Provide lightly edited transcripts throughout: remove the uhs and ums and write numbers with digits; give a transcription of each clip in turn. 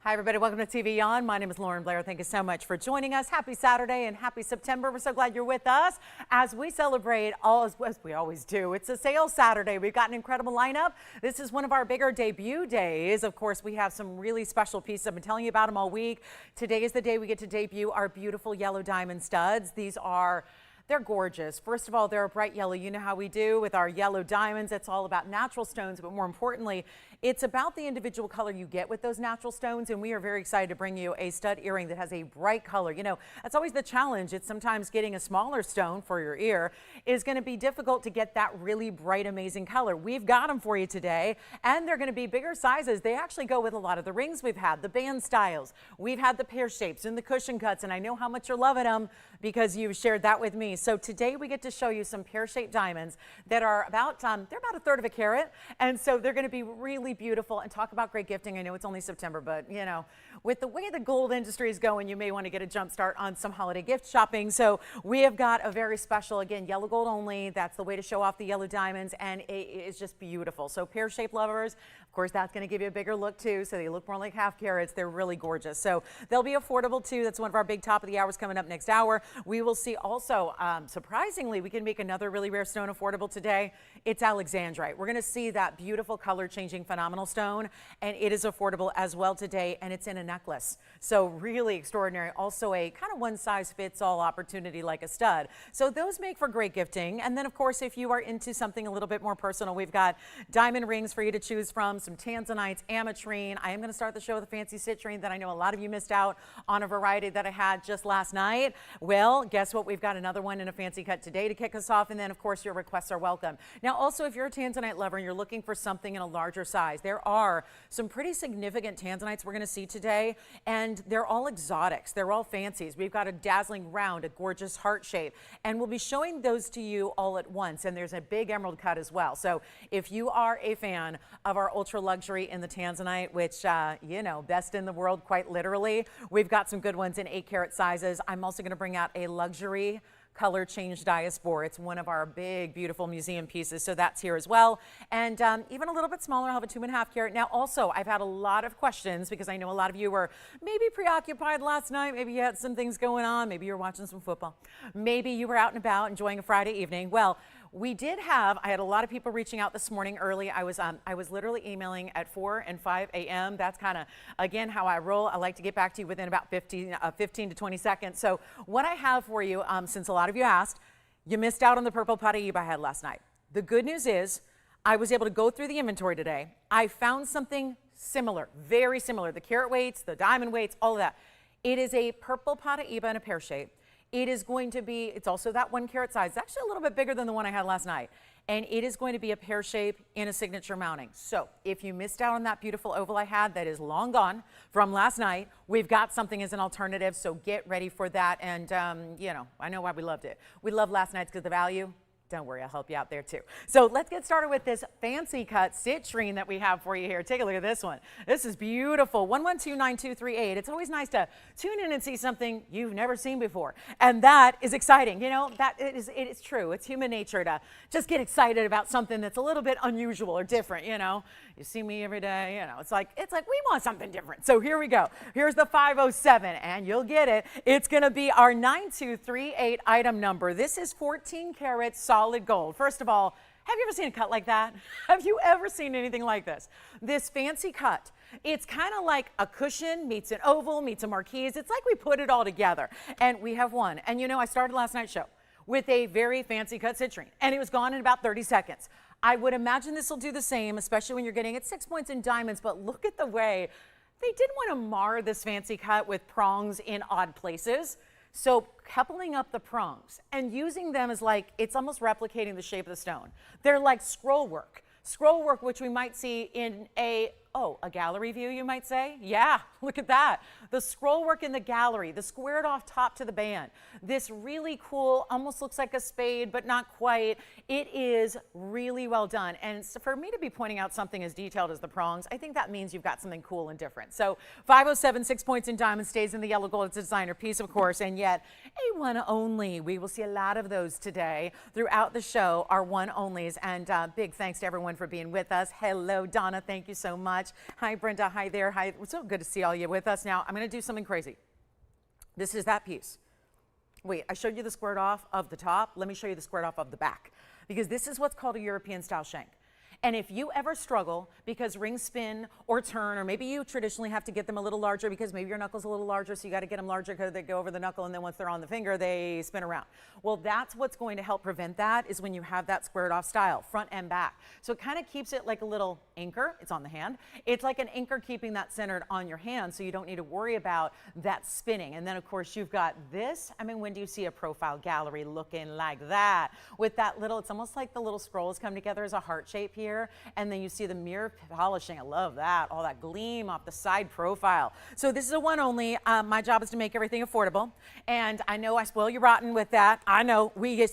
Hi, everybody. Welcome to TVON. My name is Blair. Thank you so much for joining us. Happy Saturday and happy September. We're so glad you're with us as we celebrate as we always do. It's a sales Saturday. We've got an incredible lineup. This is one of our bigger debut days. Of course, we have some really special pieces. I've been telling you about them all week. Today is the day we get to debut our beautiful yellow diamond studs. They're gorgeous. First of all, they're a bright yellow. You know how we do with our yellow diamonds. It's all about natural stones, but more importantly, it's about the individual color you get with those natural stones, and we are very excited to bring you a stud earring that has a bright color. You know, that's always the challenge. It's sometimes getting a smaller stone for your ear is going to be difficult to get that really bright, amazing color. We've got them for you today, and they're going to be bigger sizes. They actually go with a lot of the rings we've had, the band styles. We've had the pear shapes and the cushion cuts, and I know how much you're loving them because you've shared that with me. So today we get to show you some pear-shaped diamonds that are about, they're about 1/3 of a carat. And so they're going to be really beautiful. And talk about great gifting. I know it's only September, but you know, with the way the gold industry is going, you may want to get a jump start on some holiday gift shopping. So we have got a very special, again, yellow gold only. That's the way to show off the yellow diamonds. And it is just beautiful. So pear-shaped lovers, of course, that's going to give you a bigger look too. So they look more like half carats. They're really gorgeous. So they'll be affordable too. That's one of our big top of the hours coming up next hour. We will see also, surprisingly, we can make another really rare stone affordable today. It's Alexandrite. We're going to see that beautiful color changing phenomenal stone, and it is affordable as well today, and it's in a necklace. So really extraordinary. Also a kind of one size fits all opportunity like a stud. So those make for great gifting. And then of course, if you are into something a little bit more personal, we've got diamond rings for you to choose from, some Tanzanites, Amitrine. I am going to start the show with a fancy citrine that I know a lot of you missed out on, a variety that I had just last night. Well, guess what? We've got another one in a fancy cut today to kick us off, and then of course your requests are welcome. Now also, if you're a Tanzanite lover and you're looking for something in a larger size, there are some pretty significant Tanzanites we're going to see today, and they're all exotics. They're all fancies. We've got a dazzling round, a gorgeous heart shape, and we'll be showing those to you all at once. And there's a big emerald cut as well. So if you are a fan of our ultra luxury in the Tanzanite, which you know, best in the world quite literally, we've got some good ones in 8-carat sizes. I'm also going to bring out a luxury color change Diaspore. It's one of our big, beautiful museum pieces, so that's here as well. And even a little bit smaller, I'll have a 2.5 carat. Now also, I've had a lot of questions because I know a lot of you were maybe preoccupied last night. Maybe you had some things going on. Maybe you were watching some football. Maybe you were out and about enjoying a Friday evening. Well, I had a lot of people reaching out this morning early. I was literally emailing at 4 and 5 a.m. That's kind of, again, how I roll. I like to get back to you within about 15 to 20 seconds. So what I have for you, since a lot of you asked, you missed out on the purple Paraiba I had last night. The good news is I was able to go through the inventory today. I found something similar, very similar. The carat weights, the diamond weights, all of that. It is a purple Paraiba in a pear shape. It is going to be, it's also that 1 carat size. It's actually a little bit bigger than the one I had last night. And it is going to be a pear shape in a signature mounting. So if you missed out on that beautiful oval I had that is long gone from last night, we've got something as an alternative. So get ready for that. And, you know, I know why we loved it. We loved last night's because of the value. Don't worry, I'll help you out there too. So let's get started with this fancy cut citrine that we have for you here. Take a look at this one. This is beautiful. 1129238. It's always nice to tune in and see something you've never seen before. And that is exciting. You know, it is true. It's human nature to just get excited about something that's a little bit unusual or different, you know. You see me every day, you know, it's like we want something different. So here we go. Here's the 507, and you'll get it. It's going to be our 9238 item number. This is 14 karat solid gold. First of all, have you ever seen a cut like that? Have you ever seen anything like this? This fancy cut. It's kind of like a cushion meets an oval meets a marquise. It's like we put it all together, and we have one. And you know, I started last night's show with a very fancy cut citrine, and it was gone in about 30 seconds. I would imagine this will do the same, especially when you're getting it 6 points in diamonds, but look at the way they didn't want to mar this fancy cut with prongs in odd places. So coupling up the prongs and using them as like, it's almost replicating the shape of the stone. They're like scroll work which we might see in a gallery view, you might say. Yeah, look at that. The scroll work in the gallery, the squared off top to the band. This really cool, almost looks like a spade, but not quite. It is really well done. And so for me to be pointing out something as detailed as the prongs, I think that means you've got something cool and different. So 507, 6 points in diamond, stays in the yellow gold. It's a designer piece, of course, and yet a one only. We will see a lot of those today throughout the show, our one onlys. And big thanks to everyone for being with us. Hello, Donna. Thank you so much. much. Hi, Brenda. Hi there. Hi. It's so good to see all you with us. Now, I'm going to do something crazy. This is that piece. Wait, I showed you the squared off of the top. Let me show you the squared off of the back, because this is what's called a European style shank. And if you ever struggle because rings spin or turn, or maybe you traditionally have to get them a little larger because maybe your knuckle's a little larger, so you got to get them larger because they go over the knuckle, and then once they're on the finger, they spin around. Well, that's what's going to help prevent that, is when you have that squared off style, front and back. So it kind of keeps it like a little anchor. It's on the hand. It's like an anchor keeping that centered on your hand, so you don't need to worry about that spinning. And then, of course, you've got this. I mean, when do you see a profile gallery looking like that? With that little, it's almost like the little scrolls come together as a heart shape here. And then you see the mirror polishing. I love that. All that gleam off the side profile. So this is a one only. My job is to make everything affordable. And I know I spoil you rotten with that. I know we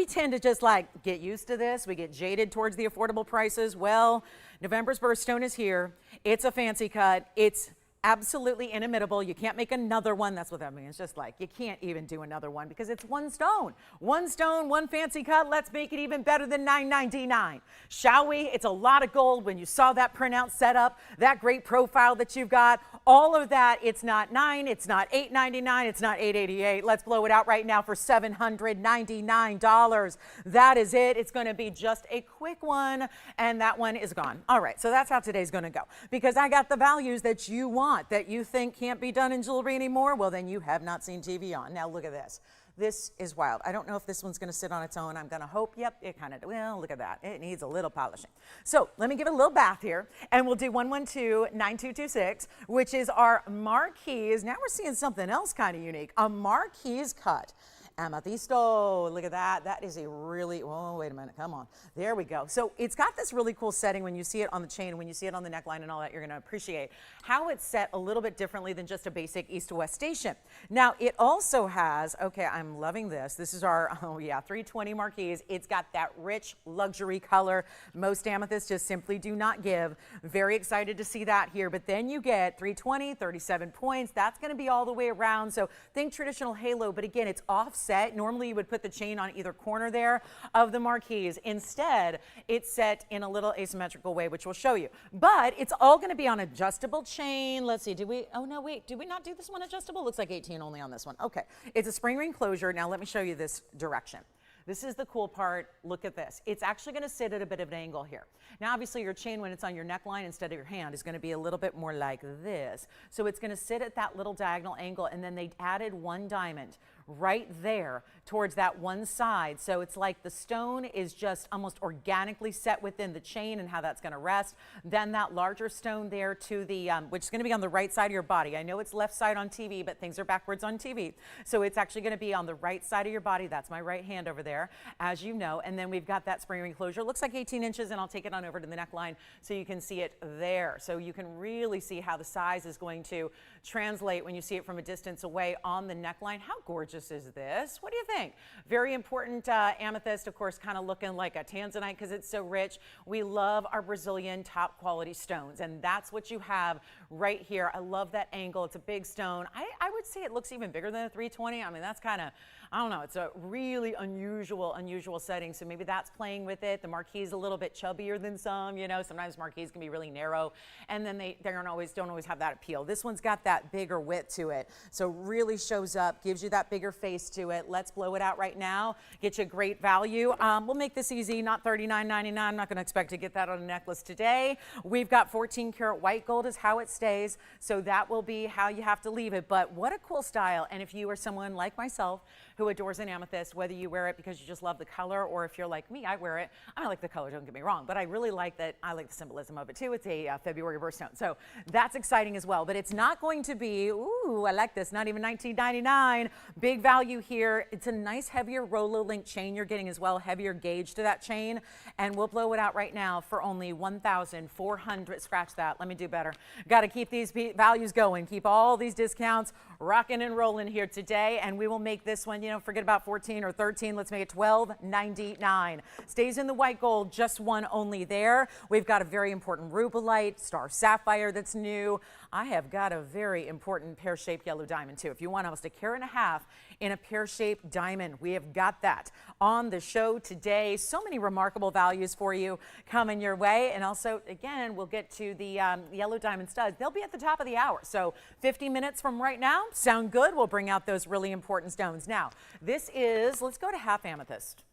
tend to just like get used to this. We get jaded towards the affordable prices. Well, November's birthstone is here. It's a fancy cut. It's absolutely inimitable. You can't make another one. That's what that means. It's just like you can't even do another one because it's one stone. One stone, one fancy cut. Let's make it even better than $9.99. Shall we? It's a lot of gold. When you saw that printout set up, that great profile that you've got, all of that, it's not $9, it's not $8.99, it's not $8.88. Let's blow it out right now for $799. That is it. It's going to be just a quick one, and that one is gone. All right, so that's how today's going to go, because I got the values that you want, that you think can't be done in jewelry anymore. Well, then you have not seen TVON. Now look at this. This is wild. I don't know if this one's going to sit on its own. I'm going to hope. Yep, it kind of, well, look at that. It needs a little polishing. So let me give it a little bath here, and we'll do 112-9226, which is our marquise. Now we're seeing something else kind of unique, a marquise cut. Amethyst. Look at that. That is a really, oh, wait a minute. Come on. There we go. So it's got this really cool setting when you see it on the chain, when you see it on the neckline and all that. You're going to appreciate how it's set a little bit differently than just a basic east to west station. Now, it also has, okay, I'm loving this. This is our, 320 marquise. It's got that rich luxury color. Most amethysts just simply do not give. Very excited to see that here. But then you get 320, 37 points. That's going to be all the way around. So think traditional halo, but again, it's offset. Normally you would put the chain on either corner there of the marquise. Instead, it's set in a little asymmetrical way, which we'll show you. But it's all going to be on adjustable chain. Let's see, did we not do this one adjustable? Looks like 18 only on this one. Okay, it's a spring ring closure. Now let me show you this direction. This is the cool part. Look at this. It's actually going to sit at a bit of an angle here. Now, obviously, your chain, when it's on your neckline instead of your hand, is going to be a little bit more like this. So it's going to sit at that little diagonal angle, and then they added one diamond right there towards that one side. So it's like the stone is just almost organically set within the chain and how that's going to rest. Then that larger stone there to the, which is going to be on the right side of your body. I know it's left side on TV, but things are backwards on TV. So it's actually going to be on the right side of your body. That's my right hand over there, as you know. And then we've got that spring ring closure. Looks like 18 inches, and I'll take it on over to the neckline so you can see it there. So you can really see how the size is going to translate when you see it from a distance away on the neckline. How gorgeous is this? What do you think? Very important amethyst, of course, kind of looking like a Tanzanite because it's so rich. We love our Brazilian top quality stones, and that's what you have right here. I love that angle. It's a big stone. I would say it looks even bigger than a 320. I mean, that's kind of, I don't know, it's a really unusual setting. So maybe that's playing with it. The marquise is a little bit chubbier than some, you know, sometimes marquise can be really narrow, and then they don't always have that appeal. This one's got that bigger width to it. So really shows up, gives you that bigger face to it. Let's blow it out right now. Get you a great value. We'll make this easy, not $39.99. I'm not going to expect to get that on a necklace today. We've got 14 karat white gold is how it stays. So that will be how you have to leave it. But what a cool style. And if you are someone like myself who adores an amethyst, whether you wear it because you just love the color, or if you're like me, I wear it. I like the color, don't get me wrong, but I really like that. I like the symbolism of it too. It's a February birthstone. So that's exciting as well. But it's not going to be, ooh, I like this, not even $19.99. Big value here. It's a nice heavier Rolo link chain you're getting as well, heavier gauge to that chain. And we'll blow it out right now for only $1,400. Scratch that. Let me do better. Got to keep these values going. Keep all these discounts rocking and rolling here today. And we will make this one, you know, forget about 14 or 13. Let's make it $12.99. Stays in the white gold, just one only there. We've got a very important rubellite, star sapphire that's new. I have got a very important pear-shaped yellow diamond too. If you want almost 1.5 carats in a pear-shaped diamond. We have got that on the show today. So many remarkable values for you coming your way. And also, again, we'll get to the yellow diamond studs. They'll be at the top of the hour. So 50 minutes from right now, sound good? We'll bring out those really important stones. Now, this is, let's go to half amethyst,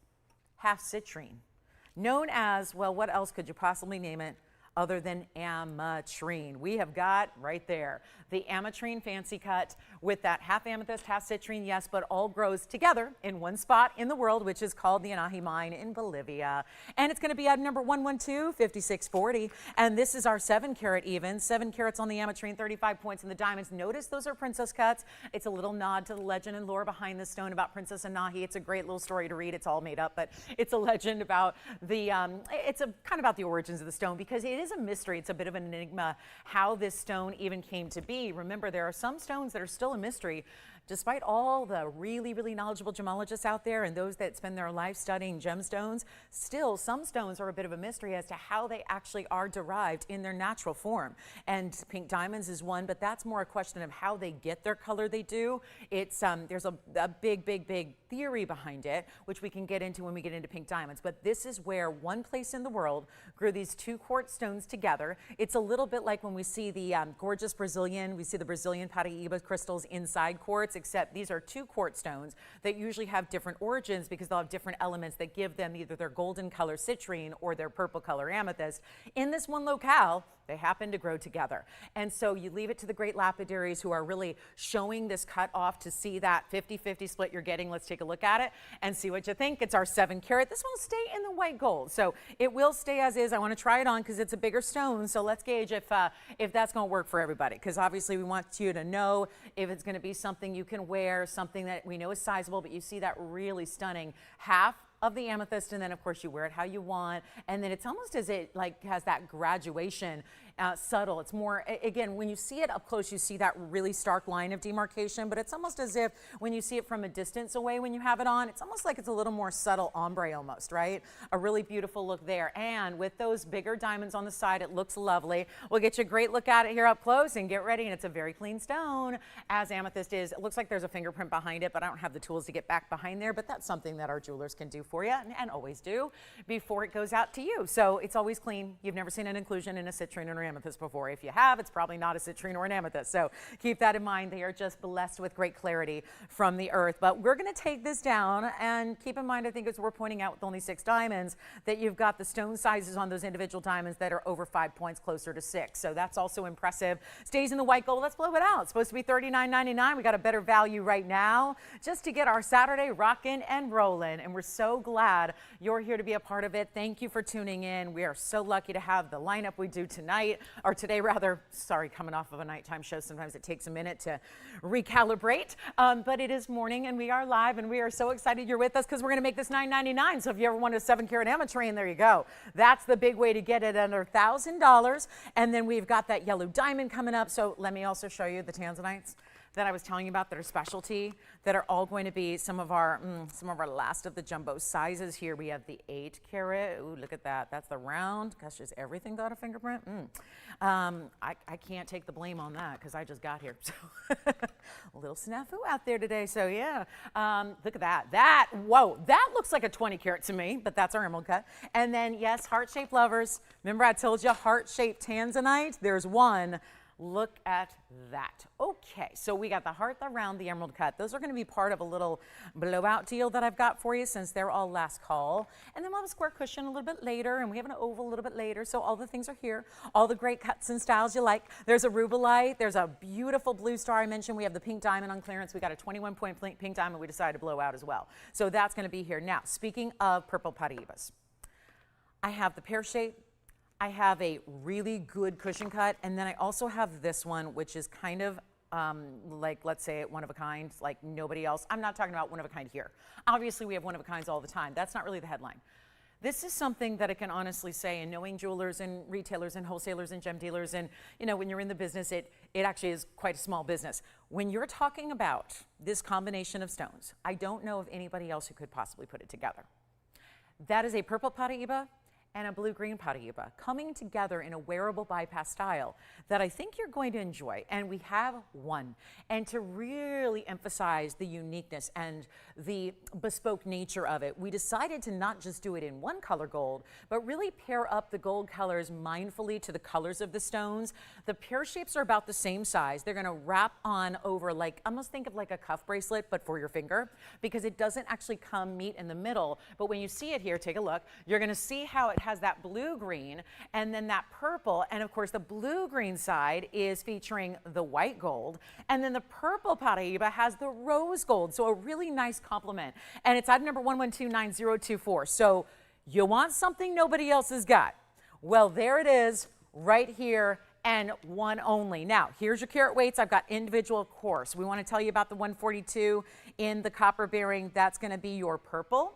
half citrine, known as, well, what else could you possibly name it other than Amitrine? We have got right there the Amitrine fancy cut with that half amethyst, half citrine, yes, but all grows together in one spot in the world, which is called the Anahi mine in Bolivia. And it's going to be item number 112, 5640. And this is our 7 carat even, 7 carats on the Amitrine, 35 points in the diamonds. Notice those are princess cuts. It's a little nod to the legend and lore behind the stone about Princess Anahi. It's a great little story to read. It's all made up, but it's a legend about the, it's a kind of about the origins of the stone, because it is a mystery. It's a bit of an enigma how this stone even came to be. Remember, there are some stones that are still a mystery, despite all the really, really knowledgeable gemologists out there and those that spend their life studying gemstones. Still, some stones are a bit of a mystery as to how they actually are derived in their natural form. And pink diamonds is one, but that's more a question of how they get their color they do. It's there's a big, big, big theory behind it, which we can get into when we get into pink diamonds. But this is where one place in the world grew these 2 quartz stones together. It's a little bit like when we see the gorgeous Brazilian, we see the Brazilian Paraiba crystals inside quartz, except these are 2 quartz stones that usually have different origins because they'll have different elements that give them either their golden color citrine or their purple color amethyst. In this one locale, they happen to grow together. And so you leave it to the great lapidaries who are really showing this cut off to see that 50-50 split you're getting. Let's take a look at it and see what you think. It's our 7 carat. This one will stay in the white gold. So it will stay as is. I want to try it on because it's a bigger stone. So let's gauge if that's going to work for everybody, because obviously we want you to know if it's going to be something you can wear, something that we know is sizable, but you see that really stunning half of the amethyst, and then of course you wear it how you want, and then it's almost as it like has that graduation, subtle. It's more, again, when you see it up close, you see that really stark line of demarcation, but it's almost as if when you see it from a distance away when you have it on, it's almost like it's a little more subtle ombre almost, right? A really beautiful look there. And with those bigger diamonds on the side, it looks lovely. We'll get you a great look at it here up close and get ready, and it's a very clean stone, as amethyst is. It looks like there's a fingerprint behind it, but I don't have the tools to get back behind there, but that's something that our jewelers can do for you, and always do before it goes out to you. So it's always clean. You've never seen an inclusion in a citrine or an amethyst before. If you have, it's probably not a citrine or an amethyst. So keep that in mind. They are just blessed with great clarity from the earth. But we're going to take this down, and keep in mind, I think as we're pointing out with only 6 diamonds, that you've got the stone sizes on those individual diamonds that are over 5 points, closer to 6. So that's also impressive. Stays in the white gold. Let's blow it out. It's supposed to be $39.99. We got a better value right now just to get our Saturday rocking and rolling. And we're so glad you're here to be a part of it. Thank you for tuning in. We are so lucky to have the lineup we do tonight, or today rather. Sorry, coming off of a nighttime show, sometimes it takes a minute to recalibrate, but it is morning and we are live, and we are so excited you're with us because we're going to make this $9.99. So if you ever want a 7 carat Amitrine, there you go. That's the big way to get it under $1,000. And then we've got that yellow diamond coming up. So let me also show you the Tanzanites that I was telling you about that are specialty, that are all going to be some of our last of the jumbo sizes here. We have the 8 carat. Ooh, look at that. That's the round. Gosh, is everything got a fingerprint? I can't take the blame on that because I just got here. So a little snafu out there today. So yeah, look at that. Whoa, that looks like a 20 carat to me, but that's our emerald cut. And then yes, heart-shaped lovers. Remember I told you heart-shaped Tanzanite? There's one. Look at that. Okay, so we got the heart, the round, the emerald cut. Those are going to be part of a little blowout deal that I've got for you since they're all last call. And then we'll have a square cushion a little bit later, and we have an oval a little bit later. So all the things are here. All the great cuts and styles you like. There's a rubellite. There's a beautiful blue star I mentioned. We have the pink diamond on clearance. We got a 21-point pink diamond we decided to blow out as well. So that's going to be here. Now, speaking of purple Paraibas, I have the pear shape. I have a really good cushion cut, and then I also have this one, which is kind of like, let's say, one of a kind, like nobody else. I'm not talking about one of a kind here. Obviously, we have one of a kinds all the time. That's not really the headline. This is something that I can honestly say, and knowing jewelers and retailers and wholesalers and gem dealers, and you know, when you're in the business, it actually is quite a small business. When you're talking about this combination of stones, I don't know of anybody else who could possibly put it together. That is a purple Paraiba and a blue-green Paraiba coming together in a wearable bypass style that I think you're going to enjoy. And we have one. And to really emphasize the uniqueness and the bespoke nature of it, we decided to not just do it in one color gold, but really pair up the gold colors mindfully to the colors of the stones. The pear shapes are about the same size. They're gonna wrap on over, like, almost think of like a cuff bracelet, but for your finger, because it doesn't actually meet in the middle. But when you see it here, take a look, you're gonna see how it has that blue-green and then that purple. And of course, the blue-green side is featuring the white gold. And then the purple Paraiba has the rose gold. So a really nice complement. And it's item number 1129-024. So you want something nobody else has got. Well, there it is right here, and one only. Now, here's your carat weights. I've got individual course. We want to tell you about the 142 in the copper bearing. That's going to be your purple.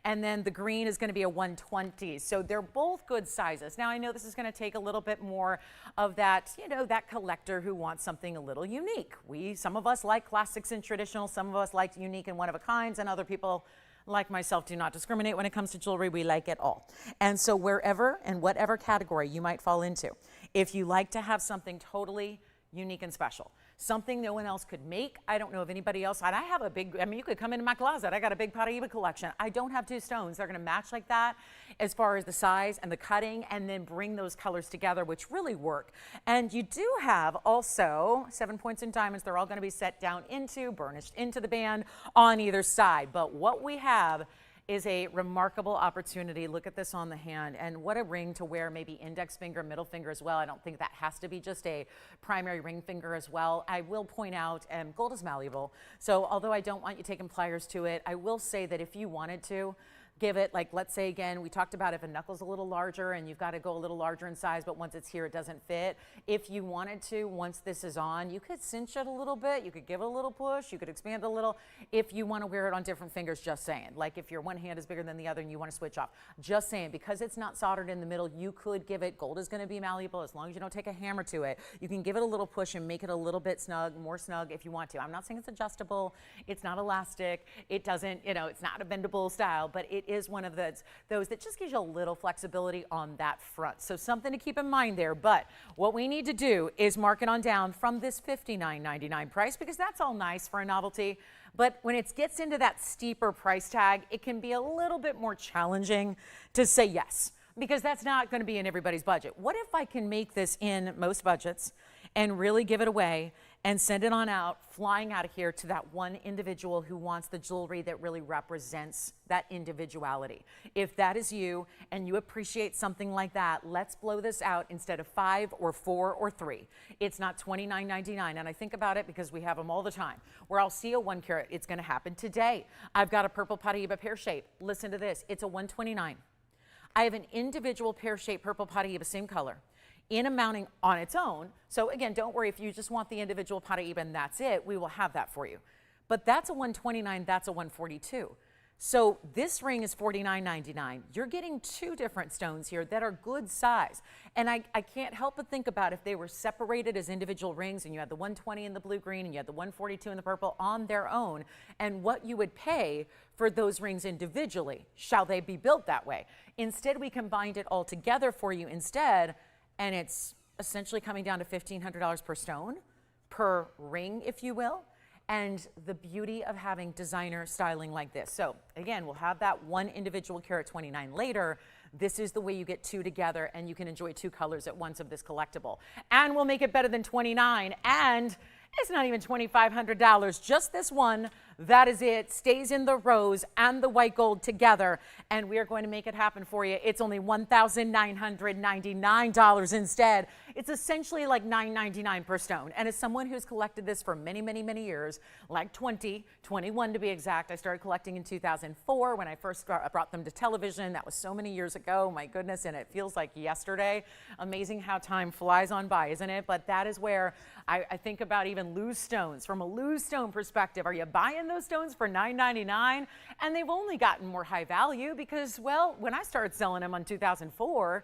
And then the green is going to be a 120. So they're both good sizes. Now, I know this is going to take a little bit more of that, you know, that collector who wants something a little unique. Some of us like classics and traditional. Some of us like unique and one of a kinds, and other people like myself do not discriminate when it comes to jewelry. We like it all. And so wherever and whatever category you might fall into, if you like to have something totally unique and special, something no one else could make. I don't know of anybody else. And I have a big, I mean, you could come into my closet. I got a big Paraiba collection. I don't have two stones. They're going to match like that as far as the size and the cutting, and then bring those colors together, which really work. And you do have also 7 points in diamonds. They're all going to be set down into, burnished into the band on either side. But what we have is a remarkable opportunity. Look at this on the hand, and what a ring to wear, maybe index finger, middle finger as well. I don't think that has to be just a primary ring finger as well. I will point out, gold is malleable. So although I don't want you taking pliers to it, I will say that if you wanted to, give it, like, let's say again, we talked about if a knuckle's a little larger and you've got to go a little larger in size, but once it's here, it doesn't fit. If you wanted to, once this is on, you could cinch it a little bit. You could give it a little push. You could expand it a little. If you want to wear it on different fingers, just saying. Like if your one hand is bigger than the other and you want to switch off, just saying, because it's not soldered in the middle, you could give it, gold is going to be malleable as long as you don't take a hammer to it. You can give it a little push and make it a little bit snug, more snug if you want to. I'm not saying it's adjustable. It's not elastic. It doesn't, you know, it's not a bendable style, but it is one of those that just gives you a little flexibility on that front. So something to keep in mind there. But what we need to do is mark it on down from this $59.99 price, because that's all nice for a novelty. But when it gets into that steeper price tag, it can be a little bit more challenging to say yes, because that's not going to be in everybody's budget. What if I can make this in most budgets and really give it away and send it on out, flying out of here to that one individual who wants the jewelry that really represents that individuality? If that is you and you appreciate something like that, let's blow this out instead of 5 or 4 or 3. It's not $29.99. And I think about it because we have them all the time, where I'll see a 1 carat. It's going to happen today. I've got a purple Paraiba pear shape. Listen to this. It's a 129. I have an individual pear shape purple Paraiba, same color, in a mounting on its own. So again, don't worry if you just want the individual Paraiba and that's it, we will have that for you. But that's a 129, that's a 142. So this ring is $49.99. You're getting 2 different stones here that are good size. And I can't help but think about if they were separated as individual rings and you had the 120 in the blue green and you had the 142 in the purple on their own, and what you would pay for those rings individually. Shall they be built that way? Instead, we combined it all together for you instead, and it's essentially coming down to $1,500 per stone, per ring, if you will. And the beauty of having designer styling like this. So again, we'll have that one individual carat 29 later. This is the way you get 2 together, and you can enjoy 2 colors at once of this collectible. And we'll make it better than 29, and it's not even $2,500, just this one. That is it. Stays in the rose and the white gold together, and we are going to make it happen for you. It's only $1,999 instead. It's essentially like $9.99 per stone. And as someone who's collected this for many, many, many years, like 21 to be exact, I started collecting in 2004 when I first brought them to television. That was so many years ago, my goodness, and it feels like yesterday. Amazing how time flies on by, isn't it? But that is where I think about even loose stones. From a loose stone perspective, are you buying those stones for $9.99? And they've only gotten more high value because, well, when I started selling them in 2004,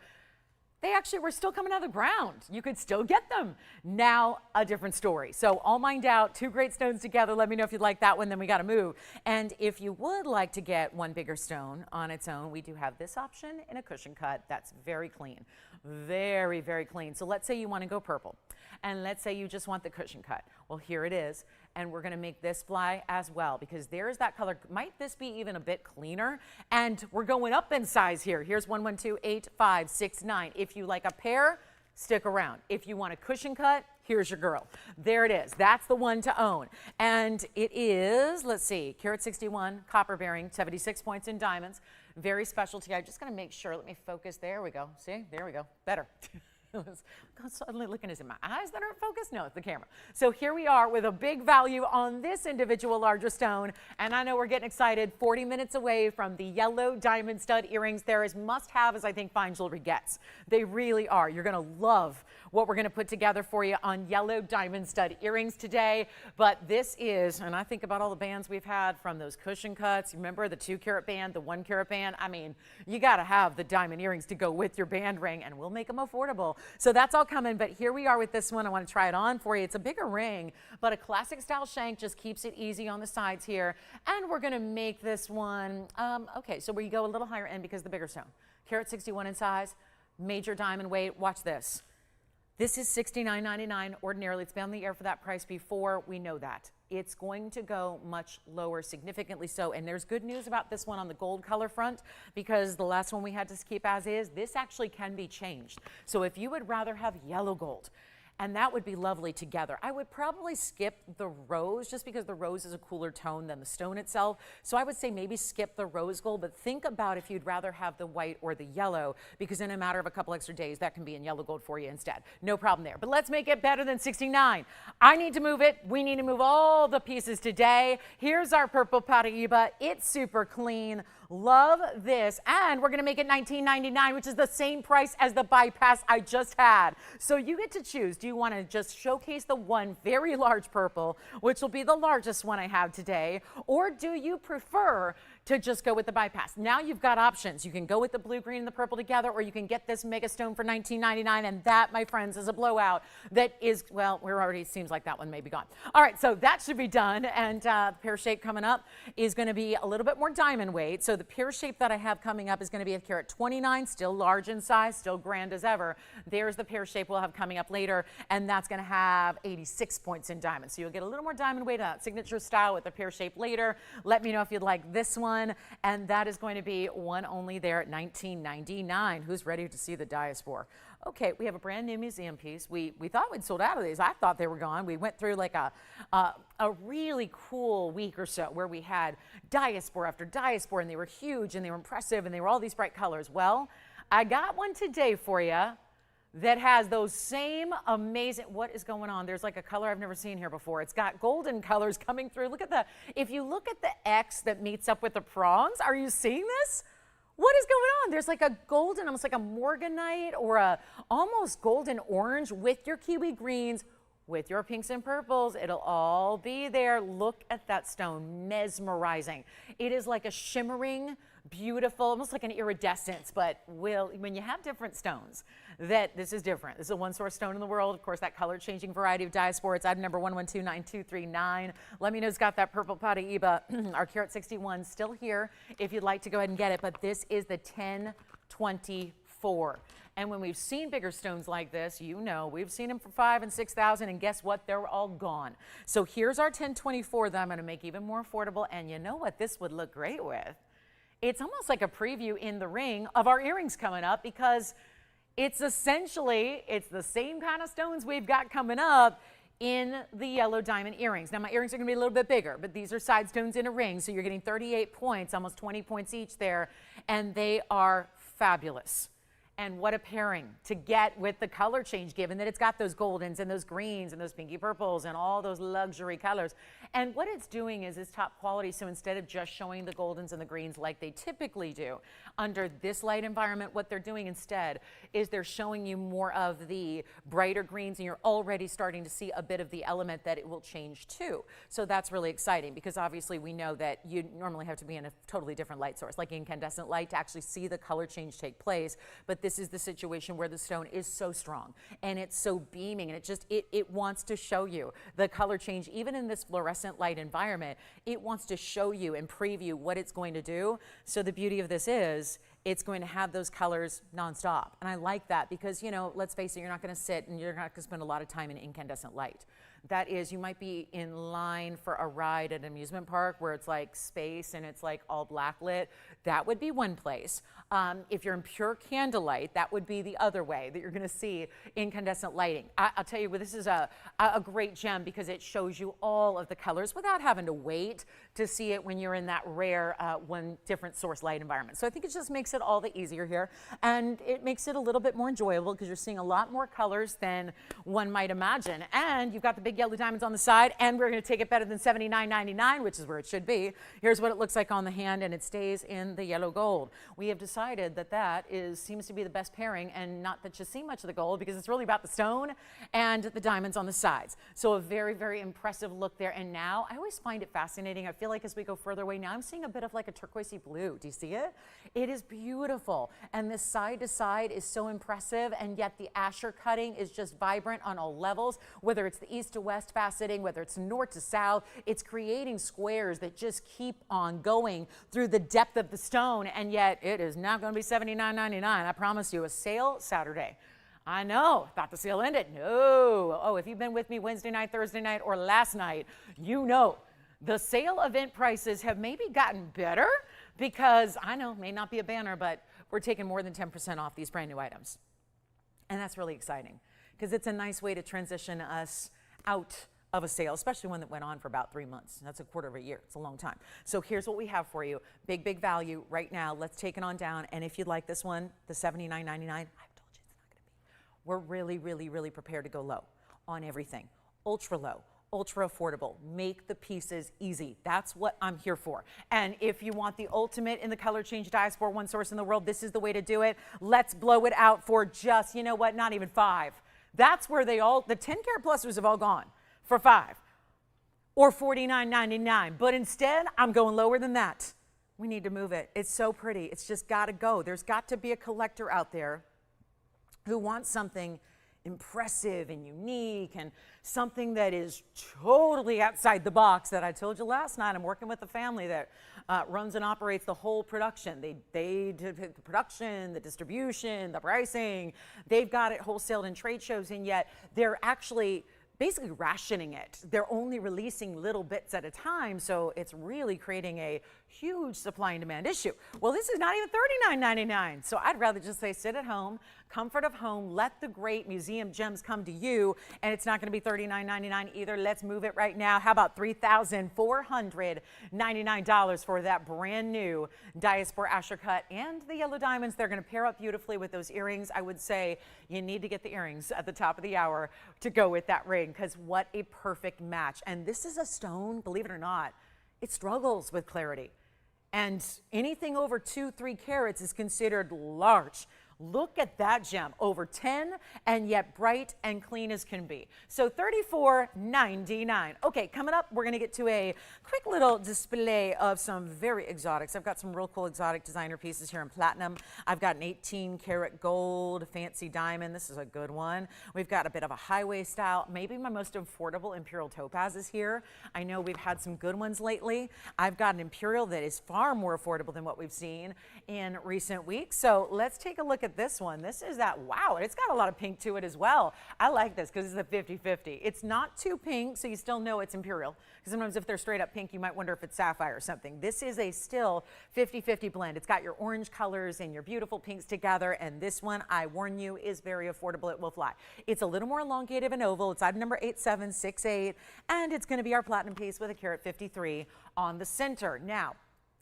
they actually were still coming out of the ground. You could still get them. Now, a different story. So all mined out, 2 great stones together. Let me know if you'd like that one, then we got to move. And if you would like to get one bigger stone on its own, we do have this option in a cushion cut. That's very clean. Very, very clean. So let's say you want to go purple. And let's say you just want the cushion cut. Well, here it is. And we're going to make this fly as well, because there's that color. Might this be even a bit cleaner? And we're going up in size here. Here's 1, 1, 2, 8, 5, 6, 9. If you like a pair, stick around. If you want a cushion cut, here's your girl. There it is. That's the one to own. And it is, let's see, carat 61, copper bearing, 76 points in diamonds. Very specialty. I'm just going to make sure. Let me focus. There we go. See? There we go. Better. Suddenly looking, is it my eyes that aren't focused? No, it's the camera. So here we are with a big value on this individual larger stone. And I know we're getting excited. 40 minutes away from the yellow diamond stud earrings. They're as must-have as I think fine jewelry gets. They really are. You're going to love what we're going to put together for you on yellow diamond stud earrings today. But this is, and I think about all the bands we've had from those cushion cuts. Remember the 2-carat band, the 1-carat band? I mean, you got to have the diamond earrings to go with your band ring, and we'll make them affordable. So that's all coming, but here we are with this one. I want to try it on for you. It's a bigger ring, but a classic style shank just keeps it easy on the sides here. And we're going to make this one, okay, so we go a little higher end because the bigger stone. Carat 61 in size, major diamond weight. Watch this. This is $69.99. Ordinarily, it's been on the air for that price before. We know that. It's going to go much lower, significantly so. And there's good news about this one on the gold color front, because the last one we had to keep as is, this actually can be changed. So if you would rather have yellow gold, and that would be lovely together, I would probably skip the rose, just because the rose is a cooler tone than the stone itself. So I would say maybe skip the rose gold, but think about if you'd rather have the white or the yellow, because in a matter of a couple extra days, that can be in yellow gold for you instead. No problem there. But let's make it better than 69. I need to move it. We need to move all the pieces today. Here's our purple Paraiba. It's super clean. Love this. And we're going to make it $19.99, which is the same price as the bypass I just had. So you get to choose. Do you want to just showcase the one very large purple, which will be the largest one I have today, or do you prefer to just go with the bypass? Now you've got options. You can go with the blue, green, and the purple together, or you can get this mega stone for $19.99, and that, my friends, is a blowout that is, well, we're already, seems like that one may be gone. All right, so that should be done, and the pear shape coming up is going to be a little bit more diamond weight. So the pear shape that I have coming up is going to be a carat 29, still large in size, still grand as ever. There's the pear shape we'll have coming up later, and that's going to have 86 points in diamond. So you'll get a little more diamond weight on that signature style with the pear shape later. Let me know if you'd like this one, and that is going to be one only there at $19.99. Who's ready to see the Diaspore? Okay, we have a brand new museum piece. We thought we'd sold out of these. I thought they were gone. We went through like a really cool week or so where we had Diaspore after Diaspore, and they were huge and they were impressive and they were all these bright colors. Well, I got one today for you that has those same amazing, what is going on? There's like a color I've never seen here before. It's got golden colors coming through. Look at the, if you look at the X that meets up with the prongs, are you seeing this? What is going on? There's like a golden, almost like a morganite or a almost golden orange with your kiwi greens, with your pinks and purples. It'll all be there. Look at that stone, mesmerizing. It is like a shimmering, beautiful, almost like an iridescence, but when you have different stones, this is different. This is a one-source stone in the world. Of course, that color-changing variety of Diaspore. It's item number 1129239. Let me know who's got that purple Paraiba. Our carat 61 still here if you'd like to go ahead and get it, but this is the 1024. And when we've seen bigger stones like this, you know, we've seen them for 5,000 and 6,000, and guess what? They're all gone. So here's our 1024 that I'm going to make even more affordable, and you know what this would look great with? It's almost like a preview in the ring of our earrings coming up, because it's essentially, it's the same kind of stones we've got coming up in the yellow diamond earrings. Now my earrings are going to be a little bit bigger, but these are side stones in a ring, so you're getting 38 points, almost 20 points each there, and they are fabulous. And what a pairing to get with the color change, given that it's got those goldens and those greens and those pinky purples and all those luxury colors. And what it's doing is it's top quality, so instead of just showing the goldens and the greens like they typically do under this light environment, what they're doing instead is they're showing you more of the brighter greens, and you're already starting to see a bit of the element that it will change to. So that's really exciting, because obviously we know that you normally have to be in a totally different light source, like incandescent light, to actually see the color change take place. But this this is the situation where the stone is so strong and it's so beaming, and it wants to show you the color change. Even in this fluorescent light environment, it wants to show you and preview what it's going to do. So the beauty of this is it's going to have those colors nonstop. And I like that because, you know, let's face it, you're not going to sit and you're not going to spend a lot of time in incandescent light. That is, you might be in line for a ride at an amusement park where it's like space and it's like all black lit. That would be one place. If you're in pure candlelight, that would be the other way that you're going to see incandescent lighting. I'll tell you, this is a great gem because it shows you all of the colors without having to wait to see it when you're in that rare one different source light environment. So I think it just makes it all the easier here, and it makes it a little bit more enjoyable because you're seeing a lot more colors than one might imagine. And you've got the big yellow diamonds on the side, and we're going to take it better than $79.99, which is where it should be. Here's what it looks like on the hand, and it stays in the yellow gold. We have decided that seems to be the best pairing, and not that you see much of the gold because it's really about the stone and the diamonds on the sides. So a very, very impressive look there. And now I always find it fascinating. I feel like as we go further away, now I'm seeing a bit of like a turquoisey blue. Do you see it? It is beautiful, and this side to side is so impressive, and yet the Asher cutting is just vibrant on all levels, whether it's the east to west faceting, whether it's north to south. It's creating squares that just keep on going through the depth of the stone, and yet it is not going to be $79.99. I promise you. A sale Saturday. I know, thought the sale ended. No. Oh, if you've been with me Wednesday night, Thursday night, or last night, you know the sale event prices have maybe gotten better because I know, may not be a banner, but we're taking more than 10% off these brand new items. And that's really exciting because it's a nice way to transition us out of a sale, especially one that went on for about 3 months. That's a quarter of a year. It's a long time. So here's what we have for you. Big, big value right now. Let's take it on down. And if you'd like this one, the $79.99, I've told you it's not going to be. We're really, really, really prepared to go low on everything. Ultra low, ultra affordable. Make the pieces easy. That's what I'm here for. And if you want the ultimate in the color change Diaspore, one source in the world, this is the way to do it. Let's blow it out for just, you know what, not even $5. That's where the 10 karat plusers have all gone. For $5 or $49.99. But instead, I'm going lower than that. We need to move it. It's so pretty. It's just got to go. There's got to be a collector out there who wants something impressive and unique and something that is totally outside the box. That I told you last night, I'm working with a family that runs and operates the whole production. They do the production, the distribution, the pricing. They've got it wholesaled in trade shows, and yet they're actually basically rationing it. They're only releasing little bits at a time, so it's really creating a huge supply and demand issue. Well, this is not even $39.99, so I'd rather just say sit at home, comfort of home, let the great museum gems come to you, and it's not going to be $39.99 either. Let's move it right now. How about $3,499 for that brand new Diaspore Asher cut and the yellow diamonds? They're going to pair up beautifully with those earrings. I would say you need to get the earrings at the top of the hour to go with that ring, because what a perfect match. And this is a stone, believe it or not, it struggles with clarity. And anything over 2-3 carats is considered large. Look at that gem, over 10 and yet bright and clean as can be. So $34.99. Okay, coming up, we're going to get to a quick little display of some very exotics. I've got some real cool exotic designer pieces here in platinum. I've got an 18 karat gold fancy diamond. This is a good one. We've got a bit of a highway style, maybe my most affordable Imperial topaz is here. I know we've had some good ones lately. I've got an Imperial that is far more affordable than what we've seen in recent weeks. So let's take a look at this one. This is that, wow, it's got a lot of pink to it as well. I like this because it's a 50-50. It's not too pink, so you still know it's Imperial. Because sometimes if they're straight up pink, you might wonder if it's Sapphire or something. This is a still 50-50 blend. It's got your orange colors and your beautiful pinks together, and this one, I warn you, is very affordable. It will fly. It's a little more elongated and oval. It's item number 8768, and it's going to be our platinum piece with a carat 53 on the center. Now,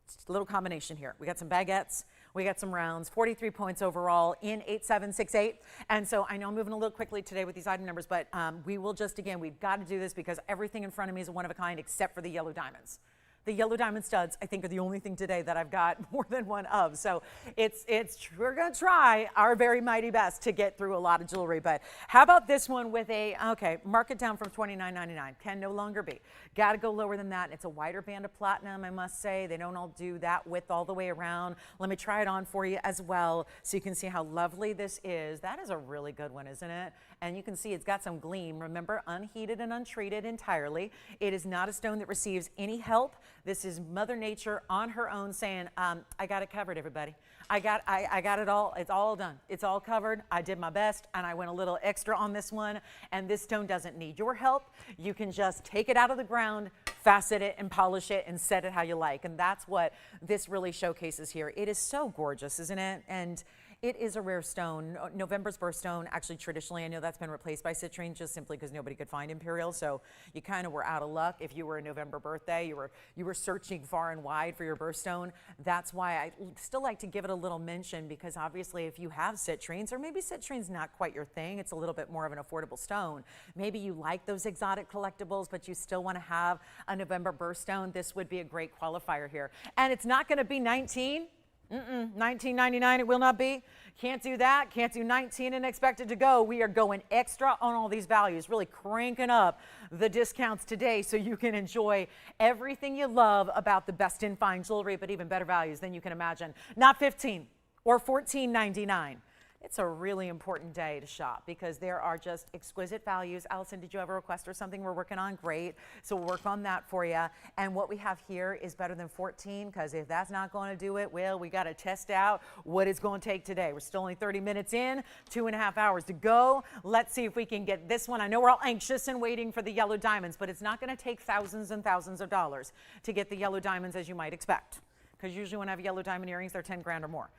it's a little combination here. We got some baguettes. We got some rounds, 43 points overall in 8768. And so I know I'm moving a little quickly today with these item numbers, but we will just, again, we've got to do this because everything in front of me is one of a kind except for the yellow diamonds. The yellow diamond studs, I think, are the only thing today that I've got more than one of. So we're going to try our very mighty best to get through a lot of jewelry. But how about this one with okay, mark it down from $29.99. Can no longer be. Got to go lower than that. It's a wider band of platinum, I must say. They don't all do that width all the way around. Let me try it on for you as well so you can see how lovely this is. That is a really good one, isn't it? And you can see it's got some gleam. Remember, unheated and untreated entirely. It is not a stone that receives any help. This is Mother Nature on her own saying, I got it covered, everybody. I got it all. It's all done. It's all covered. I did my best, and I went a little extra on this one, and this stone doesn't need your help. You can just take it out of the ground, facet it, and polish it, and set it how you like. And that's what this really showcases here. It is so gorgeous, isn't it? And it is a rare stone. November's birthstone, actually traditionally, I know that's been replaced by citrine just simply because nobody could find Imperial. So you kind of were out of luck if you were a November birthday. You were searching far and wide for your birthstone. That's why I still like to give it a little mention, because obviously if you have citrines, or maybe citrine's not quite your thing, it's a little bit more of an affordable stone. Maybe you like those exotic collectibles, but you still want to have a November birthstone. This would be a great qualifier here. And it's not going to be 19. $19.99 it will not be. Can't do that. Can't do 19 and expect it to go. We are going extra on all these values, really cranking up the discounts today so you can enjoy everything you love about the best in fine jewelry, but even better values than you can imagine. Not 15 or $14.99. It's a really important day to shop because there are just exquisite values. Allison, did you have a request or something we're working on? Great. So we'll work on that for you. And what we have here is better than 14, because if that's not going to do it, well, we got to test out what it's going to take today. We're still only 30 minutes in, 2.5 hours to go. Let's see if we can get this one. I know we're all anxious and waiting for the yellow diamonds, but it's not going to take thousands and thousands of dollars to get the yellow diamonds, as you might expect. Because usually when I have yellow diamond earrings, they're 10 grand or more.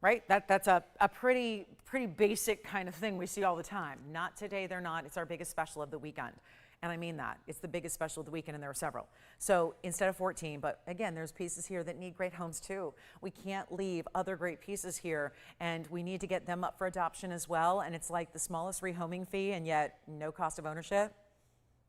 Right? That's a pretty basic kind of thing we see all the time. Not today, they're not. It's our biggest special of the weekend. And I mean that. It's the biggest special of the weekend, and there are several. So instead of 14, but again, there's pieces here that need great homes too. We can't leave other great pieces here, and we need to get them up for adoption as well. And it's like the smallest rehoming fee, and yet no cost of ownership.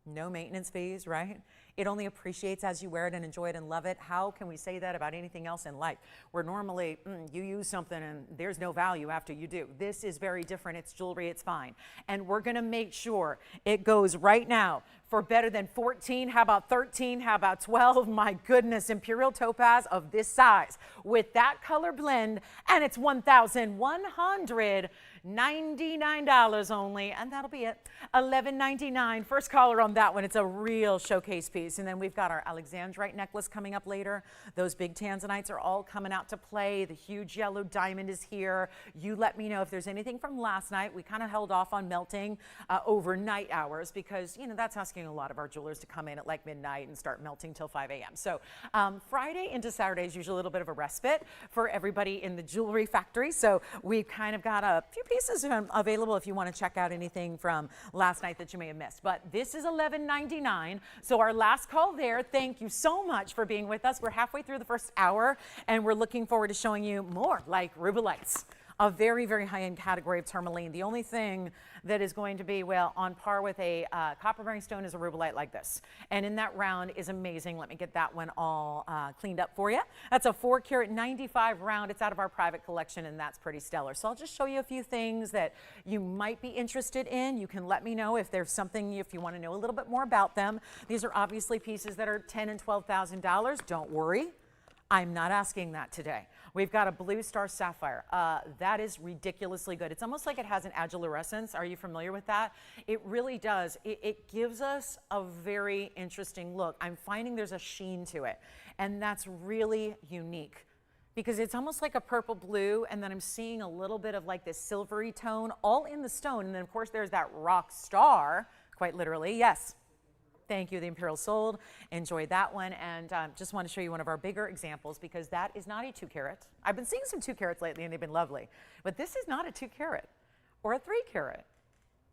No maintenance fees, right? It only appreciates as you wear it and enjoy it and love it. How can we say that about anything else in life? Where normally you use something and there's no value after you do. This is very different. It's jewelry, it's fine. And we're gonna make sure it goes right now for better than 14. How about 13? How about 12? My goodness, Imperial topaz of this size with that color blend, and it's $1,199 only, and that'll be it. $11.99. First caller on that one. It's a real showcase piece. And then we've got our Alexandrite necklace coming up later. Those big Tanzanites are all coming out to play. The huge yellow diamond is here. You let me know if there's anything from last night. We kind of held off on melting overnight hours because, you know, that's asking a lot of our jewelers to come in at like midnight and start melting till 5 a.m. So Friday into Saturday is usually a little bit of a respite for everybody in the jewelry factory. So we've kind of got a few pieces available if you want to check out anything from last night that you may have missed. But this is $11.99. So our last call there, thank you so much for being with us. We're halfway through the first hour, and we're looking forward to showing you more like rubellites. A very, very high-end category of tourmaline. The only thing that is going to be, well, on par with a copper-bearing stone is a rubellite like this. And in that round is amazing. Let me get that one all cleaned up for you. That's a 4-carat 95 round. It's out of our private collection, and that's pretty stellar. So I'll just show you a few things that you might be interested in. You can let me know if there's something, if you want to know a little bit more about them. These are obviously pieces that are $10,000 and $12,000. Don't worry. I'm not asking that today. We've got a blue star sapphire. That is ridiculously good. It's almost like it has an agilurescence. Are you familiar with that? It really does. It gives us a very interesting look. I'm finding there's a sheen to it, and that's really unique because it's almost like a purple blue, and then I'm seeing a little bit of like this silvery tone all in the stone. And then of course there's that rock star, quite literally. Yes. Thank you, the Imperial sold. Enjoyed that one, and just want to show you one of our bigger examples because that is not a 2-carat. I've been seeing some 2-carats lately, and they've been lovely, but this is not a 2-carat, or a 3-carat,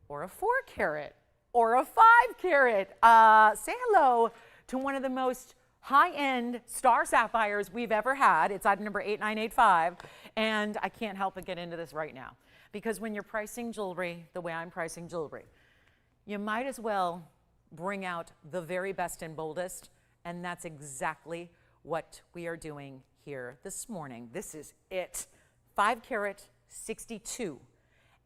or a 4-carat, or a 5-carat. Say hello to one of the most high-end star sapphires we've ever had. It's item number 8985, and I can't help but get into this right now because when you're pricing jewelry the way I'm pricing jewelry, you might as well bring out the very best and boldest And that's exactly what we are doing here this morning. This is it. 5 carat 62.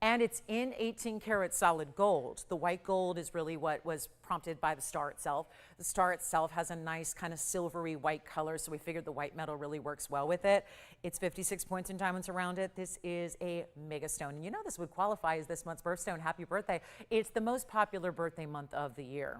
And it's in 18 karat solid gold. The white gold is really what was prompted by the star itself. The star itself has a nice kind of silvery white color, so we figured the white metal really works well with it. It's 56 points in diamonds around it. This is a mega stone. And you know this would qualify as this month's birthstone. Happy birthday. It's the most popular birthday month of the year.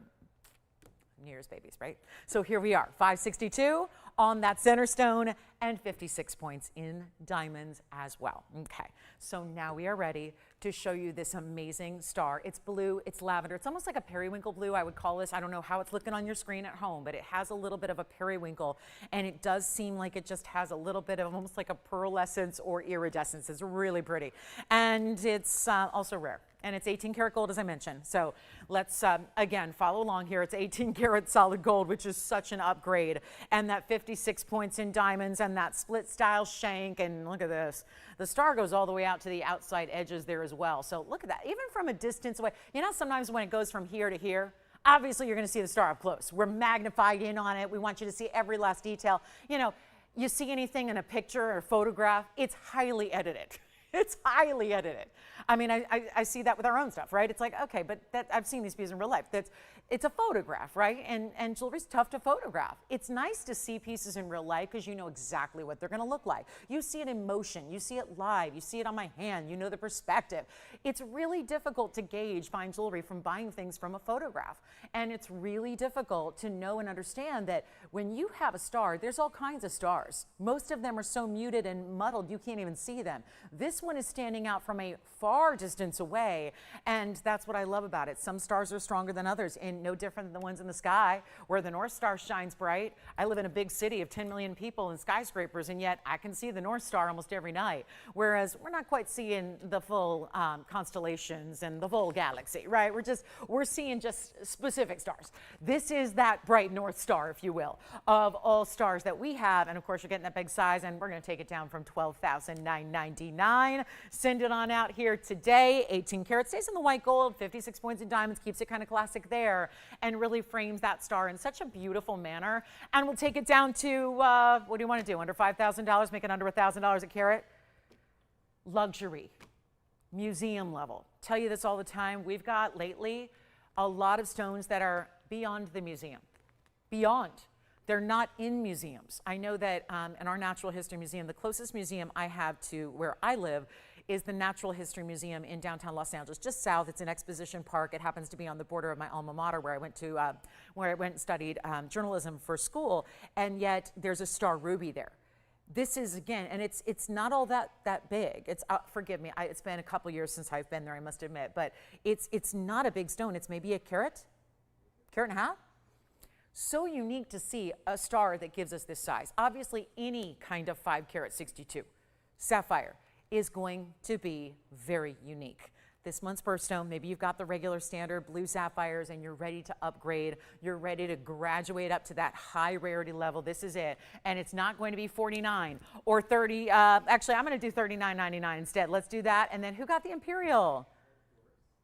New Year's babies, right? So here we are, 562 on that center stone and 56 points in diamonds as well. Okay, so now we are ready to show you this amazing star. It's blue, it's lavender. It's almost like a periwinkle blue, I would call this. I don't know how it's looking on your screen at home, but it has a little bit of a periwinkle, and it does seem like it just has a little bit of almost like a pearlescence or iridescence. It's really pretty, and it's also rare. And it's 18 karat gold, as I mentioned. So let's, again, follow along here. It's 18 karat solid gold, which is such an upgrade. And that 56 points in diamonds and that split style shank. And look at this. The star goes all the way out to the outside edges there as well. So look at that. Even from a distance away, you know, sometimes when it goes from here to here, obviously you're going to see the star up close. We're magnified in on it. We want you to see every last detail. You know, you see anything in a picture or photograph, it's highly edited. It's highly edited. I mean, I see that with our own stuff, right? It's like, okay, but I've seen these pieces in real life. It's a photograph, right? And jewelry's tough to photograph. It's nice to see pieces in real life because you know exactly what they're going to look like. You see it in motion. You see it live. You see it on my hand. You know the perspective. It's really difficult to gauge fine jewelry from buying things from a photograph. And it's really difficult to know and understand that when you have a star, there's all kinds of stars. Most of them are so muted and muddled you can't even see them. This one is standing out from a far distance away, and that's what I love about it. Some stars are stronger than others, and no different than the ones in the sky where the North Star shines bright. I live in a big city of 10 million people and skyscrapers, and yet I can see the North Star almost every night, whereas we're not quite seeing the full constellations and the full galaxy, right? We're seeing just specific stars. This is that bright North Star, if you will, of all stars that we have, and of course you're getting that big size, and we're going to take it down from $12,999. Send it on out here today. 18 karat stays in the white gold, 56 points in diamonds, keeps it kind of classic there, and really frames that star in such a beautiful manner. And we'll take it down to, what do you want to do, under $5,000, make it under $1,000 a carat? Luxury, museum level. Tell you this all the time. We've got lately a lot of stones that are beyond the museum, beyond. They're not in museums. I know that in our Natural History Museum, the closest museum I have to where I live is the Natural History Museum in downtown Los Angeles, just south. It's an exposition park. It happens to be on the border of my alma mater where I went and studied journalism for school, and yet there's a star ruby there. This is, again, and it's not all that big. It's, forgive me, it's been a couple years since I've been there, I must admit, but it's not a big stone. It's maybe a carat and a half. So unique to see a star that gives us this size. Obviously, any kind of 5 carat 62 sapphire is going to be very unique. This month's birthstone, maybe you've got the regular standard blue sapphires and you're ready to upgrade. You're ready to graduate up to that high rarity level. This is it. And it's not going to be 49 or 30. Actually, I'm going to do $39.99 instead. Let's do that. And then who got the Imperial?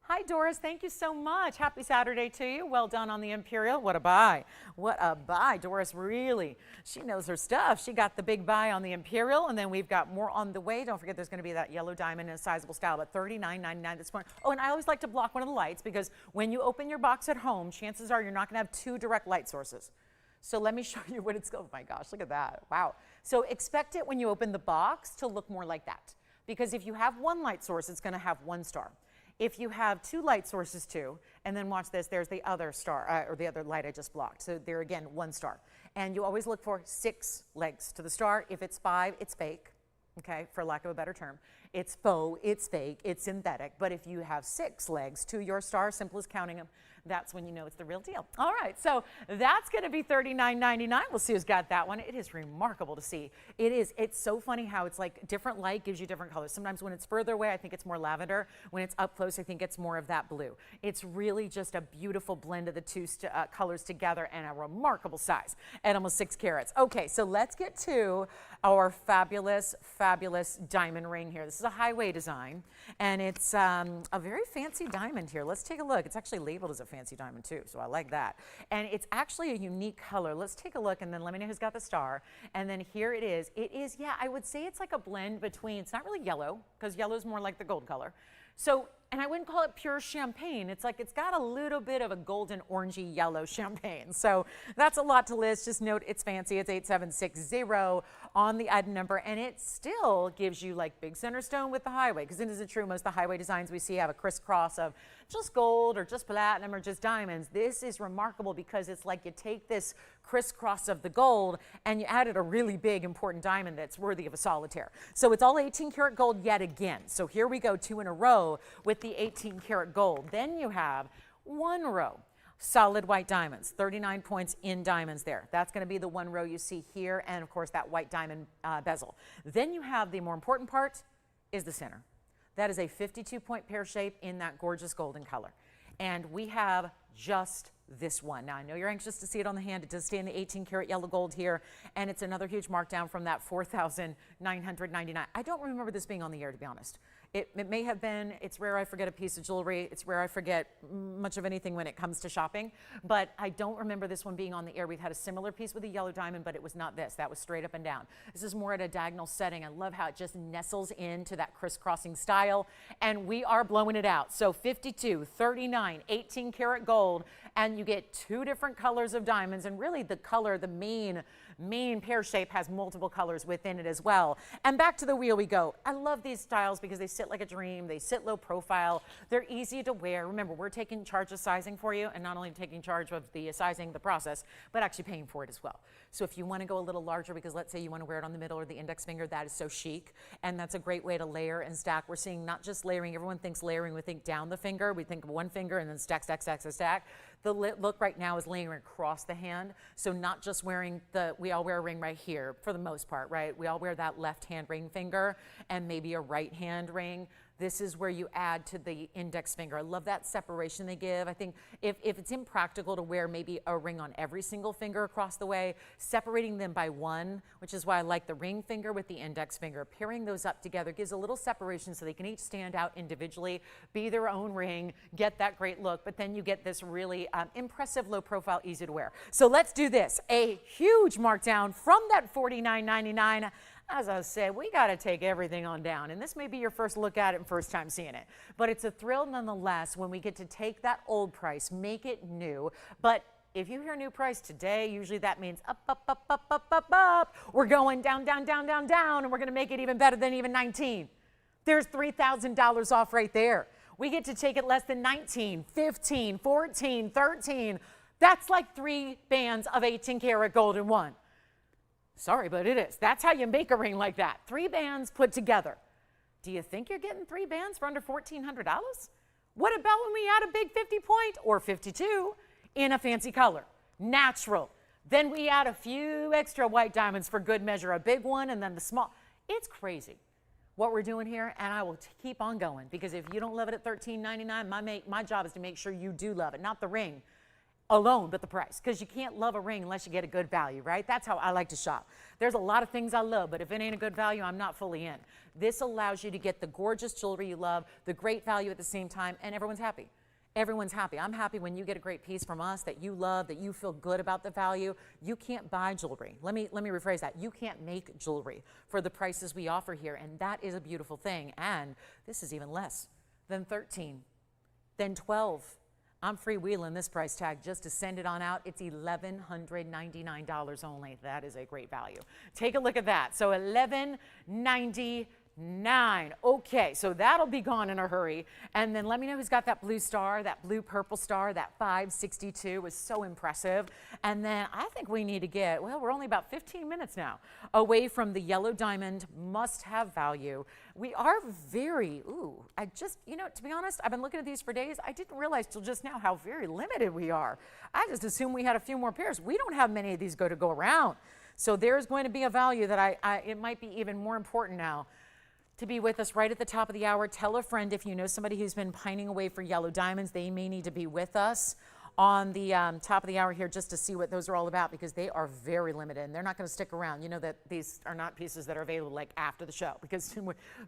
Hi, Doris. Thank you so much. Happy Saturday to you. Well done on the Imperial. What a buy. What a buy. Doris really, she knows her stuff. She got the big buy on the Imperial, and then we've got more on the way. Don't forget there's going to be that yellow diamond in a sizable style, but $39.99 this morning. Oh, and I always like to block one of the lights because when you open your box at home, chances are you're not going to have 2 direct light sources. So let me show you what it's, oh my gosh, look at that. Wow. So expect it when you open the box to look more like that. Because if you have 1 light source, it's going to have 1 star. If you have 2 light sources too, and then watch this, there's the other star, or the other light I just blocked. So there again, 1 star. And you always look for 6 legs to the star. If it's 5, it's fake, okay, for lack of a better term. It's faux, it's fake, it's synthetic. But if you have 6 legs to your star, simple as counting them, that's when you know it's the real deal. All right, so that's going to be $39.99. We'll see who's got that one. It is remarkable to see. It is. It's so funny how it's like different light gives you different colors. Sometimes when it's further away, I think it's more lavender. When it's up close, I think it's more of that blue. It's really just a beautiful blend of the 2 colors together and a remarkable size at almost 6 carats. Okay, so let's get to our fabulous, fabulous diamond ring here. This is a highway design, and it's a very fancy diamond here. Let's take a look. It's actually labeled as a fancy diamond too, so I like that. And it's actually a unique color. Let's take a look, and then let me know who's got the star. And then here it is. It is, yeah, I would say it's like a blend between, it's not really yellow, because yellow is more like the gold color. So, and I wouldn't call it pure champagne. It's like it's got a little bit of a golden orangey yellow champagne. So that's a lot to list. Just note it's fancy. It's 8760 on the item number, and it still gives you like big center stone with the highway, because it isn't true. Most of the highway designs we see have a crisscross of just gold or just platinum or just diamonds. This is remarkable because it's like you take this crisscross of the gold and you added a really big important diamond that's worthy of a solitaire. So it's all 18 karat gold yet again. So here we go, 2 in a row with the 18 karat gold. Then you have 1 row solid white diamonds, 39 points in diamonds there. That's going to be the 1 row you see here, and of course that white diamond bezel. Then you have the more important part is the center. That is a 52-point pear shape in that gorgeous golden color. And we have just this one. Now, I know you're anxious to see it on the hand. It does stay in the 18 karat yellow gold here, and it's another huge markdown from that $4,999. I don't remember this being on the air, to be honest. It may have been. It's rare I forget a piece of jewelry. It's rare I forget much of anything when it comes to shopping, but I don't remember this one being on the air. We've had a similar piece with a yellow diamond, but it was not this. That was straight up and down. This is more at a diagonal setting. I love how it just nestles into that crisscrossing style, and we are blowing it out. So 52, 39, 18 karat gold, and you get 2 different colors of diamonds, and really the color, the main pear shape has multiple colors within it as well. And back to the wheel we go. I love these styles because they sit like a dream. They sit low profile. They're easy to wear. Remember, we're taking charge of sizing for you, and not only taking charge of the sizing, the process, but actually paying for it as well. So if you want to go a little larger, because let's say you want to wear it on the middle or the index finger, that is so chic, and that's a great way to layer and stack. We're seeing not just layering. Everyone thinks layering. We think down the finger. We think of 1 finger and then stack, stack, stack, stack, stack. The look right now is layering across the hand. So not just wearing we all wear a ring right here for the most part, right? We all wear that left hand ring finger and maybe a right hand ring. This is where you add to the index finger. I love that separation they give. I think if it's impractical to wear maybe a ring on every single finger across the way, separating them by 1, which is why I like the ring finger with the index finger, pairing those up together gives a little separation so they can each stand out individually, be their own ring, get that great look, but then you get this really impressive low profile, easy to wear. So let's do this. A huge markdown from that $49.99. As I said, we got to take everything on down, and this may be your first look at it and first time seeing it, but it's a thrill nonetheless when we get to take that old price, make it new. But if you hear new price today, usually that means up, up, up, up, up, up, up. We're going down, down, down, down, down, and we're going to make it even better than even 19. There's $3,000 off right there. We get to take it less than 19, 15, 14, 13. That's like 3 bands of 18 karat gold in one. Sorry, but it is. That's how you make a ring like that. 3 bands put together. Do you think you're getting 3 bands for under $1,400? What about when we add a big 50 point or 52 in a fancy color? Natural. Then we add a few extra white diamonds for good measure, a big one and then the small. It's crazy what we're doing here, and I will keep on going, because if you don't love it at $13.99, my job is to make sure you do love it, not the ring alone, but the price, because you can't love a ring unless you get a good value, right? That's how I like to shop. There's a lot of things I love, but if it ain't a good value, I'm not fully in. This allows you to get the gorgeous jewelry you love, the great value at the same time, and everyone's happy. Everyone's happy. I'm happy when you get a great piece from us that you love, that you feel good about the value. You can't buy jewelry. Let me rephrase that. You can't make jewelry for the prices we offer here, and that is a beautiful thing. And this is even less than 13, then 12. I'm freewheeling this price tag just to send it on out. It's $1,199 only. That is a great value. Take a look at that. So $1,199. Okay, so that'll be gone in a hurry. And then let me know who's got that blue star, that blue purple star. That 562 was so impressive. And then I think we need to get, well, we're only about 15 minutes now away from the yellow diamond must-have value. We are very, I just, to be honest, I've been looking at these for days. I didn't realize till just now how very limited we are. I just assumed we had a few more pairs. We don't have many of these to go around. So there's going to be a value that it might be even more important now to be with us right at the top of the hour. Tell a friend if you know somebody who's been pining away for yellow diamonds. They may need to be with us on the top of the hour here just to see what those are all about, because they are very limited and they're not going to stick around. You know that these are not pieces that are available like after the show, because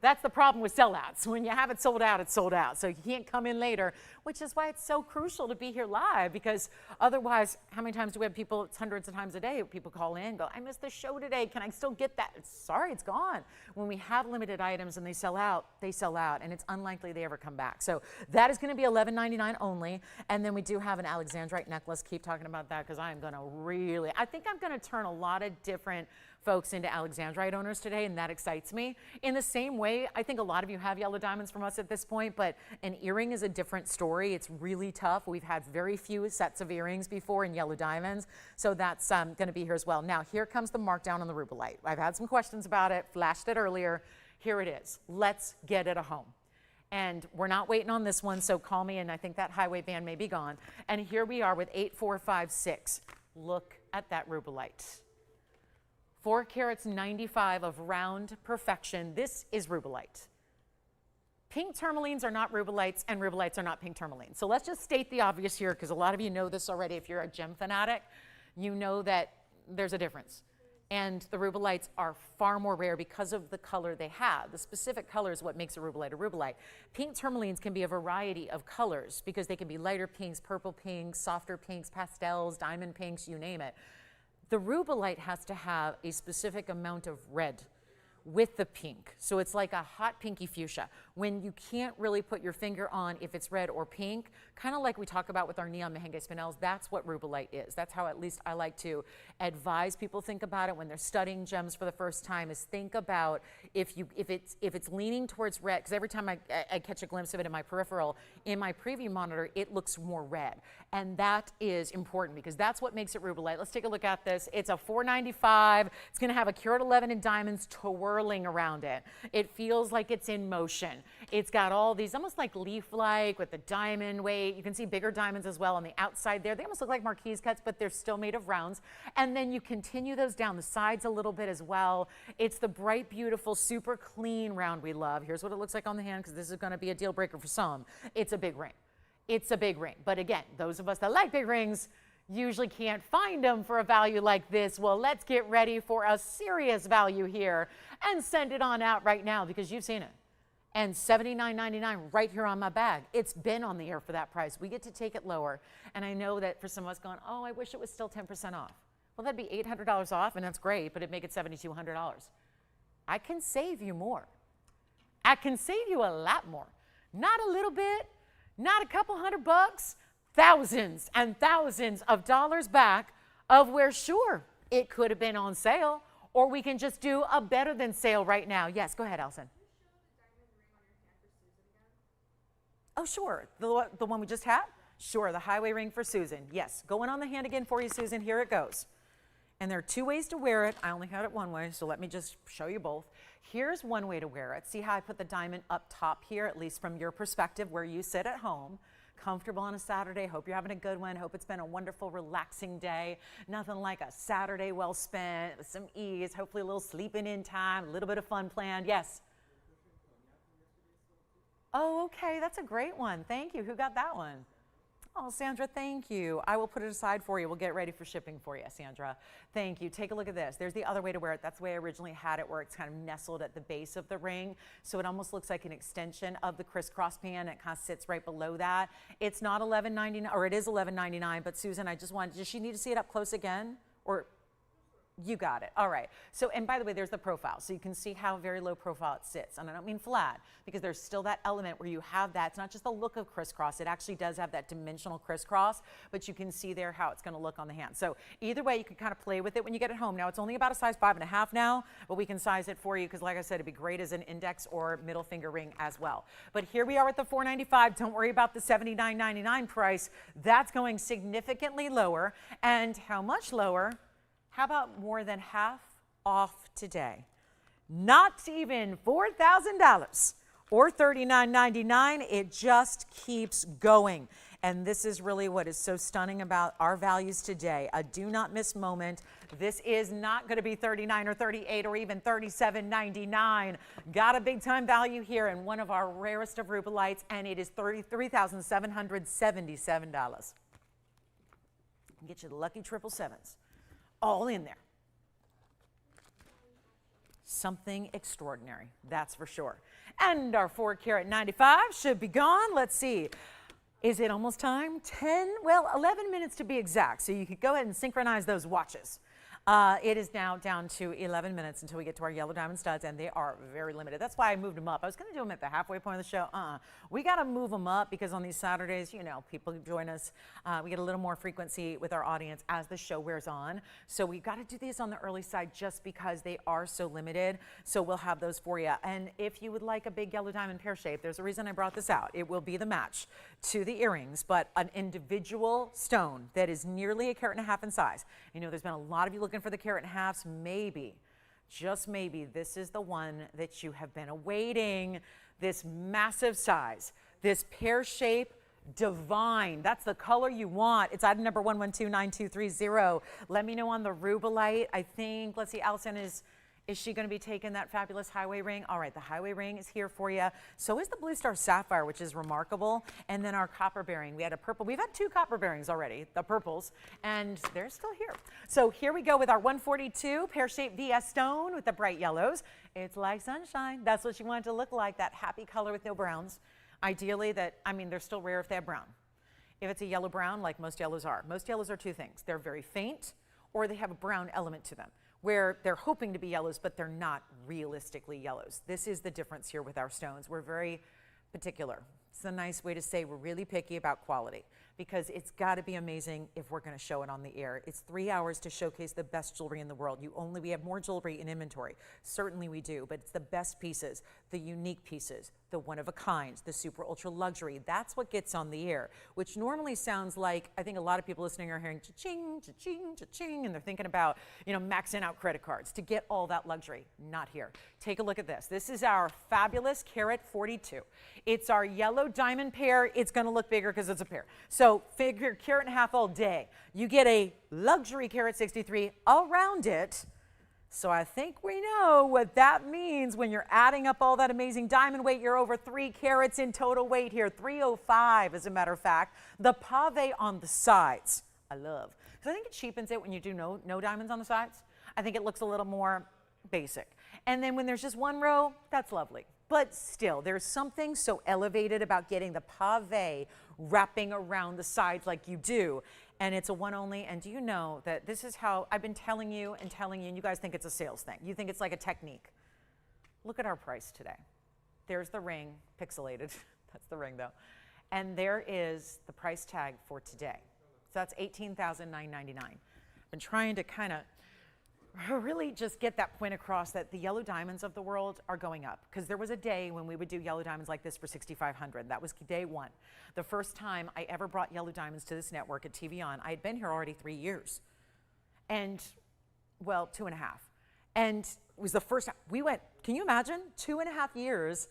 that's the problem with sellouts. When you have it sold out, it's sold out. So you can't come in later, which is why it's so crucial to be here live, because otherwise, how many times do we have people, it's hundreds of times a day, people call in, go, I missed the show today. Can I still get that? Sorry, it's gone. When we have limited items and they sell out, and it's unlikely they ever come back. So that is going to be $11.99 only. And then we do have an Alexandrite necklace. Keep talking about that, because I am going to really, I think I'm going to turn a lot of different folks into Alexandrite owners today, and that excites me. In the same way, I think a lot of you have yellow diamonds from us at this point, but an earring is a different story. It's really tough. We've had very few sets of earrings before in yellow diamonds, so that's going to be here as well. Now, here comes the markdown on the rubellite. I've had some questions about it, flashed it earlier. Here it is. Let's get it a home. And we're not waiting on this one, so call me, and I think that highway band may be gone. And here we are with 8456. Look at that rubellite. 4 carats 95 of round perfection. This is rubellite. Pink tourmalines are not rubellites, and rubellites are not pink tourmalines. So let's just state the obvious here, because a lot of you know this already. If you're a gem fanatic, you know that there's a difference. And the rubellites are far more rare because of the color they have. The specific color is what makes a rubellite a rubellite. Pink tourmalines can be a variety of colors, because they can be lighter pinks, purple pinks, softer pinks, pastels, diamond pinks, you name it. The rubellite has to have a specific amount of red with the pink. So it's like a hot pinky fuchsia. When you can't really put your finger on if it's red or pink, kind of like we talk about with our neon merengue spinels, that's what rubellite is. That's how at least I like to advise people think about it when they're studying gems for the first time, is think about if it's leaning towards red, because every time I catch a glimpse of it in my peripheral, in my preview monitor, it looks more red. And that is important, because that's what makes it rubellite. Let's take a look at this. It's a $4.95. It's going to have a carat 11 in diamonds twirling around it. It feels like it's in motion. It's got all these almost like leaf-like with the diamond weight. You can see bigger diamonds as well on the outside there. They almost look like marquise cuts, but they're still made of rounds. And then you continue those down the sides a little bit as well. It's the bright, beautiful, super clean round we love. Here's what it looks like on the hand, because this is going to be a deal breaker for some. It's a big ring. It's a big ring. But again, those of us that like big rings usually can't find them for a value like this. Well, let's get ready for a serious value here and send it on out right now, because you've seen it. And $79.99 right here on my bag. It's been on the air for that price. We get to take it lower. And I know that for some of us going, oh, I wish it was still 10% off. Well, that'd be $800 off, and that's great, but it'd make it $7,200. I can save you more. I can save you a lot more. Not a little bit, not a couple $100, thousands and thousands of dollars back of where, sure, it could have been on sale, or we can just do a better than sale right now. Yes, go ahead, Allison. Oh, sure. The one we just had? Sure, the highway ring for Susan. Yes, going on the hand again for you, Susan. Here it goes. And there are 2 ways to wear it. I only had it one way, so let me just show you both. Here's one way to wear it. See how I put the diamond up top here, at least from your perspective, where you sit at home. Comfortable on a Saturday. Hope you're having a good one. Hope it's been a wonderful, relaxing day. Nothing like a Saturday well spent with some ease. Hopefully a little sleeping in time, a little bit of fun planned. Yes? Oh, okay. That's a great one. Thank you. Who got that one? Oh, Sandra, thank you. I will put it aside for you. We'll get ready for shipping for you, Sandra. Thank you. Take a look at this. There's the other way to wear it. That's the way I originally had it, where it's kind of nestled at the base of the ring. So it almost looks like an extension of the crisscross band. It kind of sits right below that. It's not $11.99, or it is $11.99, but Susan, I just wanted, does she need to see it up close again? Or you got it. All right. So, and by the way, there's the profile. So you can see how very low profile it sits. And I don't mean flat, because there's still that element where you have that. It's not just the look of crisscross. It actually does have that dimensional crisscross, but you can see there how it's going to look on the hand. So either way, you can kind of play with it when you get it home. Now, it's only about a size 5.5 now, but we can size it for you, because like I said, it'd be great as an index or middle finger ring as well. But here we are at the $4.95. Don't worry about the $79.99 price. That's going significantly lower. And how much lower? How about more than half off today? Not even $4,000 or $39.99. It just keeps going. And this is really what is so stunning about our values today. A do not miss moment. This is not going to be $39 or $38 or even $37.99. Got a big time value here, and one of our rarest of rubellites, and it is $33,777. Get you the lucky 777s. All in there. Something extraordinary, that's for sure. And our 4 carat 95 should be gone. Let's see. Is it almost time? 10? Well, 11 minutes to be exact. So you could go ahead and synchronize those watches. It is now down to 11 minutes until we get to our yellow diamond studs, and they are very limited. That's why I moved them up. I was going to do them at the halfway point of the show. We got to move them up because on these Saturdays, you know, people join us. We get a little more frequency with our audience as the show wears on. So we've got to do these on the early side just because they are so limited. So we'll have those for you. And if you would like a big yellow diamond pear shape, there's a reason I brought this out. It will be the match to the earrings, but an individual stone that is nearly 1.5 carats in size. You know, there's been a lot of you looking for the 1.5 carats. Maybe, just maybe, this is the one that you have been awaiting. This massive size, this pear shape, divine. That's the color you want. It's item number 1129230. Let me know on the rubellite. I think, let's see, Allison is she going to be taking that fabulous highway ring? All right, the highway ring is here for you. So is the Blue Star Sapphire, which is remarkable. And then our copper bearing. We had a purple. We've had 2 copper bearings already, the purples, and they're still here. So here we go with our 142 pear-shaped VS stone with the bright yellows. It's like sunshine. That's what you want it to look like, that happy color with no browns. Ideally they're still rare if they have brown. If it's a yellow brown, like most yellows are. Most yellows are 2 things. They're very faint, or they have a brown element to them, where they're hoping to be yellows, but they're not realistically yellows. This is the difference here with our stones. We're very particular. It's a nice way to say we're really picky about quality, because it's got to be amazing if we're going to show it on the air. It's 3 hours to showcase the best jewelry in the world. We have more jewelry in inventory. Certainly we do, but it's the best pieces, the unique pieces, the one of a kind, the super ultra luxury. That's what gets on the air, which normally sounds like, I think a lot of people listening are hearing cha-ching, cha-ching, cha-ching, and they're thinking about, you know, maxing out credit cards to get all that luxury. Not here. Take a look at this. This is our fabulous carat 42. It's our yellow diamond pair. It's going to look bigger because it's a pair. So figure 1.5 carats all day. You get a luxury carat 63 around it. So I think we know what that means when you're adding up all that amazing diamond weight. You're over 3 carats in total weight here, 305 as a matter of fact. The pave on the sides, I love. Because I think it cheapens it when you do no diamonds on the sides. I think it looks a little more basic. And then when there's just 1 row, that's lovely. But still, there's something so elevated about getting the pave wrapping around the sides like you do. And it's a one only. And do you know that this is how I've been telling you, and you guys think it's a sales thing. You think it's like a technique. Look at our price today. There's the ring, pixelated. That's the ring though. And there is the price tag for today. So that's $18,999. I've been trying to kind of really just get that point across that the yellow diamonds of the world are going up, because there was a day when we would do yellow diamonds like this for $6,500. That was day 1. The first time I ever brought yellow diamonds to this network at TVON, I had been here already 3 years, and well, 2.5. And it was the first time we went, can you imagine 2.5 years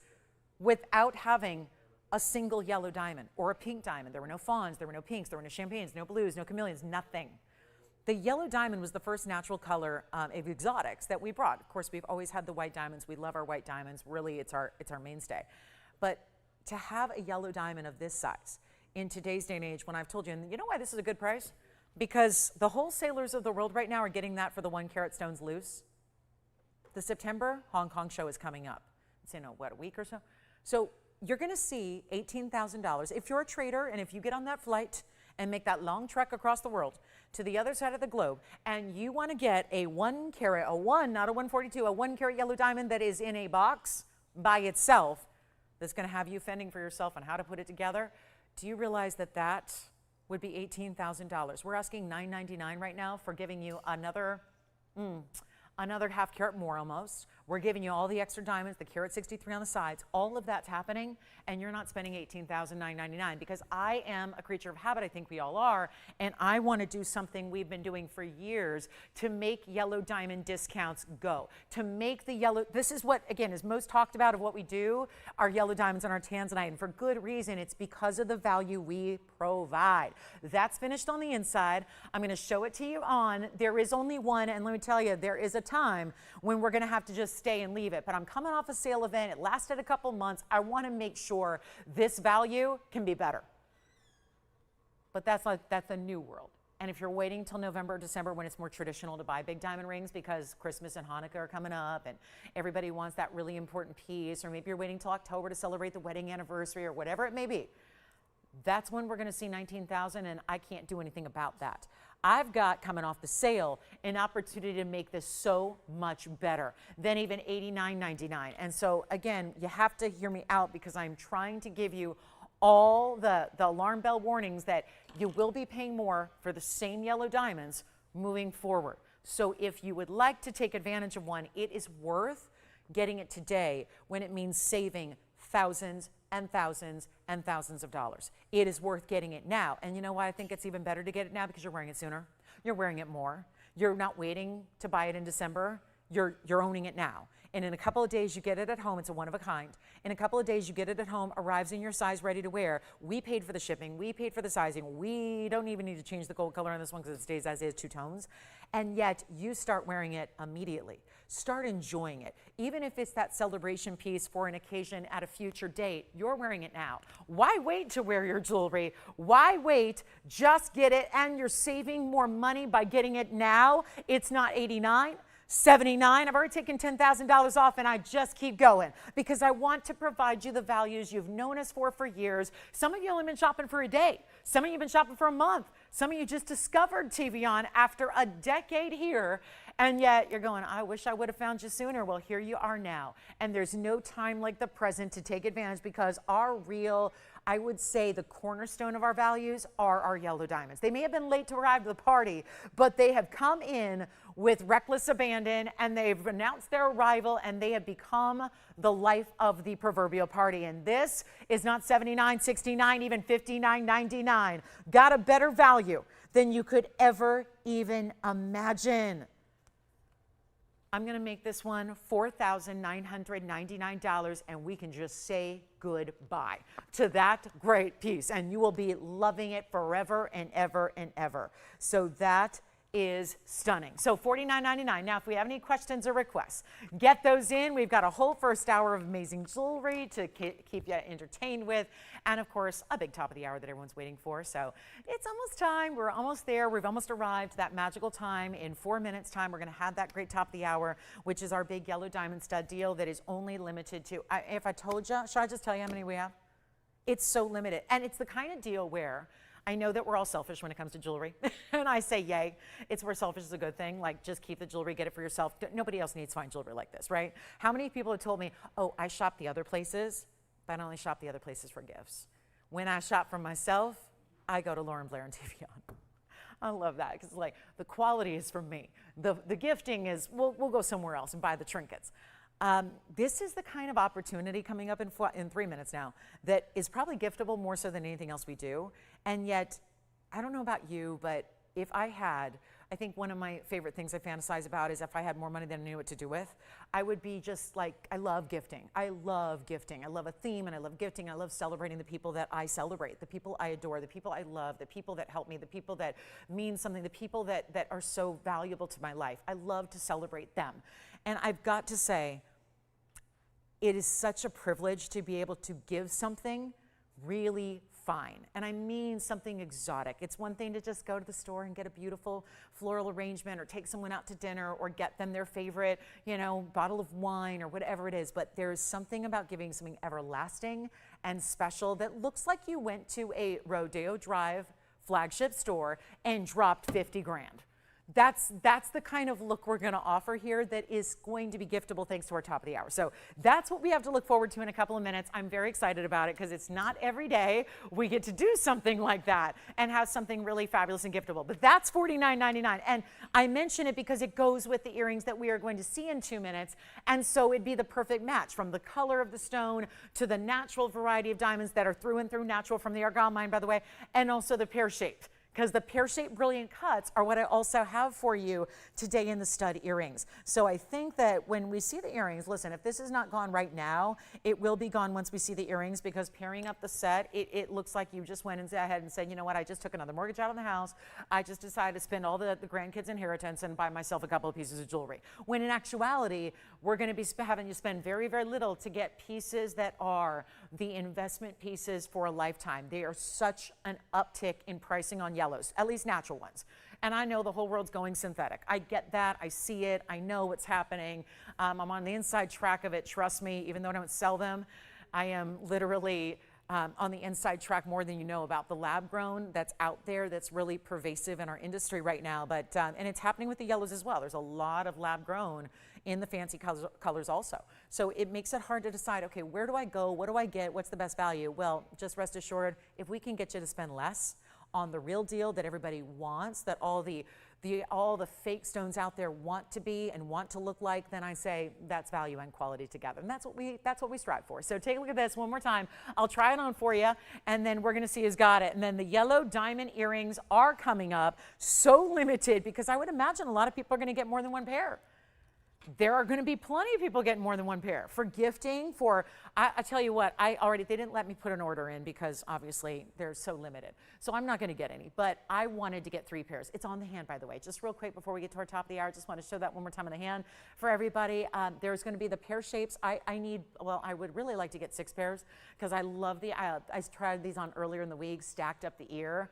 without having a single yellow diamond or a pink diamond? There were no fawns, there were no pinks, there were no champagnes, no blues, no chameleons, nothing. The yellow diamond was the first natural color of exotics that we brought. Of course, we've always had the white diamonds. We love our white diamonds. Really, it's our mainstay. But to have a yellow diamond of this size in today's day and age, when I've told you, and you know why this is a good price? Because the wholesalers of the world right now are getting that for the 1 carat stones loose. The September Hong Kong show is coming up. It's in a week or so? So you're going to see $18,000. If you're a trader and if you get on that flight and make that long trek across the world to the other side of the globe, and you want to get a 1 carat, not a 142, a 1 carat yellow diamond that is in a box by itself, that's going to have you fending for yourself on how to put it together, do you realize that that would be $18,000? We're asking $999 right now for giving you another half carat more almost. We're giving you all the extra diamonds, the carat 63 on the sides. All of that's happening, and you're not spending $18,999, because I am a creature of habit. I think we all are, and I want to do something we've been doing for years to make yellow diamond discounts go. To make the yellow, this is what, again, is most talked about of what we do, our yellow diamonds and our Tanzanite, and for good reason. It's because of the value we provide. That's finished on the inside. I'm going to show it to you on. There is only one, and let me tell you, there is a time when we're going to have to just stay and leave it. But I'm coming off a sale event. It lasted a couple months. I want to make sure this value can be better. But that's a new world. And if you're waiting till November or December when it's more traditional to buy big diamond rings because Christmas and Hanukkah are coming up and everybody wants that really important piece, or maybe you're waiting till October to celebrate the wedding anniversary or whatever it may be, that's when we're going to see 19,000, and I can't do anything about that. I've got, coming off the sale, an opportunity to make this so much better than even $89.99. And so again, you have to hear me out because I'm trying to give you all the alarm bell warnings that you will be paying more for the same yellow diamonds moving forward. So if you would like to take advantage of one, it is worth getting it today when it means saving thousands and thousands and thousands of dollars. It is worth getting it now. And you know why I think it's even better to get it now? Because you're wearing it sooner. You're wearing it more. You're not waiting to buy it in December. You're owning it now. And in a couple of days, you get it at home. It's a one of a kind. In a couple of days, you get it at home, arrives in your size, ready to wear. We paid for the shipping. We paid for the sizing. We don't even need to change the gold color on this one because it stays as is, 2 tones. And yet, you start wearing it immediately. Start enjoying it. Even if it's that celebration piece for an occasion at a future date, you're wearing it now. Why wait to wear your jewelry? Why wait? Just get it, and you're saving more money by getting it now. It's not $89. $79. I've already taken $10,000 off, and I just keep going because I want to provide you the values you've known us for years. Some of you only been shopping for a day. Some of you have been shopping for a month. Some of you just discovered TVON after a decade here, and yet you're going, I wish I would have found you sooner. Well, here you are now, and there's no time like the present to take advantage because our real, I would say the cornerstone of our values are our yellow diamonds. They may have been late to arrive to the party, but they have come in with reckless abandon, and they've announced their arrival, and they have become the life of the proverbial party. And this is not $79, $69, even $59.99. Got a better value than you could ever even imagine. I'm going to make this one $4,999, and we can just say goodbye to that great piece, and you will be loving it forever and ever and ever. So that is stunning. So $49.99. Now, if we have any questions or requests, get those in. We've got a whole first hour of amazing jewelry to keep you entertained with, and of course, a big top of the hour that everyone's waiting for. So it's almost time. We're almost there. We've almost arrived to that magical time. In 4 minutes time, we're going to have that great top of the hour, which is our big yellow diamond stud deal that is only limited to, if I told you, should I just tell you how many we have? It's so limited, and it's the kind of deal where I know that we're all selfish when it comes to jewelry, and I say yay. It's where selfish is a good thing. Like, just keep the jewelry, get it for yourself. Nobody else needs fine jewelry like this, right? How many people have told me, oh, I shop the other places, but I only shop the other places for gifts. When I shop for myself, I go to Lauren Blair and TVON. I love that because like the quality is from me. The gifting is, we'll go somewhere else and buy the trinkets. This is the kind of opportunity coming up in 3 minutes now that is probably giftable more so than anything else we do. And yet, I don't know about you, but if I think one of my favorite things I fantasize about is if I had more money than I knew what to do with, I would be just like, I love gifting. I love gifting. I love a theme, and I love gifting. I love celebrating the people that I celebrate, the people I adore, the people I love, the people that help me, the people that mean something, the people that are so valuable to my life. I love to celebrate them. And I've got to say, it is such a privilege to be able to give something really fine. And I mean something exotic. It's one thing to just go to the store and get a beautiful floral arrangement or take someone out to dinner or get them their favorite, bottle of wine or whatever it is. But there's something about giving something everlasting and special that looks like you went to a Rodeo Drive flagship store and dropped 50 grand. That's the kind of look we're going to offer here that is going to be giftable thanks to our top of the hour. So that's what we have to look forward to in a couple of minutes. I'm very excited about it because it's not every day we get to do something like that and have something really fabulous and giftable. But that's $49.99. And I mention it because it goes with the earrings that we are going to see in 2 minutes. And so it'd be the perfect match from the color of the stone to the natural variety of diamonds that are through and through natural from the Argyle mine, by the way, and also the pear-shaped. Because the pear-shaped brilliant cuts are what I also have for you today in the stud earrings. So I think that when we see the earrings, listen, if this is not gone right now, it will be gone once we see the earrings, because pairing up the set, it looks like you just went ahead and said, you know what, I just took another mortgage out on the house. I just decided to spend all the grandkids' inheritance and buy myself a couple of pieces of jewelry. When in actuality, we're going to be having you spend very, very little to get pieces that are the investment pieces for a lifetime. They are such an uptick in pricing on yellow. yellows, at least natural ones. And I know the whole world's going synthetic. I get that. I see it. I know what's happening. I'm on the inside track of it. Trust me, even though I don't sell them, I am literally on the inside track more than you know about the lab grown that's out there, that's really pervasive in our industry right now. But and it's happening with the yellows as well. There's a lot of lab grown in the fancy colors also. So it makes it hard to decide, okay, where do I go? What do I get? What's the best value? Well, just rest assured, if we can get you to spend less on the real deal that everybody wants, that all the fake stones out there want to be and want to look like, then I say that's value and quality together. And that's what we strive for. So take a look at this one more time. I'll try it on for you, and then we're gonna see who's got it. And then the yellow diamond earrings are coming up, so limited, because I would imagine a lot of people are gonna get more than one pair. There are going to be plenty of people getting more than one pair for gifting. I tell you what, they didn't let me put an order in because obviously they're so limited. So I'm not going to get any, but I wanted to get 3 pairs. It's on the hand, by the way. Just real quick before we get to our top of the hour, I just want to show that one more time on the hand for everybody. There's going to be the pair shapes. I would really like to get 6 pairs because I love I tried these on earlier in the week, stacked up the ear.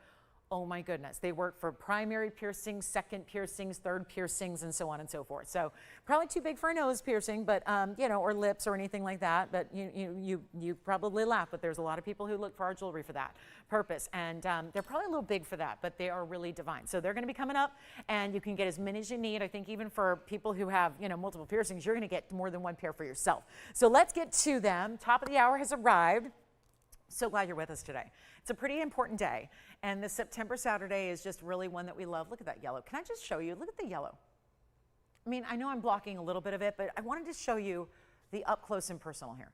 Oh my goodness, they work for primary piercings, second piercings, third piercings, and so on and so forth. So probably too big for a nose piercing, but you know, or lips or anything like that. But you probably laugh, but there's a lot of people who look for our jewelry for that purpose, and they're probably a little big for that, but they are really divine. So they're going to be coming up, and you can get as many as you need. I think even for people who have multiple piercings, you're going to get more than one pair for yourself. So let's get to them. Top of the hour has arrived. So glad you're with us today. It's a pretty important day, and the September Saturday is just really one that we love. Look at that yellow. Can I just show you? Look at the yellow. I mean, I know I'm blocking a little bit of it, but I wanted to show you the up close and personal here.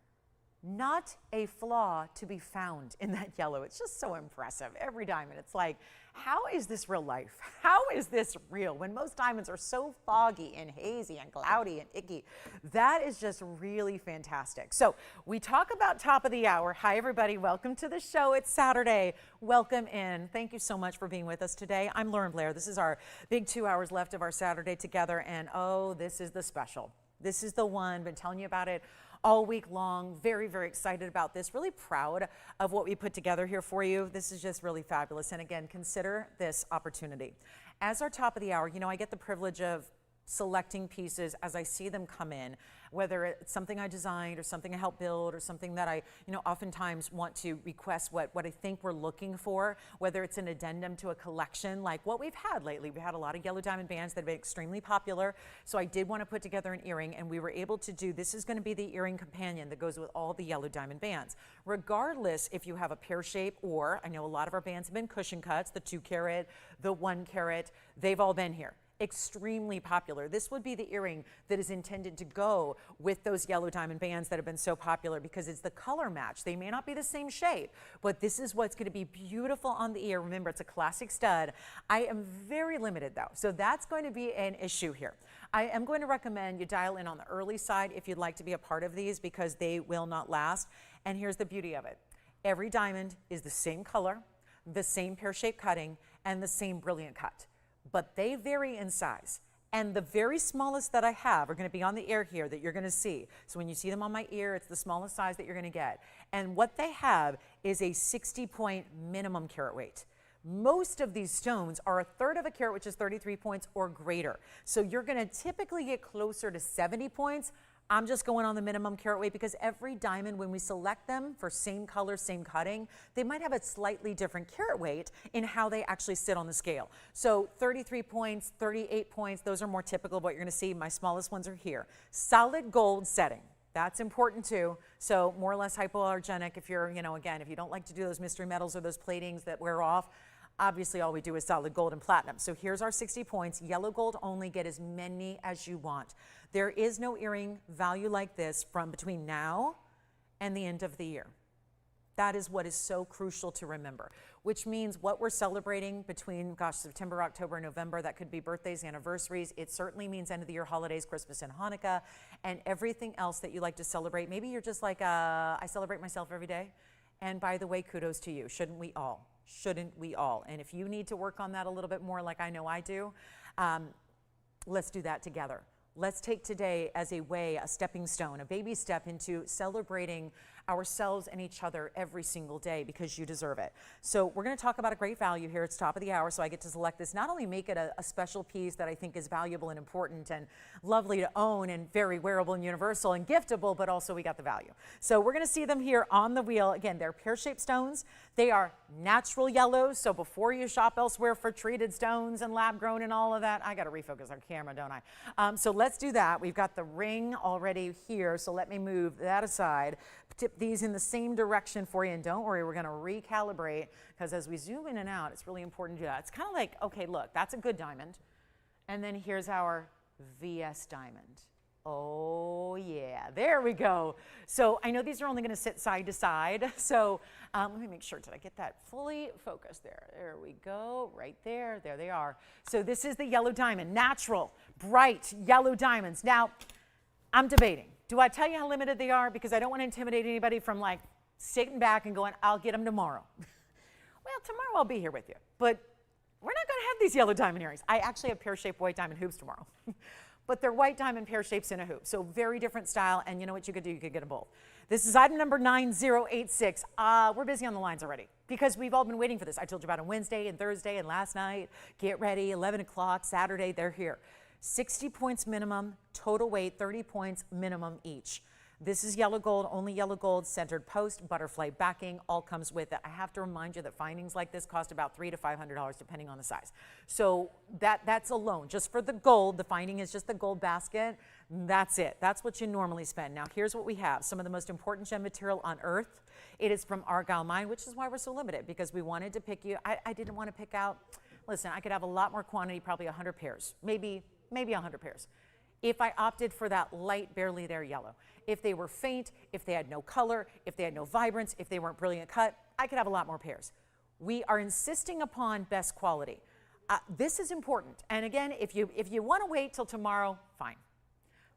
Not a flaw to be found in that yellow. It's just so impressive. Every diamond, it's like, how is this real life? How is this real? When most diamonds are so foggy and hazy and cloudy and icky, that is just really fantastic. So we talk about top of the hour. Hi, everybody. Welcome to the show. It's Saturday. Welcome in. Thank you so much for being with us today. I'm Lauren Blair. This is our big 2 hours left of our Saturday together. And oh, this is the special. This is the one. Been telling you about it all week long. Very, very excited about this. Really proud of what we put together here for you. This is just really fabulous. And again, consider this opportunity. As our top of the hour, I get the privilege of selecting pieces as I see them come in, whether it's something I designed or something I helped build or something that I, oftentimes want to request what I think we're looking for, whether it's an addendum to a collection like what we've had lately. We had a lot of yellow diamond bands that have been extremely popular, so I did want to put together an earring, and we were able to do, this is going to be the earring companion that goes with all the yellow diamond bands. Regardless if you have a pear shape, or I know a lot of our bands have been cushion cuts, the 2 carat, the 1 carat, they've all been here. Extremely popular. This would be the earring that is intended to go with those yellow diamond bands that have been so popular because it's the color match. They may not be the same shape, but this is what's going to be beautiful on the ear. Remember, it's a classic stud. I am very limited though, so that's going to be an issue here. I am going to recommend you dial in on the early side if you'd like to be a part of these because they will not last. And here's the beauty of it. Every diamond is the same color, the same pear-shaped cutting, and the same brilliant cut. But they vary in size. And the very smallest that I have are going to be on the ear here that you're going to see. So when you see them on my ear, it's the smallest size that you're going to get. And what they have is a 60-point minimum carat weight. Most of these stones are a third of a carat, which is 33 points or greater. So you're going to typically get closer to 70 points. I'm just going on the minimum carat weight because every diamond, when we select them for same color, same cutting, they might have a slightly different carat weight in how they actually sit on the scale. So 33 points, 38 points, those are more typical of what you're going to see. My smallest ones are here. Solid gold setting. That's important too. So more or less hypoallergenic if you're, again, if you don't like to do those mystery metals or those platings that wear off, obviously all we do is solid gold and platinum. So here's our 60 points. Yellow gold only, get as many as you want. There is no earring value like this from between now and the end of the year. That is what is so crucial to remember, which means what we're celebrating between, September, October, November, that could be birthdays, anniversaries. It certainly means end of the year holidays, Christmas and Hanukkah, and everything else that you like to celebrate. Maybe you're just like, I celebrate myself every day. And by the way, kudos to you. Shouldn't we all? Shouldn't we all? And if you need to work on that a little bit more like I know I do, let's do that together. Let's take today as a stepping stone, a baby step into celebrating ourselves and each other every single day because you deserve it. So we're going to talk about a great value here. It's top of the hour, so I get to select this. Not only make it a special piece that I think is valuable and important and lovely to own and very wearable and universal and giftable, but also we got the value. So we're going to see them here on the wheel. Again, they're pear-shaped stones. They are natural yellows, so before you shop elsewhere for treated stones and lab-grown and all of that, I got to refocus our camera, don't I? So let's do that. We've got the ring already here, so let me move that aside. Tip these in the same direction for you, and don't worry, we're going to recalibrate, because as we zoom in and out, it's really important to do that. It's kind of like, okay, look, that's a good diamond, and then here's our VS diamond. Oh yeah, there we go. So I know these are only going to sit side to side, so let me make sure, did I get that fully focused there? There we go, right there, there they are. So this is the yellow diamond, natural, bright yellow diamonds. Now, I'm debating. Do I tell you how limited they are? Because I don't want to intimidate anybody from like sitting back and going, I'll get them tomorrow. Well, tomorrow I'll be here with you, but we're not going to have these yellow diamond earrings. I actually have pear-shaped white diamond hoops tomorrow. But they're white diamond pear shapes in a hoop. So very different style, and you know what you could do? You could get them both. This is item number 9086. We're busy on the lines already because we've all been waiting for this. I told you about it Wednesday and Thursday and last night. Get ready, 11 o'clock, Saturday, they're here. 60 points minimum, total weight, 30 points minimum each. This is yellow gold, only yellow gold, centered post, butterfly backing, all comes with it. I have to remind you that findings like this cost about $300 to $500 depending on the size. So that's alone, just for the gold, the finding is just the gold basket, that's it. That's what you normally spend. Now here's what we have, some of the most important gem material on earth. It is from Argyle Mine, which is why we're so limited, because we wanted to pick you, I didn't want to pick out, listen, I could have a lot more quantity, probably 100 pairs, maybe 100 pairs. If I opted for that light, barely there yellow. If they were faint, if they had no color, if they had no vibrance, if they weren't brilliant cut, I could have a lot more pairs. We are insisting upon best quality. This is important. And again, if you want to wait till tomorrow, fine.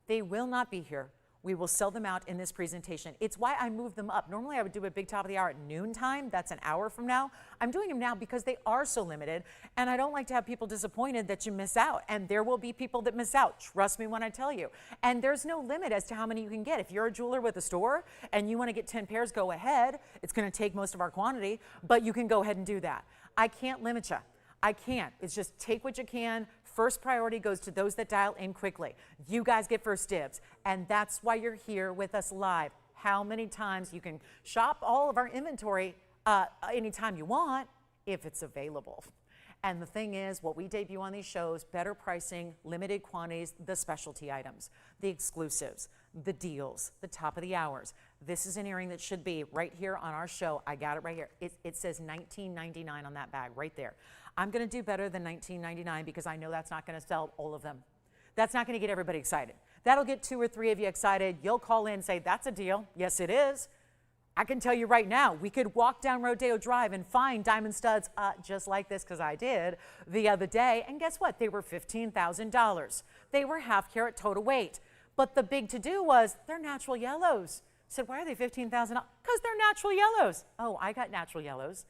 They will not be here. We will sell them out in this presentation. It's why I moved them up. Normally I would do a big top of the hour at noontime. That's an hour from now. I'm doing them now because they are so limited, and I don't like to have people disappointed that you miss out. And there will be people that miss out. Trust me when I tell you. And there's no limit as to how many you can get. If you're a jeweler with a store and you want to get 10 pairs, go ahead. It's going to take most of our quantity, but you can go ahead and do that. I can't limit you. I can't. It's just take what you can. First priority goes to those that dial in quickly. You guys get first dibs, and that's why you're here with us live. How many times you can shop all of our inventory anytime you want if it's available. And the thing is, what we debut on these shows, better pricing, limited quantities, the specialty items, the exclusives, the deals, the top of the hours. This is an earring that should be right here on our show. I got it right here. It says $19.99 on that bag right there. I'm going to do better than $19.99 because I know that's not going to sell all of them. That's not going to get everybody excited. That'll get 2 or 3 of you excited. You'll call in and say, that's a deal. Yes, it is. I can tell you right now, we could walk down Rodeo Drive and find diamond studs just like this, because I did the other day. And guess what? They were $15,000. They were half carat total weight. But the big to-do was they're natural yellows. I said, why are they $15,000? Because they're natural yellows. Oh, I got natural yellows.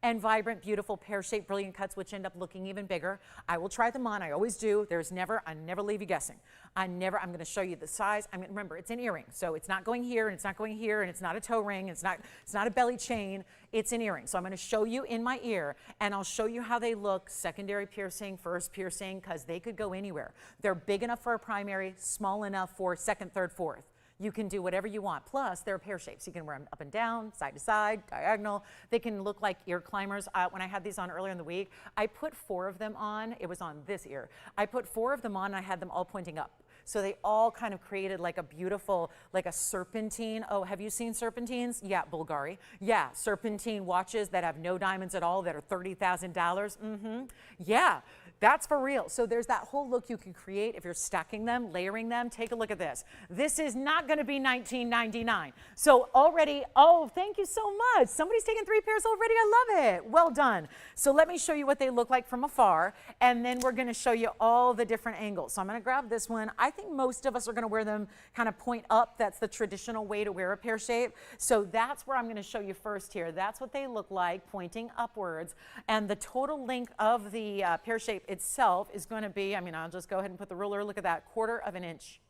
And vibrant, beautiful, pear-shaped, brilliant cuts, which end up looking even bigger. I will try them on. I always do. I never leave you guessing. I'm going to show you the size. Remember, it's an earring, so it's not going here, and it's not going here, and it's not a toe ring, it's not a belly chain. It's an earring. So I'm going to show you in my ear, and I'll show you how they look, secondary piercing, first piercing, because they could go anywhere. They're big enough for a primary, small enough for second, third, fourth. You can do whatever you want. Plus, they're pear shapes. You can wear them up and down, side to side, diagonal. They can look like ear climbers. When I had these on earlier in the week, I put 4 of them on. It was on this ear. I put 4 of them on, and I had them all pointing up. So they all kind of created like a beautiful, like a serpentine. Oh, have you seen serpentines? Yeah, Bulgari. Yeah, serpentine watches that have no diamonds at all that are $30,000. Yeah. That's for real. So there's that whole look you can create if you're stacking them, layering them. Take a look at this. This is not going to be $19.99. So already, oh, thank you so much. Somebody's taken 3 pairs already. I love it. Well done. So let me show you what they look like from afar, and then we're going to show you all the different angles. So I'm going to grab this one. I think most of us are going to wear them kind of point up. That's the traditional way to wear a pear shape. So that's where I'm going to show you first here. That's what they look like, pointing upwards. And the total length of the pear shape itself is going to be, I'll just go ahead and put the ruler, look at that, 1/4 of an inch.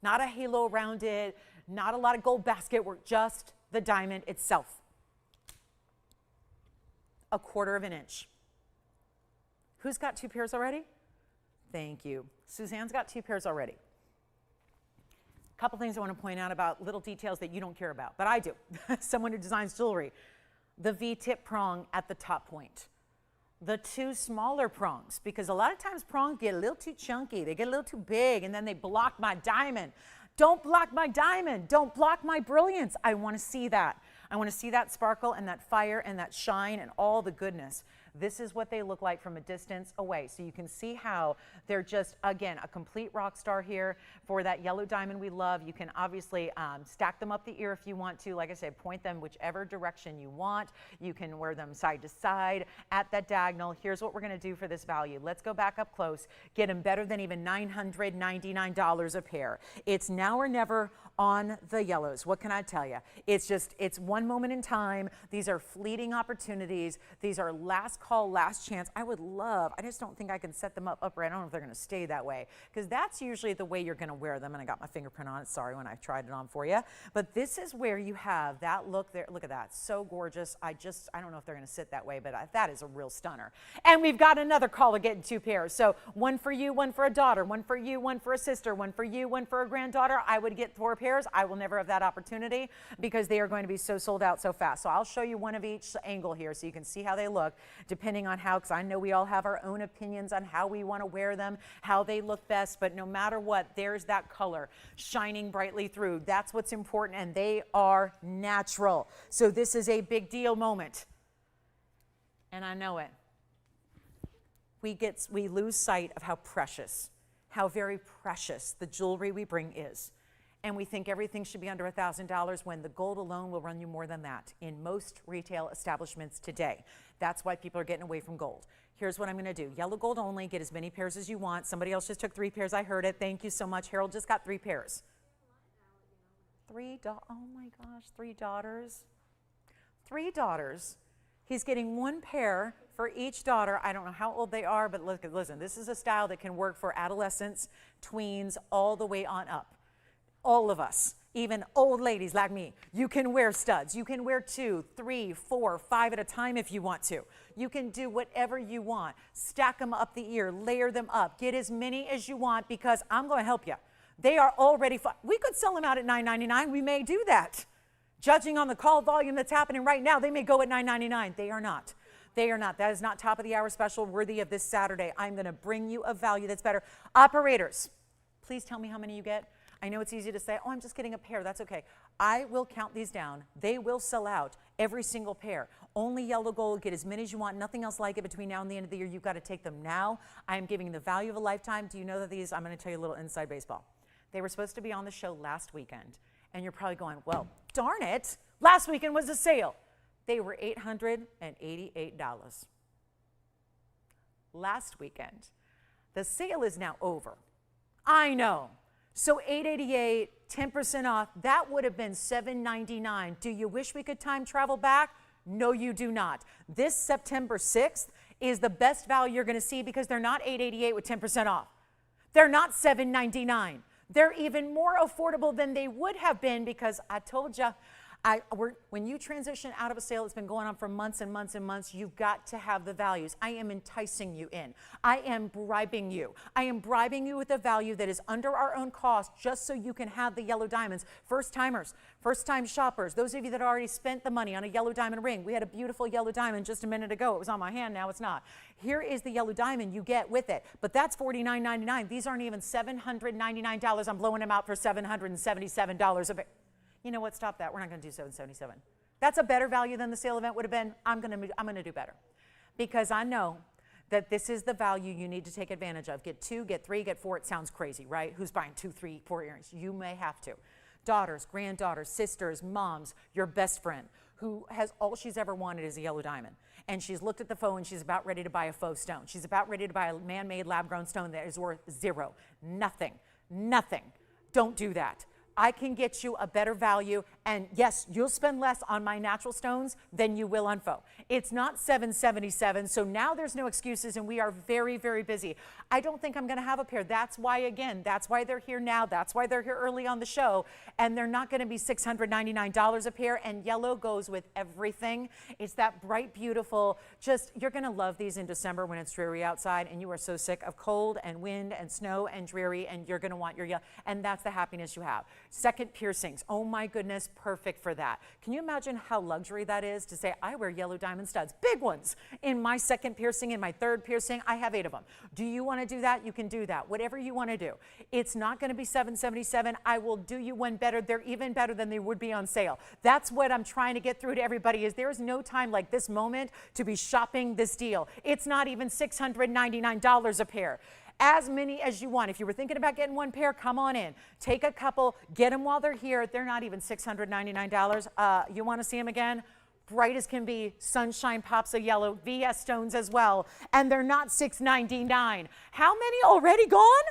Not a halo around it, Not a lot of gold basket work, just the diamond itself. 1/4 inch. Who's got 2 pairs already? Thank you. Suzanne's got 2 pairs already. A couple things I want to point out about little details that you don't care about, but I do. Someone who designs jewelry. The V-tip prong at the top point. The 2 smaller prongs, because a lot of times prongs get a little too chunky. They get a little too big, and then they block my diamond. Don't block my diamond. Don't block my brilliance. I want to see that. I want to see that sparkle and that fire and that shine and all the goodness. This is what they look like from a distance away. So you can see how they're just, again, a complete rock star here for that yellow diamond we love. You can obviously stack them up the ear if you want to. Like I said, point them whichever direction you want. You can wear them side to side at that diagonal. Here's what we're going to do for this value. Let's go back up close. Get them better than even $999 a pair. It's now or never on the yellows. What can I tell you? It's one moment in time. These are fleeting opportunities. These are last call, last chance. I just don't think I can set them up upright. I don't know if they're going to stay that way, because that's usually the way you're going to wear them. And I got my fingerprint on it. Sorry when I tried it on for you. But this is where you have that look there. Look at that. So gorgeous. I don't know if they're going to sit that way, but that is a real stunner. And we've got another call to get 2 pairs. So one for you, one for a daughter, one for you, one for a sister, one for you, one for a granddaughter. I would get 4 pairs. I will never have that opportunity because they are going to be so sold out so fast. So I'll show you one of each angle here so you can see how they look, depending on how, because I know we all have our own opinions on how we want to wear them, how they look best, but no matter what, there's that color shining brightly through. That's what's important, and they are natural. So this is a big deal moment, and I know it. We lose sight of how precious, how very precious the jewelry we bring is. And we think everything should be under $1,000 when the gold alone will run you more than that in most retail establishments today. That's why people are getting away from gold. Here's what I'm going to do. Yellow gold only. Get as many pairs as you want. Somebody else just took 3 pairs. I heard it. Thank you so much. Harold just got 3 pairs. 3 daughters. 3 daughters. He's getting 1 pair for each daughter. I don't know how old they are, but listen, this is a style that can work for adolescents, tweens, all the way on up. All of us, even old ladies like me, you can wear studs. You can wear 2, 3, 4, 5 at a time if you want to. You can do whatever you want. Stack them up the ear, layer them up. Get as many as you want because I'm going to help you. They are already fun. We could sell them out at $9.99. We may do that. Judging on the call volume that's happening right now, they may go at $9.99. They are not. They are not. That is not top of the hour special worthy of this Saturday. I'm going to bring you a value that's better. Operators, please tell me how many you get. I know it's easy to say, oh, I'm just getting a pair. That's okay. I will count these down. They will sell out, every single pair. Only yellow gold. Get as many as you want. Nothing else like it between now and the end of the year. You've got to take them now. I am giving the value of a lifetime. Do you know that these, I'm going to tell you a little inside baseball. They were supposed to be on the show last weekend. And you're probably going, well, darn it. Last weekend was a sale. They were $888. Last weekend. The sale is now over. I know. So $888, 10% off, that would have been $799. Do you wish we could time travel back? No, you do not. This September 6th is the best value you're going to see because they're not $888 with 10% off. They're not $799. They're even more affordable than they would have been because I told you, when you transition out of a sale that's been going on for months and months and months, you've got to have the values. I am enticing you in. I am bribing you. I am bribing you with a value that is under our own cost just so you can have the yellow diamonds. First timers, first time shoppers, those of you that already spent the money on a yellow diamond ring. We had a beautiful yellow diamond just a minute ago. It was on my hand. Now it's not. Here is the yellow diamond you get with it. But that's $49.99. These aren't even $799. I'm blowing them out for $777 a bit. You know what? Stop that. We're not going to do $777. That's a better value than the sale event would have been. I'm going to do better because I know that this is the value you need to take advantage of. Get 2, get 3, get 4. It sounds crazy, right? Who's buying 2, 3, 4 earrings? You may have to. Daughters, granddaughters, sisters, moms, your best friend who has all she's ever wanted is a yellow diamond. And she's looked at the phone and she's about ready to buy a faux stone. She's about ready to buy a man-made lab-grown stone that is worth 0. Nothing. Nothing. Don't do that. I can get you a better value And yes, you'll spend less on my natural stones than you will on faux. It's not $777, so now there's no excuses, and we are very, very busy. I don't think I'm going to have a pair. That's why, again, that's why they're here now. That's why they're here early on the show, and they're not going to be $699 a pair, and yellow goes with everything. It's that bright, beautiful, just, you're going to love these in December when it's dreary outside, and you are so sick of cold and wind and snow and dreary, and you're going to want your yellow, and that's the happiness you have. Second piercings, oh my goodness, perfect for that. Can you imagine how luxury that is to say, I wear yellow diamond studs, big ones, in my second piercing, in my third piercing, I have 8 of them. Do you want to do that? You can do that, whatever you want to do. It's not going to be $777. I will do you one better. They're even better than they would be on sale. That's what I'm trying to get through to everybody, is there is no time like this moment to be shopping this deal. It's not even $699 a pair. As many as you want. If you were thinking about getting one pair, come on in. Take a couple, get them while they're here. They're not even $699. You want to see them again? Bright as can be, sunshine pops of yellow, VS stones as well, and they're not $699. How many already gone?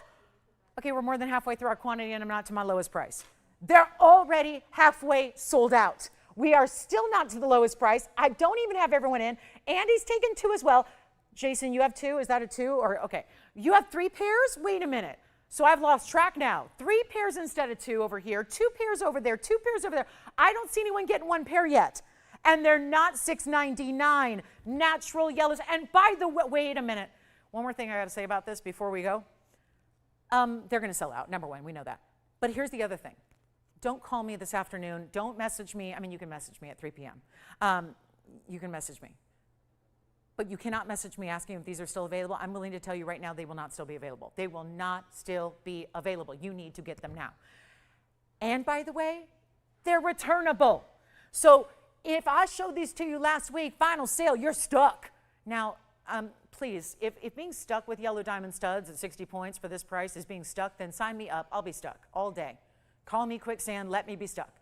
Okay, we're more than halfway through our quantity, and I'm not to my lowest price. They're already halfway sold out. We are still not to the lowest price. I don't even have everyone in. Andy's taken 2 as well. Jason, you have 2? Is that a 2? Or okay. You have 3 pairs? Wait a minute. So I've lost track now. 3 pairs instead of 2 over here, 2 pairs over there, 2 pairs over there. I don't see anyone getting 1 pair yet. And they're not $699. Natural yellows. And by the way, wait a minute. One more thing I got to say about this before we go. They're going to sell out, number one. We know that. But here's the other thing. Don't call me this afternoon. Don't message me. I mean, you can message me at 3 p.m. You can message me. But you cannot message me asking if these are still available. I'm willing to tell you right now they will not still be available. They will not still be available. You need to get them now. And by the way, they're returnable. So if I showed these to you last week, final sale, you're stuck. Now, please, if being stuck with yellow diamond studs at 60 points for this price is being stuck, then sign me up. I'll be stuck all day. Call me quicksand, let me be stuck.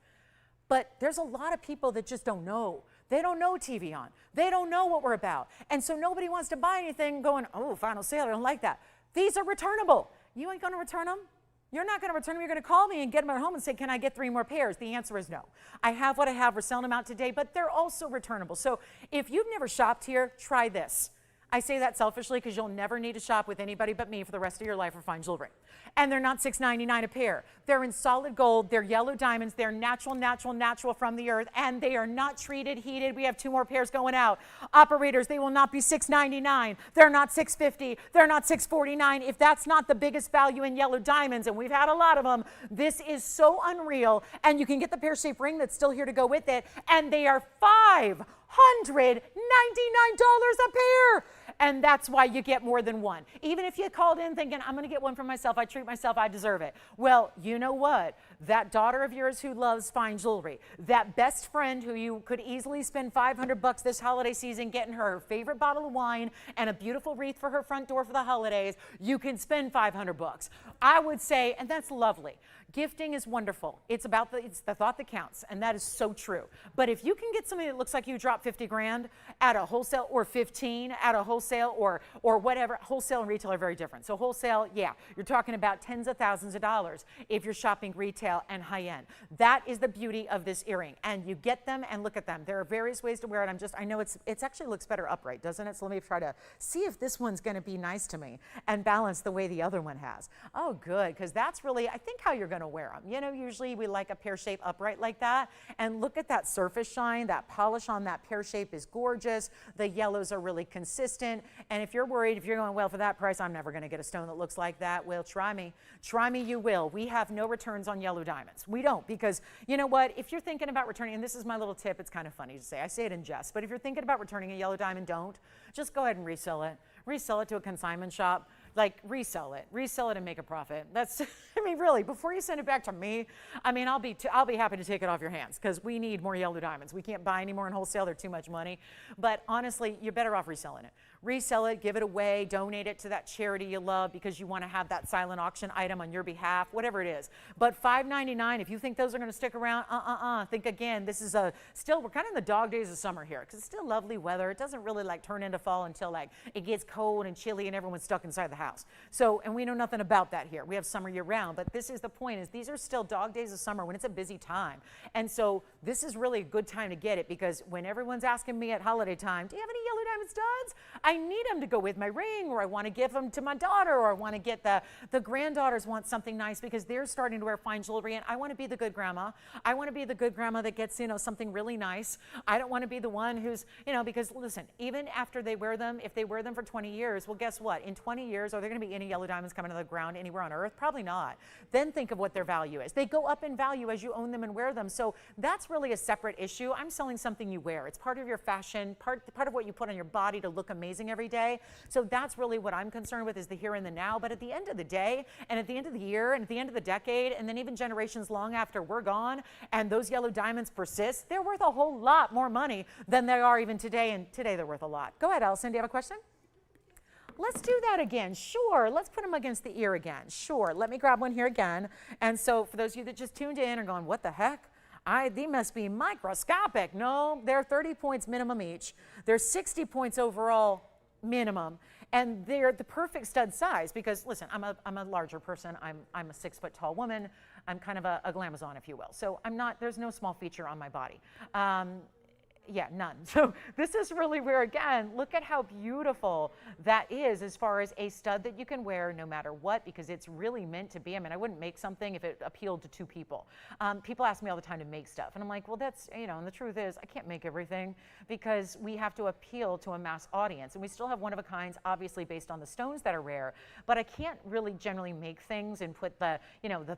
But there's a lot of people that just don't know. They don't know TVON. They don't know what we're about. And so nobody wants to buy anything going, oh, final sale, I don't like that. These are returnable. You ain't going to return them? You're not going to return them. You're going to call me and get them at home and say, can I get 3 more pairs? The answer is no. I have what I have. We're selling them out today, but they're also returnable. So if you've never shopped here, try this. I say that selfishly because you'll never need to shop with anybody but me for the rest of your life for fine jewelry. And they're not $699 a pair. They're in solid gold. They're yellow diamonds. They're natural, natural, natural from the earth. And they are not treated, heated. We have 2 more pairs going out. Operators, they will not be $699. They're not $650. They're not $649. If that's not the biggest value in yellow diamonds, and we've had a lot of them, this is so unreal. And you can get the pear-shaped ring that's still here to go with it. And they are $599 a pair. And that's why you get more than one. Even if you called in thinking, I'm going to get one for myself, I treat myself, I deserve it. Well, you know what? That daughter of yours who loves fine jewelry, that best friend who you could easily spend $500 this holiday season getting her favorite bottle of wine and a beautiful wreath for her front door for the holidays, you can spend $500. I would say, and that's lovely. Gifting is wonderful. It's the thought that counts, and that is so true. But if you can get something that looks like you dropped 50 grand at a wholesale, or 15 at a wholesale, or whatever, wholesale and retail are very different. So wholesale, yeah, you're talking about tens of thousands of dollars if you're shopping retail and high end. That is the beauty of this earring, and you get them and look at them. There are various ways to wear it. I know it actually looks better upright, doesn't it? So let me try to see if this one's going to be nice to me and balance the way the other one has. Oh, good, because that's really, I think, how you're going to wear them. You know, usually we like a pear shape upright like that, and look at that surface shine. That polish on that pear shape is gorgeous. The yellows are really consistent, and if you're worried, if you're going, well, for that price, I'm never going to get a stone that looks like that, well, try me. Try me, you will. We have no returns on yellow diamonds. We don't, because you know what? If you're thinking about returning, and this is my little tip, it's kind of funny to say. I say it in jest, but if you're thinking about returning a yellow diamond, don't. Just go ahead and resell it. Resell it to a consignment shop. Like, resell it and make a profit. That's, I mean, really, before you send it back to me, I mean, I'll be happy to take it off your hands, because we need more yellow diamonds. We can't buy any more in wholesale. They're too much money. But honestly, you're better off reselling it. Resell it, give it away, donate it to that charity you love because you want to have that silent auction item on your behalf, whatever it is. But $5.99, if you think those are going to stick around, think again. This is still, we're kind of in the dog days of summer here, because it's still lovely weather. It doesn't really like turn into fall until like it gets cold and chilly and everyone's stuck inside the house. So, and we know nothing about that here. We have summer year round, but this is the point, is these are still dog days of summer when it's a busy time. And so this is really a good time to get it, because when everyone's asking me at holiday time, do you have any yellow diamond studs? I need them to go with my ring, or I want to give them to my daughter, or I want to get the granddaughters want something nice because they're starting to wear fine jewelry, and I want to be the good grandma. I want to be the good grandma that gets, something really nice. I don't want to be the one who's, because listen, even after they wear them, if they wear them for 20 years, well, guess what? In 20 years, are there going to be any yellow diamonds coming to the ground anywhere on earth? Probably not. Then think of what their value is. They go up in value as you own them and wear them. So that's really a separate issue. I'm selling something you wear. It's part of your fashion, part of what you put on your body to look amazing every day. So that's really what I'm concerned with, is the here and the now. But at the end of the day, and at the end of the year, and at the end of the decade, and then even generations long after we're gone, and those yellow diamonds persist, they're worth a whole lot more money than they are even today. And today they're worth a lot. Go ahead, Allison. Do you have a question? Let's do that again. Sure. Let's put them against the ear again. Sure. Let me grab one here again. And so for those of you that just tuned in and going, what the heck? They must be microscopic. No, they're 30 points minimum each. They're 60 points overall minimum. And they're the perfect stud size because, listen, I'm a larger person. I'm a 6 foot tall woman. I'm kind of a glamazon, if you will. So there's no small feature on my body. Yeah, none. So this is really where, again, look at how beautiful that is as far as a stud that you can wear no matter what, because it's really meant to be. I mean, I wouldn't make something if it appealed to 2 people. People ask me all the time to make stuff. And I'm like, well, that's, and the truth is I can't make everything because we have to appeal to a mass audience. And we still have one of a kinds, obviously, based on the stones that are rare. But I can't really generally make things and put the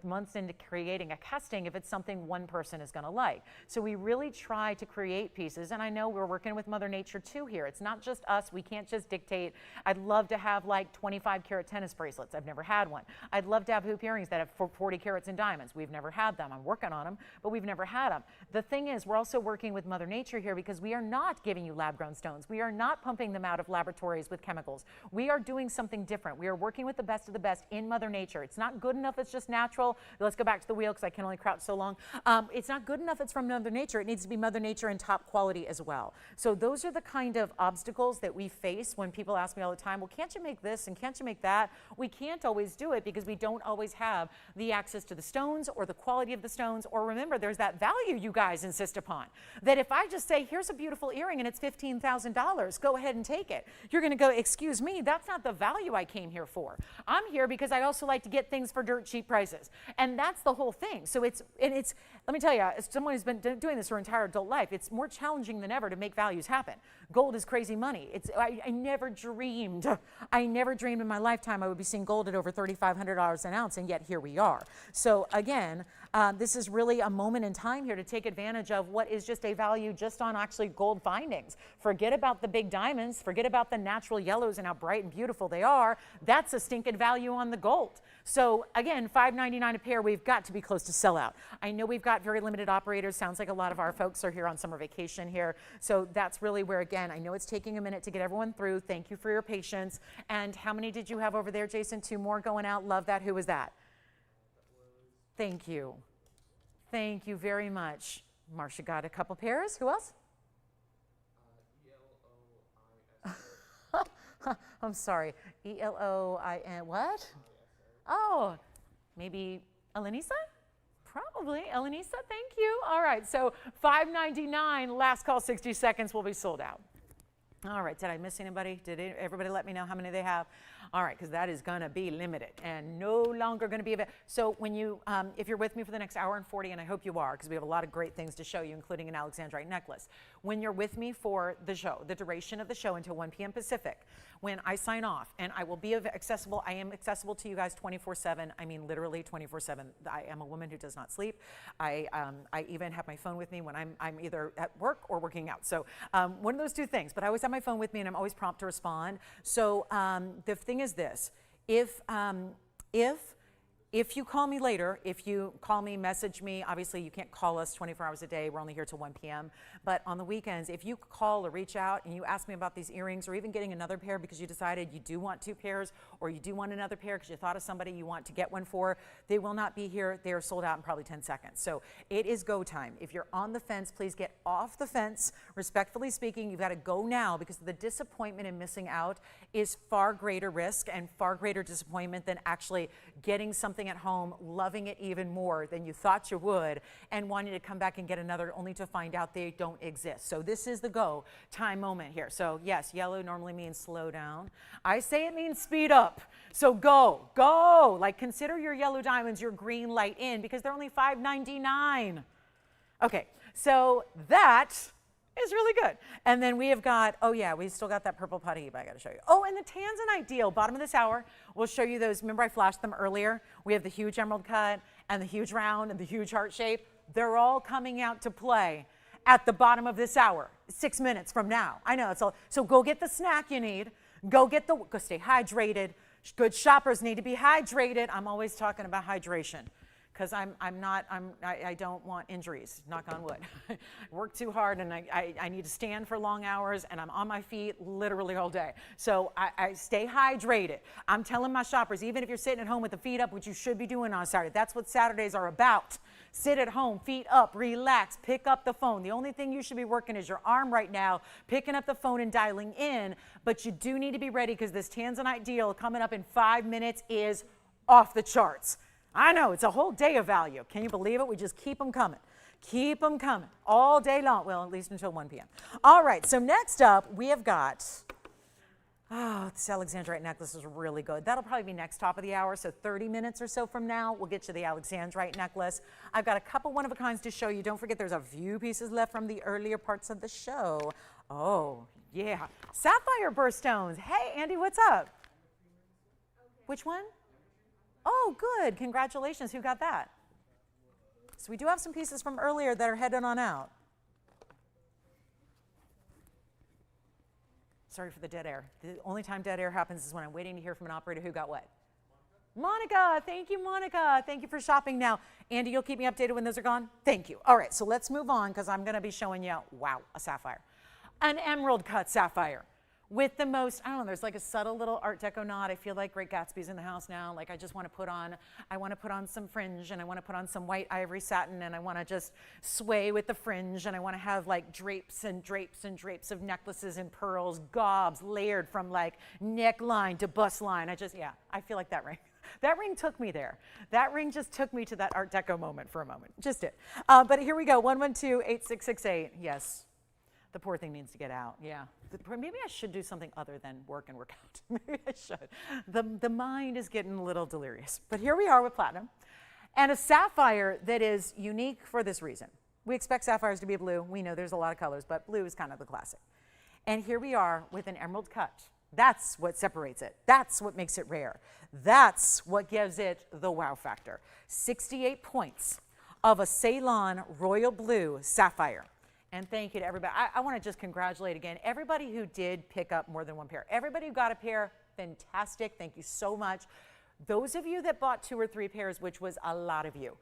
months into creating a casting if it's something one person is going to like. So we really try to create pieces. And I know we're working with Mother Nature too here. It's not just us. We can't just dictate. I'd love to have like 25 karat tennis bracelets. I've never had one. I'd love to have hoop earrings that have 40 carats in diamonds. We've never had them. I'm working on them, but we've never had them. The thing is, we're also working with Mother Nature here because we are not giving you lab-grown stones. We are not pumping them out of laboratories with chemicals. We are doing something different. We are working with the best of the best in Mother Nature. It's not good enough it's just natural. Let's go back to the wheel because I can only crouch so long. It's not good enough it's from Mother Nature. It needs to be Mother Nature in top quality as well. So those are the kind of obstacles that we face when people ask me all the time, well, can't you make this and can't you make that? We can't always do it because we don't always have the access to the stones or the quality of the stones. Or remember, there's that value you guys insist upon. That if I just say, here's a beautiful earring and it's $15,000, go ahead and take it. You're going to go, excuse me, that's not the value I came here for. I'm here because I also like to get things for dirt cheap prices. And that's the whole thing. So it's let me tell you, as someone who's been doing this her entire adult life, it's more challenging than ever to make values happen. Gold is crazy money. I never dreamed in my lifetime I would be seeing gold at over $3,500 an ounce, and yet here we are. So again, this is really a moment in time here to take advantage of what is just a value just on actually gold findings. Forget about the big diamonds, forget about the natural yellows and how bright and beautiful they are. That's a stinking value on the gold. So again, $5.99 a pair, we've got to be close to sellout. I know we've got very limited operators. Sounds like a lot of our folks are here on summer vacation here. So that's really where, again, I know it's taking a minute to get everyone through. Thank you for your patience. And how many did you have over there, Jason? 2 more going out. Love that. Who was that? Thank you. Thank you very much. Marcia got a couple pairs. Who else? I'm sorry. E-L-O-I-N. What? Oh, maybe Elenisa? Probably. Elenisa, thank you. All right, so $5.99, last call, 60 seconds, will be sold out. All right, did I miss anybody? Did everybody let me know how many they have? All right, because that is going to be limited and no longer going to be available. So when you, if you're with me for the next hour and 40, and I hope you are, because we have a lot of great things to show you, including an Alexandrite necklace. When you're with me for the show, the duration of the show until 1 p.m. Pacific, when I sign off, and I will be accessible, I am accessible to you guys 24/7. I mean, literally 24/7. I am a woman who does not sleep. I even have my phone with me when I'm either at work or working out. So one of those 2 things. But I always have my phone with me, and I'm always prompt to respond. So the thing is this: if If you call me later, if you call me, message me, obviously you can't call us 24 hours a day. We're only here till 1 p.m. But on the weekends, if you call or reach out and you ask me about these earrings or even getting another pair because you decided you do want 2 pairs or you do want another pair because you thought of somebody you want to get one for, they will not be here. They are sold out in probably 10 seconds. So it is go time. If you're on the fence, please get off the fence. Respectfully speaking, you've got to go now because the disappointment in missing out is far greater risk and far greater disappointment than actually getting something at home, loving it even more than you thought you would, and wanting to come back and get another only to find out they don't exist. So this is the go time moment here. So yes, yellow normally means slow down. I say it means speed up. So go. Like consider your yellow diamonds your green light in because they're only $5.99. Okay, so that is really good. And then we have got, oh yeah, we still got that purple Paraiba I got to show you. Oh, and the Tanzanite deal, bottom of this hour, we'll show you those. Remember I flashed them earlier? We have the huge emerald cut and the huge round and the huge heart shape. They're all coming out to play at the bottom of this hour, 6 minutes from now. I know, it's all, so go get the snack you need. Go stay hydrated. Good shoppers need to be hydrated. I'm always talking about hydration. Because I don't want injuries, knock on wood. I work too hard and I need to stand for long hours and I'm on my feet literally all day. So I stay hydrated. I'm telling my shoppers, even if you're sitting at home with the feet up, which you should be doing on Saturday, that's what Saturdays are about. Sit at home, feet up, relax, pick up the phone. The only thing you should be working is your arm right now, picking up the phone and dialing in, but you do need to be ready because this Tanzanite deal coming up in 5 minutes is off the charts. I know, it's a whole day of value. Can you believe it? We just keep them coming. Keep them coming all day long. Well, at least until 1 p.m. All right, so next up, we have got, this Alexandrite necklace is really good. That'll probably be next top of the hour, so 30 minutes or so from now, we'll get you the Alexandrite necklace. I've got a couple one-of-a-kinds to show you. Don't forget there's a few pieces left from the earlier parts of the show. Oh, yeah. Sapphire birthstones. Hey, Andy, what's up? Which one? Oh, good. Congratulations. Who got that? So we do have some pieces from earlier that are headed on out. Sorry for the dead air. The only time dead air happens is when I'm waiting to hear from an operator who got what? Monica. Thank you, Monica. Thank you for shopping. Now, Andy, you'll keep me updated when those are gone? Thank you. All right, so let's move on because I'm going to be showing you, wow, a sapphire. An emerald cut sapphire. With the most, I don't know, there's like a subtle little Art Deco nod. I feel like Great Gatsby's in the house now. Like I just want to put on, some fringe and I want to put on some white ivory satin and I want to just sway with the fringe and I want to have like drapes and drapes and drapes of necklaces and pearls, gobs layered from like neckline to bust line. I feel like that ring. That ring took me there. That ring just took me to that Art Deco moment for a moment. Just did. But here we go, 112-8668. Yes. The poor thing needs to get out, yeah. Maybe I should do something other than work and work out. Maybe I should. The mind is getting a little delirious. But here we are with platinum. And a sapphire that is unique for this reason. We expect sapphires to be blue. We know there's a lot of colors, but blue is kind of the classic. And here we are with an emerald cut. That's what separates it. That's what makes it rare. That's what gives it the wow factor. 68 points of a Ceylon royal blue sapphire. And thank you to everybody. I want to just congratulate again everybody who did pick up more than one pair. Everybody who got a pair, fantastic. Thank you so much. Those of you that bought 2 or 3 pairs, which was a lot of you,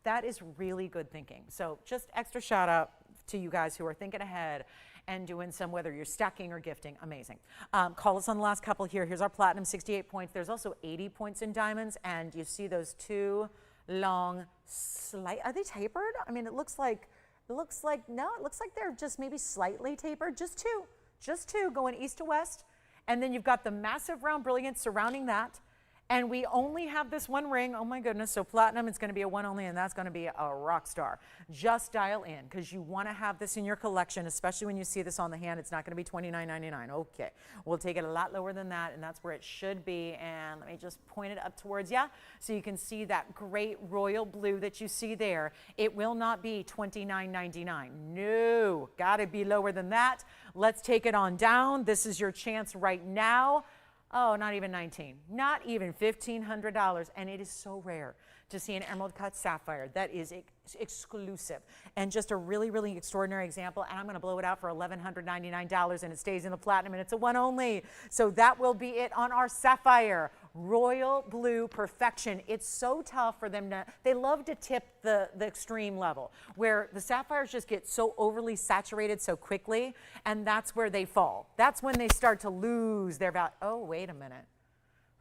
that is really good thinking. So just extra shout out to you guys who are thinking ahead and doing some, whether you're stacking or gifting, amazing. Call us on the last couple here. Here's our platinum, 68 points. There's also 80 points in diamonds, and you see those 2 long, are they tapered? I mean, it looks like they're just maybe slightly tapered, just two going east to west. And then you've got the massive round brilliance surrounding that. And we only have this one ring. Oh my goodness. So platinum, it's going to be a one only, and that's going to be a rock star. Just dial in because you want to have this in your collection, especially when you see this on the hand. It's not going to be $29.99. Okay. We'll take it a lot lower than that, and that's where it should be. And let me just point it up towards you so you can see that great royal blue that you see there. It will not be $29.99. No. Got to be lower than that. Let's take it on down. This is your chance right now. Oh, not even $19, not even $1,500, and it is so rare to see an emerald cut sapphire. That is exclusive, and just a really, really extraordinary example, and I'm going to blow it out for $1,199, and it stays in the platinum, and it's a one only. So that will be it on our sapphire Royal blue perfection. It's so tough for them to, they love to tip the extreme level where the sapphires just get so overly saturated so quickly, and that's where they fall. That's when they start to lose their value. Oh, wait a minute.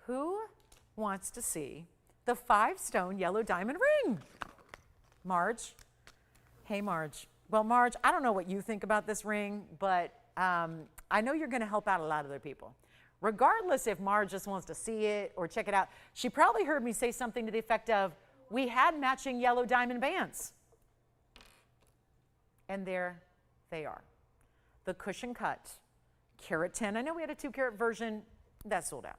Who wants to see the 5-stone yellow diamond ring? Marge. Hey, Marge. Well, Marge, I don't know what you think about this ring, but I know you're going to help out a lot of other people. Regardless if Marge just wants to see it or check it out, she probably heard me say something to the effect of, we had matching yellow diamond bands. And there they are. The cushion cut, carat 10. I know we had a 2-carat version. That's sold out.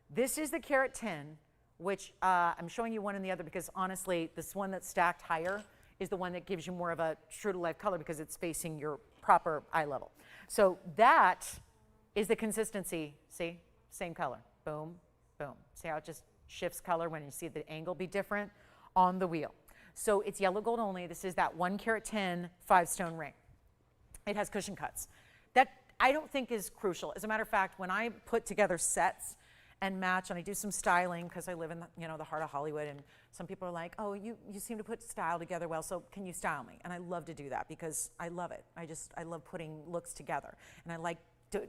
This is the carat 10, which I'm showing you one and the other because honestly, this one that's stacked higher is the one that gives you more of a true to life color because it's facing your proper eye level. So that is the consistency. See, same color, boom, boom. See how it just shifts color when you see the angle be different on the wheel. So it's yellow gold only. This is that 1 carat 10 5-stone ring. It has cushion cuts. That I don't think is crucial. As a matter of fact, when I put together sets and match, and I do some styling because I live in the heart of Hollywood, and some people are like, oh, you seem to put style together well, so can you style me? And I love to do that because I love it. I love putting looks together, and I like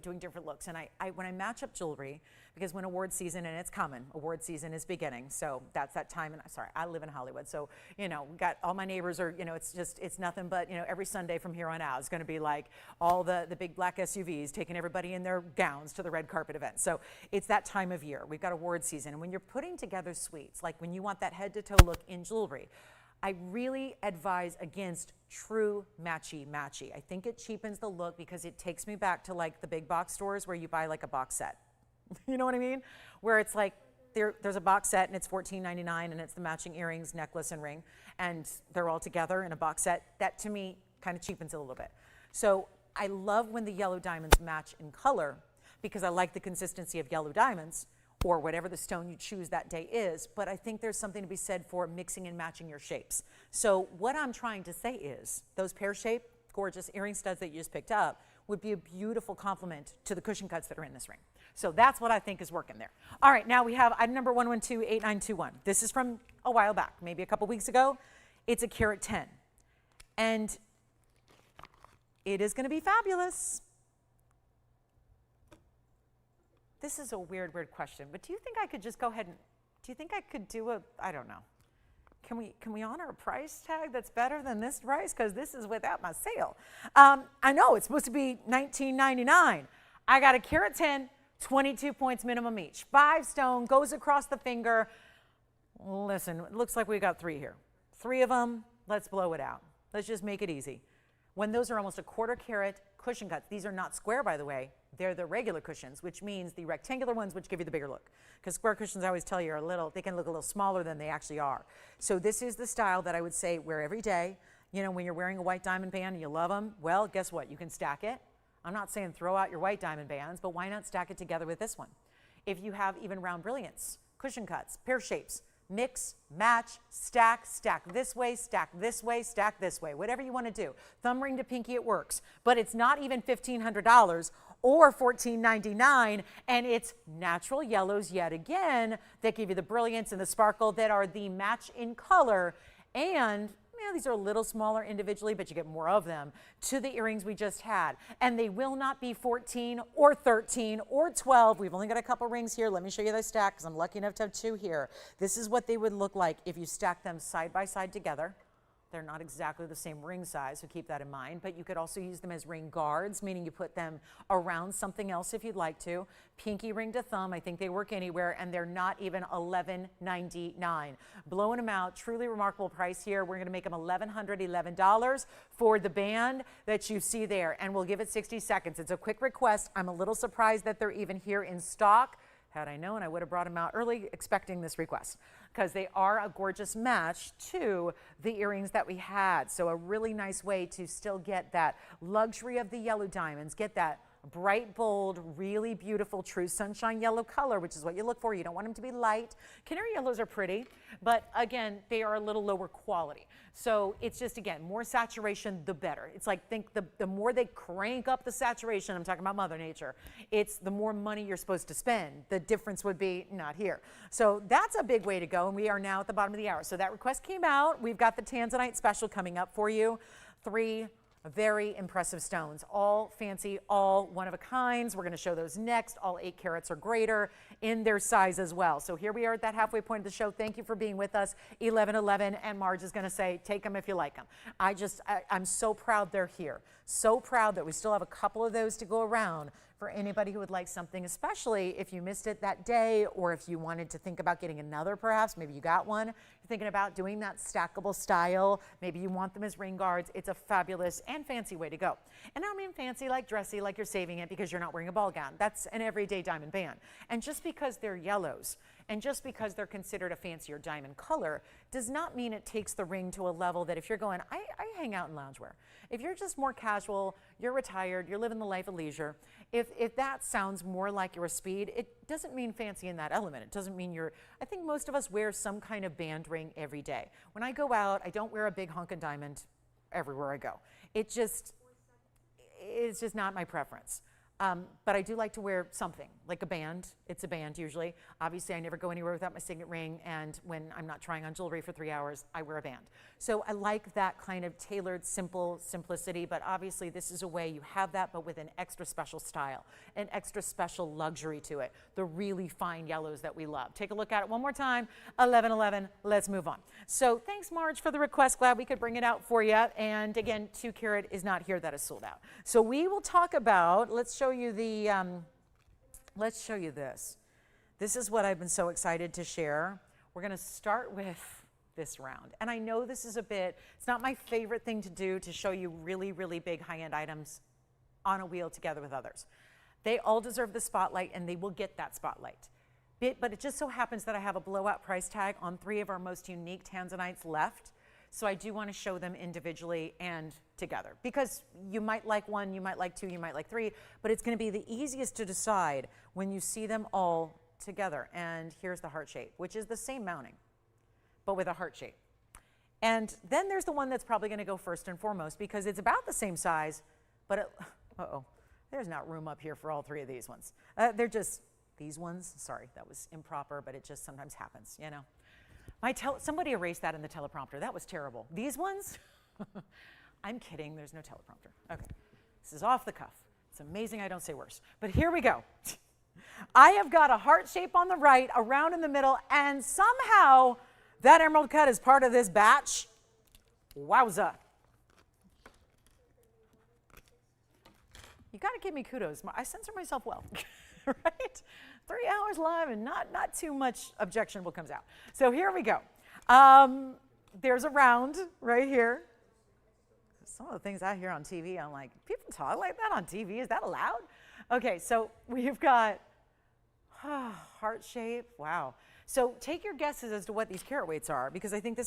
doing different looks. And when I match up jewelry, because when award season, and it's coming, award season is beginning, so that's that time. And sorry, I live in Hollywood, so we got all my neighbors are, it's nothing but every Sunday from here on out is going to be like all the big black SUVs taking everybody in their gowns to the red carpet event. So it's that time of year. We've got award season, and when you're putting together suites, like when you want that head to toe look in jewelry, I really advise against true matchy-matchy. I think it cheapens the look because it takes me back to like the big box stores where you buy like a box set. You know what I mean? Where it's like there's a box set and it's $14.99 and it's the matching earrings, necklace, and ring, and they're all together in a box set. That to me kind of cheapens it a little bit. So I love when the yellow diamonds match in color because I like the consistency of yellow diamonds, or whatever the stone you choose that day is, but I think there's something to be said for mixing and matching your shapes. So what I'm trying to say is those pear-shaped, gorgeous earring studs that you just picked up would be a beautiful complement to the cushion cuts that are in this ring. So that's what I think is working there. All right, now we have item number 1128921. This is from a while back, maybe a couple weeks ago. It's a carat 10, and it is going to be fabulous. This is a weird question, but do you think I could just go ahead and, do you think I could do I don't know. Can we honor a price tag that's better than this price? Because this is without my sale. I know it's supposed to be $19.99. I got a carat 10, 22 points minimum each. 5-stone, goes across the finger. Listen, it looks like we got 3 here. 3 of them, let's blow it out. Let's just make it easy. When those are almost a 1/4 carat cushion cuts, these are not square, by the way. They're the regular cushions, which means the rectangular ones, which give you the bigger look. Because square cushions, I always tell you, they can look a little smaller than they actually are. So this is the style that I would say wear every day. When you're wearing a white diamond band and you love them, well, guess what? You can stack it. I'm not saying throw out your white diamond bands, but why not stack it together with this one? If you have even round brilliants, cushion cuts, pear shapes, mix, match, stack this way, stack this way, stack this way, whatever you want to do. Thumb ring to pinky, it works. But it's not even $1,500 or $14.99, and it's natural yellows yet again that give you the brilliance and the sparkle that are the match in color. And these are a little smaller individually, but you get more of them to the earrings we just had. And they will not be 14 or 13 or 12. We've only got a couple rings here. Let me show you the stack because I'm lucky enough to have 2 here. This is what they would look like if you stack them side by side together. They're not exactly the same ring size, so keep that in mind. But you could also use them as ring guards, meaning you put them around something else if you'd like to. Pinky ring to thumb, I think they work anywhere, and they're not even $11.99. Blowing them out, truly remarkable price here. We're going to make them $1,111 for the band that you see there, and we'll give it 60 seconds. It's a quick request. I'm a little surprised that they're even here in stock. Had I known, I would have brought them out early expecting this request because they are a gorgeous match to the earrings that we had. So a really nice way to still get that luxury of the yellow diamonds, get that bright, bold, really beautiful, true sunshine yellow color, which is what you look for. You don't want them to be light. Canary yellows are pretty, but again, they are a little lower quality. So it's just, again, more saturation, the better. It's like, think the more they crank up the saturation, I'm talking about Mother Nature, it's the more money you're supposed to spend. The difference would be not here. So that's a big way to go, and we are now at the bottom of the hour. So that request came out. We've got the Tanzanite special coming up for you. 3 very impressive stones, all fancy, all one of a kinds. We're going to show those next. All 8 carats or greater in their size as well. So here we are at that halfway point of the show. Thank you for being with us. 11:11, and Marge is going to say, take them if you like them. I'm so proud they're here. So proud that we still have a couple of those to go around for anybody who would like something, especially if you missed it that day, or if you wanted to think about getting another, perhaps. Maybe you got one. You're thinking about doing that stackable style. Maybe you want them as ring guards. It's a fabulous and fancy way to go. And I don't mean fancy like dressy, like you're saving it because you're not wearing a ball gown. That's an everyday diamond band. And just because they're yellows, and just because they're considered a fancier diamond color, does not mean it takes the ring to a level that if you're going, I hang out in loungewear. If you're just more casual, you're retired, you're living the life of leisure, if that sounds more like you're a speed, it doesn't mean fancy in that element. It doesn't mean I think most of us wear some kind of band ring every day. When I go out, I don't wear a big honkin' diamond everywhere I go. It's just not my preference. But I do like to wear something, like a band. It's a band usually. Obviously, I never go anywhere without my signet ring, and when I'm not trying on jewelry for 3 hours, I wear a band. So I like that kind of tailored, simple simplicity, but obviously this is a way you have that, but with an extra special style, an extra special luxury to it, the really fine yellows that we love. Take a look at it one more time, 11:11, let's move on. So thanks, Marge, for the request. Glad we could bring it out for you. And again, 2 carat is not here, that is sold out. So we will talk about, let's show you this. This is what I've been so excited to share. We're going to start with this round. And I know this is it's not my favorite thing to do, to show you really, really big high-end items on a wheel together with others. They all deserve the spotlight, and they will get that spotlight. But it just so happens that I have a blowout price tag on 3 of our most unique Tanzanites left. So I do want to show them individually and together, because you might like 1, you might like 2, you might like 3, but it's going to be the easiest to decide when you see them all together. And here's the heart shape, which is the same mounting, but with a heart shape. And then there's the one that's probably going to go first and foremost, because it's about the same size, but there's not room up here for all 3 of these ones. They're just these ones. Sorry, that was improper, but it just sometimes happens, you know. Somebody erased that in the teleprompter. That was terrible. These ones? I'm kidding. There's no teleprompter. Okay. This is off the cuff. It's amazing I don't say worse. But here we go. I have got a heart shape on the right, a round in the middle, and somehow that emerald cut is part of this batch. Wowza. You got to give me kudos. I censor myself well, right? 3 hours live and not too much objectionable comes out. So here we go. There's a round right here. Some of the things I hear on TV, I'm like, people talk like that on TV? Is that allowed? Okay, so we've got heart shape. Wow. So take your guesses as to what these carat weights are, because I think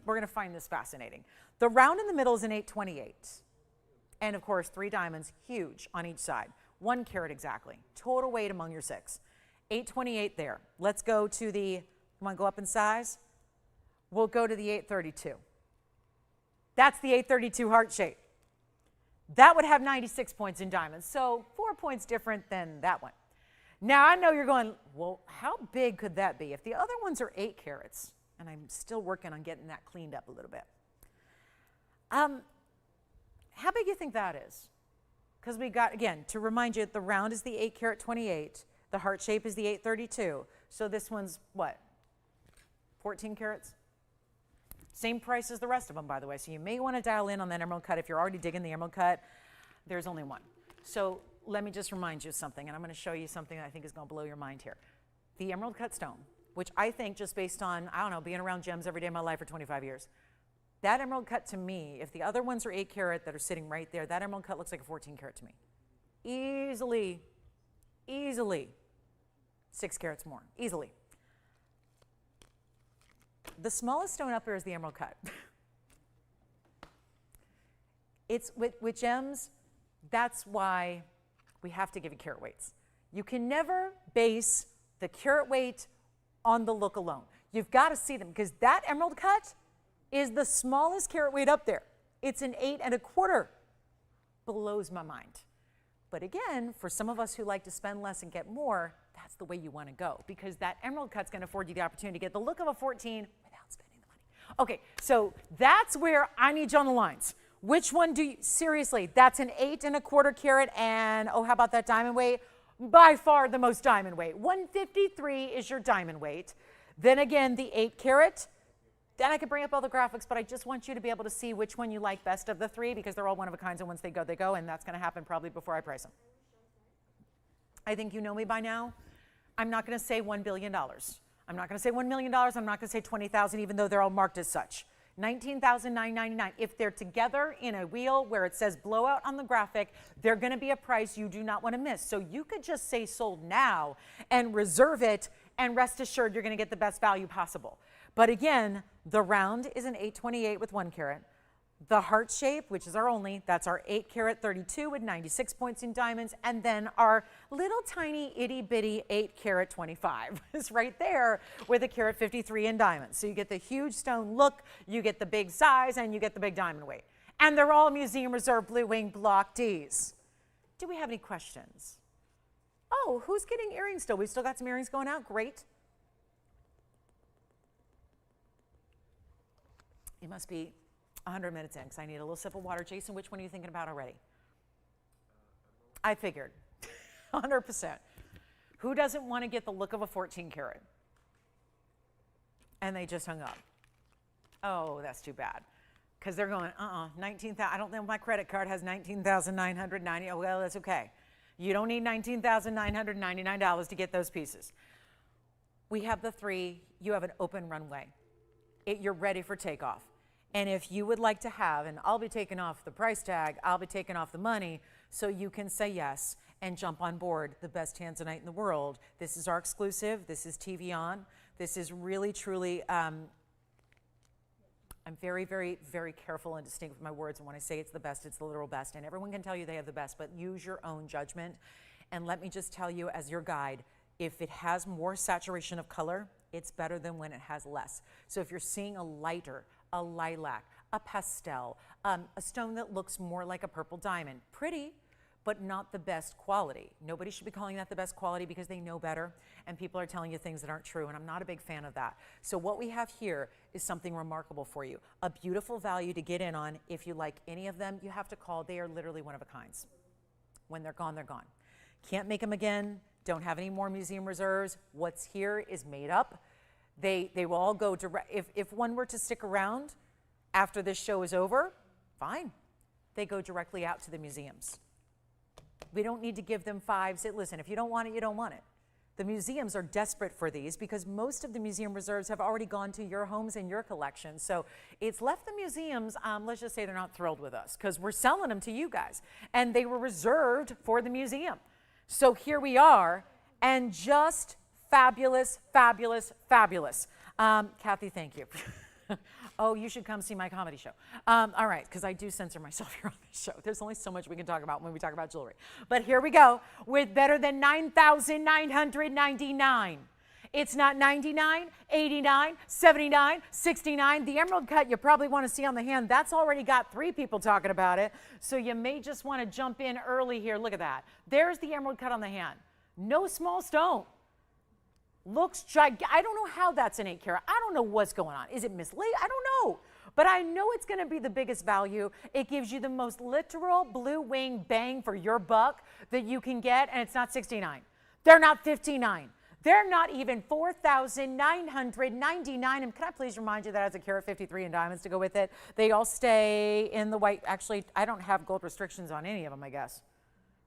we're gonna find this fascinating. The round in the middle is an 828. And of course, 3 diamonds, huge on each side. 1 carat exactly. Total weight among your 6. 828 there. Let's go to come on, go up in size. We'll go to the 832. That's the 832 heart shape. That would have 96 points in diamonds, so 4 points different than that one. Now, I know you're going, well, how big could that be? If the other ones are 8 carats, and I'm still working on getting that cleaned up a little bit. How big do you think that is? Because we got, again, to remind you, the round is the 8 carat 28. The heart shape is the 832. So this one's what? 14 carats? Same price as the rest of them, by the way. So you may want to dial in on that emerald cut. If you're already digging the emerald cut, there's only 1. So let me just remind you of something, and I'm going to show you something that I think is going to blow your mind here. The emerald cut stone, which I think, just based on, I don't know, being around gems every day of my life for 25 years, that emerald cut to me, if the other ones are 8 carat that are sitting right there, that emerald cut looks like a 14 carat to me. Easily 6 carats more, easily. The smallest stone up here is the emerald cut. It's with gems, that's why we have to give you carat weights. You can never base the carat weight on the look alone. You've got to see them, because that emerald cut is the smallest carat weight up there. It's an 8 1/4. Blows my mind. But again, for some of us who like to spend less and get more, that's the way you want to go, because that emerald cut's going to afford you the opportunity to get the look of a 14 without spending the money. Okay, so that's where I need you on the lines. Which one do you, seriously, that's an 8 1/4 carat, and oh, how about that diamond weight? By far the most diamond weight. 153 is your diamond weight. Then again, the 8 carat, then I could bring up all the graphics, but I just want you to be able to see which one you like best of the three, because they're all one of a kind, and once they go, and that's going to happen probably before I price them. I think you know me by now. I'm not going to say $1 billion. I'm not going to say $1 million. I'm not going to say 20,000, even though they're all marked as such. $19,999. If they're together in a wheel where it says blowout on the graphic, they're going to be a price you do not want to miss. So you could just say sold now and reserve it, and rest assured you're going to get the best value possible. But again, the round is an 828 with 1 carat. The heart shape, which is our only, that's our 8 carat 32 with 96 points in diamonds. And then our little tiny itty bitty 8 carat 25 is right there with a carat 53 in diamonds. So you get the huge stone look, you get the big size, and you get the big diamond weight. And they're all Museum Reserve Blue Wing Block Ds. Do we have any questions? Oh, who's getting earrings still? We've still got some earrings going out. Great. It must be 100 minutes in, because I need a little sip of water. Jason, which one are you thinking about already? I figured. 100%. Who doesn't want to get the look of a 14 carat? And they just hung up. Oh, that's too bad. Because they're going, 19,000. I don't think my credit card has 19,990. Oh, well, that's okay. You don't need $19,999 to get those pieces. We have the three. You have an open runway. You're ready for takeoff. And if you would like to have, and I'll be taking off the price tag, I'll be taking off the money, so you can say yes and jump on board the best Tanzanite in the world. This is our exclusive. This is TVON. This is really, truly, I'm very, very, very careful and distinct with my words. And when I say it's the best, it's the literal best. And everyone can tell you they have the best, but use your own judgment. And let me just tell you as your guide, if it has more saturation of color, it's better than when it has less. So if you're seeing a lighter, a lilac, a pastel, a stone that looks more like a purple diamond, pretty, but not the best quality. Nobody should be calling that the best quality, because they know better, and people are telling you things that aren't true, and I'm not a big fan of that. So what we have here is something remarkable for you, a beautiful value to get in on. If you like any of them, you have to call. They are literally one of a kinds. When they're gone, they're gone. Can't make them again. Don't have any more museum reserves. What's here is made up. They will all go direct. If one were to stick around after this show is over, fine. They go directly out to the museums. We don't need to give them fives. Listen, if you don't want it, you don't want it. The museums are desperate for these, because most of the museum reserves have already gone to your homes and your collection. So it's left the museums, let's just say they're not thrilled with us, because we're selling them to you guys. And they were reserved for the museum. So here we are, and just fabulous, fabulous, fabulous. Kathy, thank you. Oh, you should come see my comedy show. All right, because I do censor myself here on this show. There's only so much we can talk about when we talk about jewelry. But here we go with better than $9,999. It's not 99, 89, 79, 69. The emerald cut you probably want to see on the hand, that's already got 3 people talking about it. So you may just want to jump in early here. Look at that. There's the emerald cut on the hand. No small stone. Looks gigantic. I don't know how that's an 8 carat. I don't know what's going on. Is it mislaid? I don't know. But I know it's going to be the biggest value. It gives you the most literal blue wing bang for your buck that you can get, and it's not 69. They're not 59. They're not even 4,999. And can I please remind you that has a carat 53 in diamonds to go with it? They all stay in the white. Actually, I don't have gold restrictions on any of them, I guess.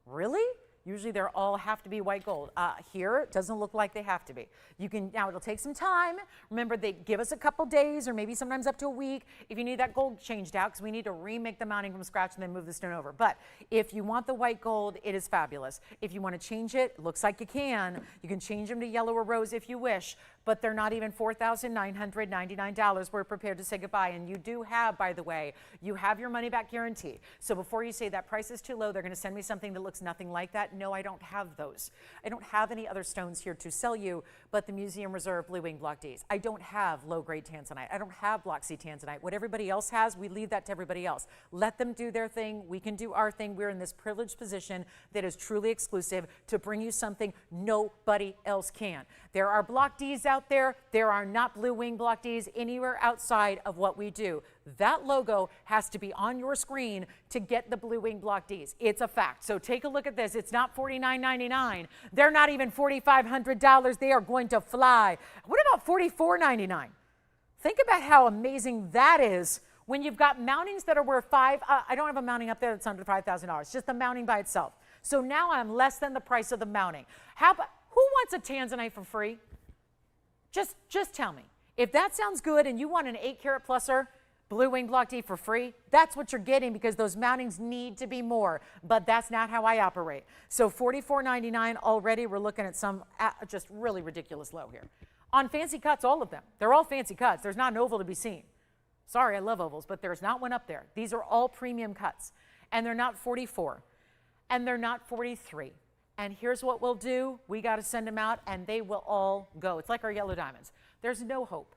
Really? Usually they all have to be white gold. Here, it doesn't look like they have to be. You can, now it'll take some time. Remember, they give us a couple days or maybe sometimes up to a week if you need that gold changed out, because we need to remake the mounting from scratch and then move the stone over. But if you want the white gold, it is fabulous. If you want to change it, looks like you can change them to yellow or rose if you wish. but they're not even $4,999. We're prepared to say goodbye. And you do have, by the way, you have your money back guarantee. So before you say that price is too low, they're going to send me something that looks nothing like that. No, I don't have those. I don't have any other stones here to sell you but the Museum Reserve Blue Wing Block Ds. I don't have low-grade Tanzanite. I don't have Block C Tanzanite. What everybody else has, we leave that to everybody else. Let them do their thing. We can do our thing. We're in this privileged position that is truly exclusive to bring you something nobody else can. There are Block Ds out there. There are not Blue Wing Block Ds anywhere outside of what we do. That logo has to be on your screen to get the Blue Wing Block Ds. It's a fact. So take a look at this. It's not $49.99. They're not even $4,500. They are going to fly. What about $44.99? Think about how amazing that is when you've got mountings that are worth I don't have a mounting up there that's under $5,000, just the mounting by itself. So now I'm less than the price of the mounting. Who wants a Tanzanite for free? Just tell me. If that sounds good and you want an 8-carat pluser, Blue Wing Block D for free, that's what you're getting because those mountings need to be more, but that's not how I operate. So $44.99 already, we're looking at some just really ridiculous low here. On fancy cuts, all of them. They're all fancy cuts. There's not an oval to be seen. Sorry, I love ovals, but there's not one up there. These are all premium cuts, and they're not 44, and they're not 43. And here's what we'll do. We got to send them out, and they will all go. It's like our yellow diamonds. There's no hope.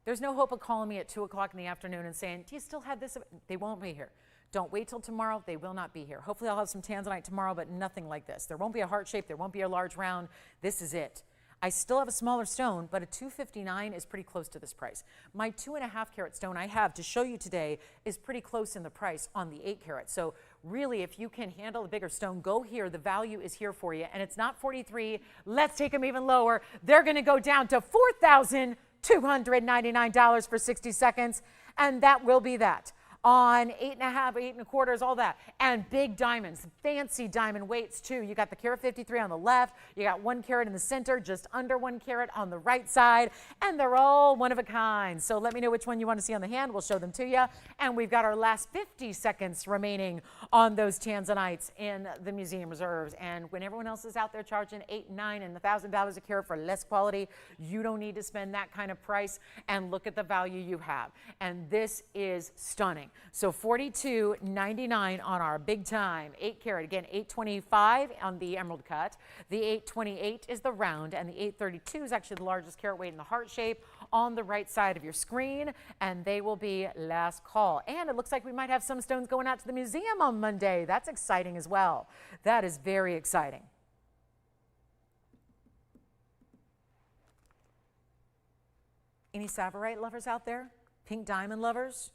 There's no hope of calling me at 2 o'clock in the afternoon and saying, do you still have this? They won't be here. Don't wait till tomorrow. They will not be here. Hopefully I'll have some Tanzanite tomorrow, but nothing like this. There won't be a heart shape. There won't be a large round. This is it. I still have a smaller stone, but a $259 is pretty close to this price. My 2.5-carat stone I have to show you today is pretty close in the price on the 8-carat. So really, if you can handle a bigger stone, go here. The value is here for you. And it's not 43. Let's take them even lower. They're going to go down to $4,299 for 60 seconds. And that will be that. On 8.5, 8.25, all that. And big diamonds, fancy diamond weights too. You got the carat 53 on the left. You got 1 carat in the center, just under 1 carat on the right side. And they're all one of a kind. So let me know which one you want to see on the hand. We'll show them to you. And we've got our last 50 seconds remaining on those Tanzanites in the Museum Reserves. And when everyone else is out there charging $8, $9, and $1,000 a carat for less quality, you don't need to spend that kind of price. And look at the value you have. And this is stunning. So $42.99 on our big time 8-carat. Again, $825 on the emerald cut. The $828 is the round, and the $832 is actually the largest carat weight in the heart shape on the right side of your screen, and they will be last call. And it looks like we might have some stones going out to the museum on Monday. That's exciting as well. That is very exciting. Any Sapphire lovers out there? Pink diamond lovers?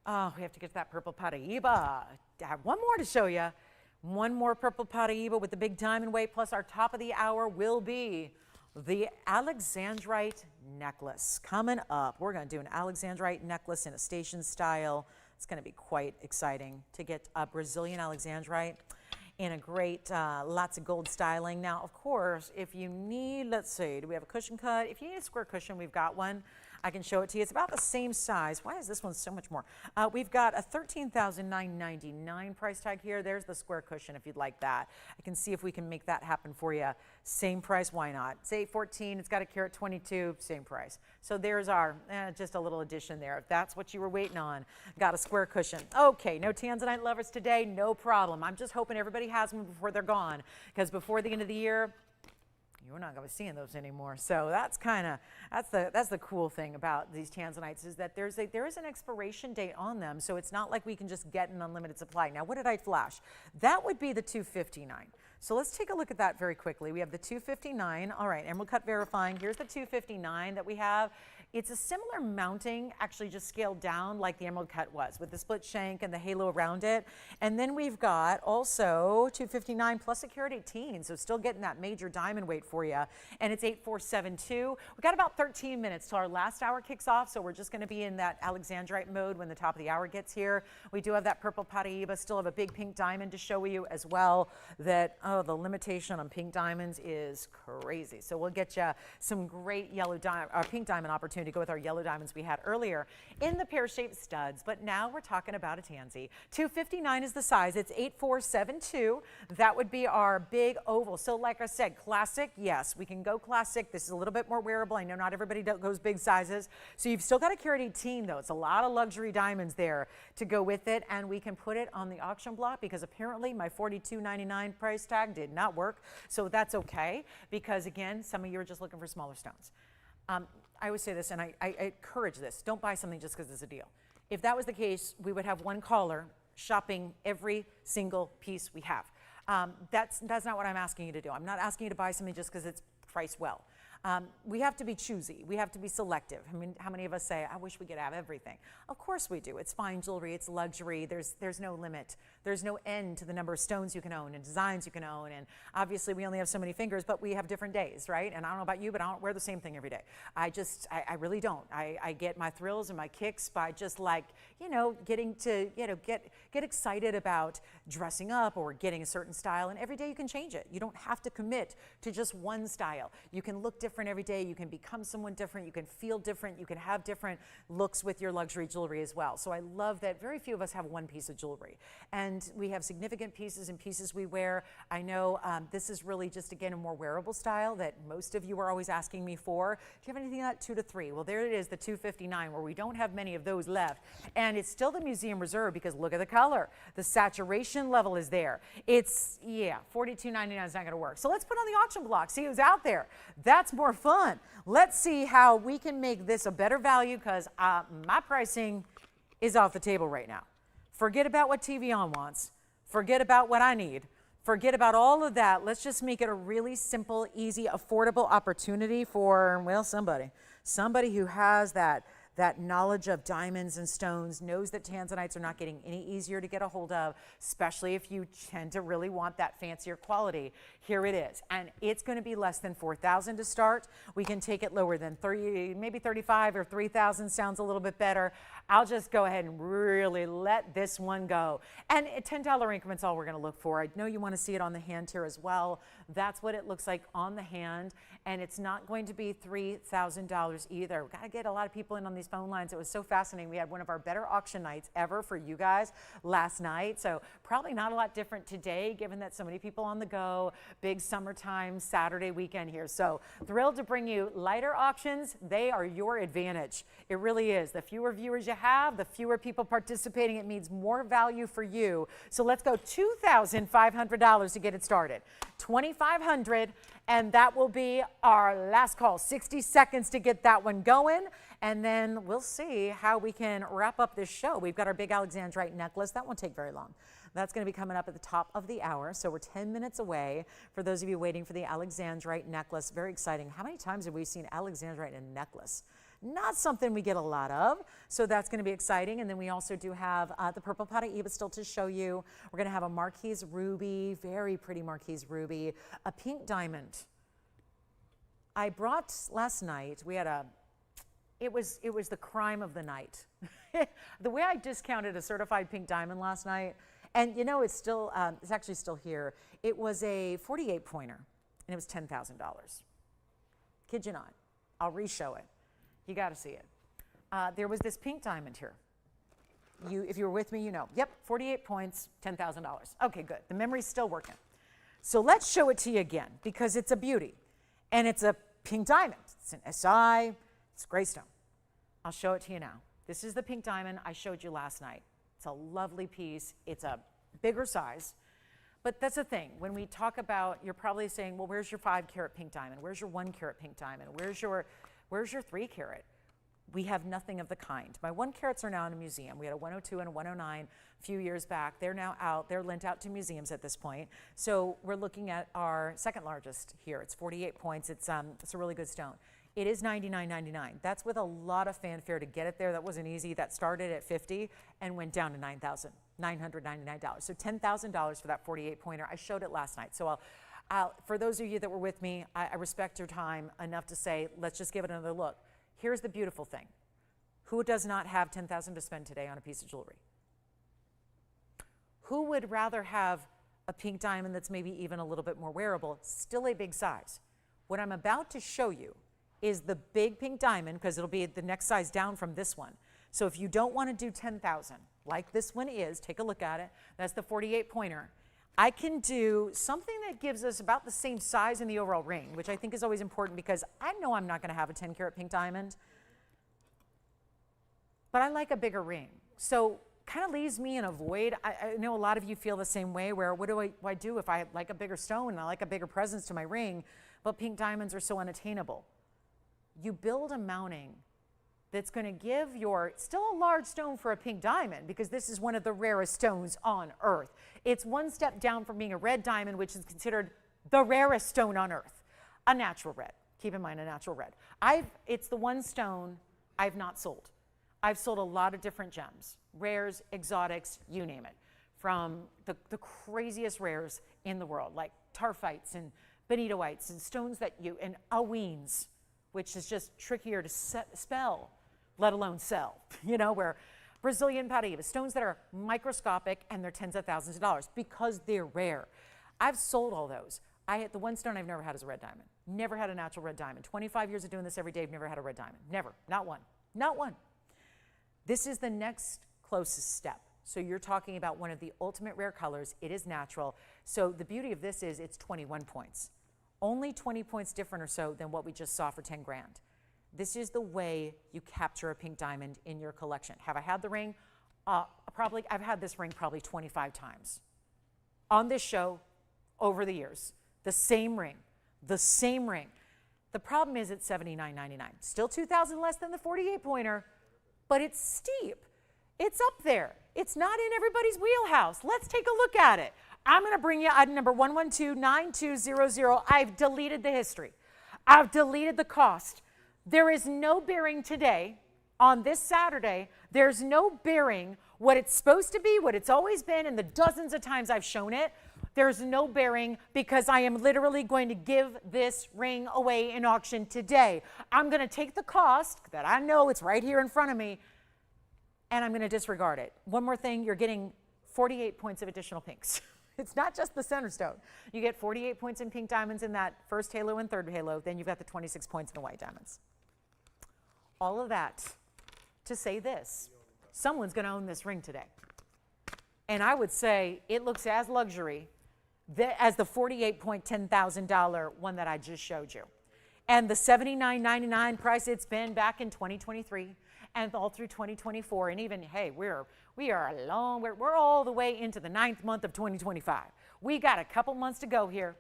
Oh, we have to get to that purple Paraiba. I have one more to show you. One more purple Paraiba with the big diamond weight, plus our top of the hour will be the Alexandrite necklace. Coming up, we're going to do an Alexandrite necklace in a station style. It's going to be quite exciting to get a Brazilian Alexandrite in a great, lots of gold styling. Now, of course, if you need, let's see, do we have a cushion cut? If you need a square cushion, we've got one. I can show it to you. It's about the same size. Why is this one so much more? We've got a $13,999 price tag here. There's the square cushion if you'd like that. I can see if we can make that happen for you. Same price, why not? It's $814. It's got a carat 22, same price. So there's our, just a little addition there. If that's what you were waiting on, got a square cushion. Okay, no Tanzanite lovers today, no problem. I'm just hoping everybody has them before they're gone, because before the end of the year, you're not going to be seeing those anymore. So that's that's the cool thing about these Tanzanites, is that there is an expiration date on them. So it's not like we can just get an unlimited supply. Now, what did I flash? That would be the $259. So let's take a look at that very quickly. We have the $259. All right, emerald cut verifying. Here's the $259 that we have. It's a similar mounting, actually just scaled down like the emerald cut was, with the split shank and the halo around it. And then we've got also $259 plus a carat 18, so still getting that major diamond weight for you. And it's $8472. We've got about 13 minutes till our last hour kicks off, so we're just going to be in that Alexandrite mode when the top of the hour gets here. We do have that purple Paraiba, still have a big pink diamond to show you as well that, oh, the limitation on pink diamonds is crazy. So we'll get you some great pink diamond opportunity to go with our yellow diamonds we had earlier in the pear-shaped studs. But now we're talking about a tansy. 259 is the size. It's 8472. That would be our big oval. So like I said, classic, yes, we can go classic. This is a little bit more wearable. I know not everybody goes big sizes. So you've still got a carat 18 though. It's a lot of luxury diamonds there to go with it. And we can put it on the auction block because apparently my $42.99 price tag did not work. So that's okay because again, some of you are just looking for smaller stones. I always say this and I encourage this. Don't buy something just because it's a deal. If that was the case, we would have one caller shopping every single piece we have. That's not what I'm asking you to do. I'm not asking you to buy something just because it's priced well. We have to be choosy. We have to be selective. I mean, how many of us say, I wish we could have everything? Of course we do. It's fine jewelry. It's luxury. There's no limit. There's no end to the number of stones you can own and designs you can own. And obviously we only have so many fingers, but we have different days, right? And I don't know about you, but I don't wear the same thing every day. I really don't. I get my thrills and my kicks by just like, getting to, get excited about dressing up or getting a certain style. And every day you can change it. You don't have to commit to just one style. You can look different every day. You can become someone different. You can feel different. You can have different looks with your luxury jewelry as well. So I love that very few of us have one piece of jewelry. And we have significant pieces and pieces we wear. I know this is really just, again, a more wearable style that most of you are always asking me for. Do you have anything like 2 to 3? Well, there it is, the 259, where we don't have many of those left. And it's still the museum reserve because look at the color. The saturation level is there. It's, yeah, $42.99 is not going to work. So let's put on the auction block, see who's out there. That's more fun. Let's see how we can make this a better value because my pricing is off the table right now. Forget about what TVON wants. Forget about what I need. Forget about all of that. Let's just make it a really simple, easy, affordable opportunity for, well, somebody who has that knowledge of diamonds and stones, knows that Tanzanites are not getting any easier to get a hold of, especially if you tend to really want that fancier quality. Here it is. And it's going to be less than $4,000 to start. We can take it lower than 30, maybe 35 or 3,000 sounds a little bit better. I'll just go ahead and really let this one go. And $10 increments all we're going to look for. I know you want to see it on the hand here as well. That's what it looks like on the hand. And it's not going to be $3,000 either. We've got to get a lot of people in on these phone lines. It was so fascinating. We had one of our better auction nights ever for you guys last night. So probably not a lot different today, given that so many people on the go, big summertime Saturday weekend here. So thrilled to bring you lighter auctions. They are your advantage. It really is. The fewer viewers you have, the fewer people participating, it means more value for you. So let's go $2,500 to get it started. $2,500, and that will be our last call. 60 seconds to get that one going, and then we'll see how we can wrap up this show. We've got our big Alexandrite necklace. That won't take very long. That's going to be coming up at the top of the hour, so we're 10 minutes away. For those of you waiting for the Alexandrite necklace, very exciting. How many times have we seen Alexandrite in a necklace? Not something we get a lot of, so that's going to be exciting. And then we also do have the purple Paraiba still to show you. We're going to have a Marquise ruby, very pretty Marquise ruby, a pink diamond. I brought last night, we had it was the crime of the night. The way I discounted a certified pink diamond last night, and you know, it's still, it's actually still here. It was a 48 pointer, and it was $10,000. Kid you not, I'll re-show it. You got to see it. There was this pink diamond here. If you were with me, you know. Yep, 48 points, $10,000. Okay, good. The memory's still working. So let's show it to you again because it's a beauty. And it's a pink diamond. It's an SI. It's Greystone. I'll show it to you now. This is the pink diamond I showed you last night. It's a lovely piece. It's a bigger size. But that's the thing. When we talk about, you're probably saying, well, where's your 5-carat pink diamond? Where's your 1-carat pink diamond? Where's your 3-carat? We have nothing of the kind. My 1-carats are now in a museum. We had a 102 and a 109 a few years back. They're now out. They're lent out to museums at this point. So we're looking at our second largest here. It's 48 points. It's a really good stone. It is $99.99. That's with a lot of fanfare to get it there. That wasn't easy. That started at $50 and went down to $9,999. So $10,000 for that 48 pointer. I showed it last night. So for those of you that were with me, I respect your time enough to say, let's just give it another look. Here's the beautiful thing. Who does not have $10,000 to spend today on a piece of jewelry? Who would rather have a pink diamond that's maybe even a little bit more wearable, still a big size. What I'm about to show you is the big pink diamond, because it'll be the next size down from this one. So if you don't want to do 10,000, like this one is, take a look at it. That's the 48 pointer. I can do something that gives us about the same size in the overall ring, which I think is always important because I know I'm not going to have a 10 karat pink diamond, but I like a bigger ring. So kind of leaves me in a void. I know a lot of you feel the same way, where what do I do if I like a bigger stone and I like a bigger presence to my ring, but pink diamonds are so unattainable? You build a mounting that's going to give still a large stone for a pink diamond, because this is one of the rarest stones on earth. It's one step down from being a red diamond, which is considered the rarest stone on earth. A natural red. Keep in mind, a natural red. It's the one stone I've not sold. I've sold a lot of different gems, rares, exotics, you name it, from the craziest rares in the world, like tarfites and bonitoites and stones and aweens, which is just trickier to spell, let alone sell, where Brazilian Paraiba, stones that are microscopic and they're tens of thousands of dollars because they're rare. I've sold all those. The one stone I've never had is a red diamond. Never had a natural red diamond. 25 years of doing this every day, I've never had a red diamond. Never, not one, not one. This is the next closest step. So you're talking about one of the ultimate rare colors. It is natural. So the beauty of this is it's 21 points. Only 20 points different or so than what we just saw for 10 grand. This is the way you capture a pink diamond in your collection. Have I had the ring? I've had this ring probably 25 times on this show over the years. The same ring, the same ring. The problem is it's $79.99. Still $2,000 less than the 48 pointer, but it's steep. It's up there. It's not in everybody's wheelhouse. Let's take a look at it. I'm going to bring you item number 1129200. I've deleted the history. I've deleted the cost. There is no bearing today on this Saturday. There's no bearing what it's supposed to be, what it's always been, and the dozens of times I've shown it. There's no bearing because I am literally going to give this ring away in auction today. I'm going to take the cost that I know it's right here in front of me, and I'm going to disregard it. One more thing, you're getting 48 points of additional pinks. It's not just the center stone. You get 48 points in pink diamonds in that first halo and third halo, then you've got the 26 points in the white diamonds. All of that to say this, someone's going to own this ring today. And I would say it looks as luxury as the 48-point $10,000 one that I just showed you. And the $79.99 price it's been back in 2023 and all through 2024, and even, hey, we're all the way into the 9th month of 2025. We got a couple months to go here.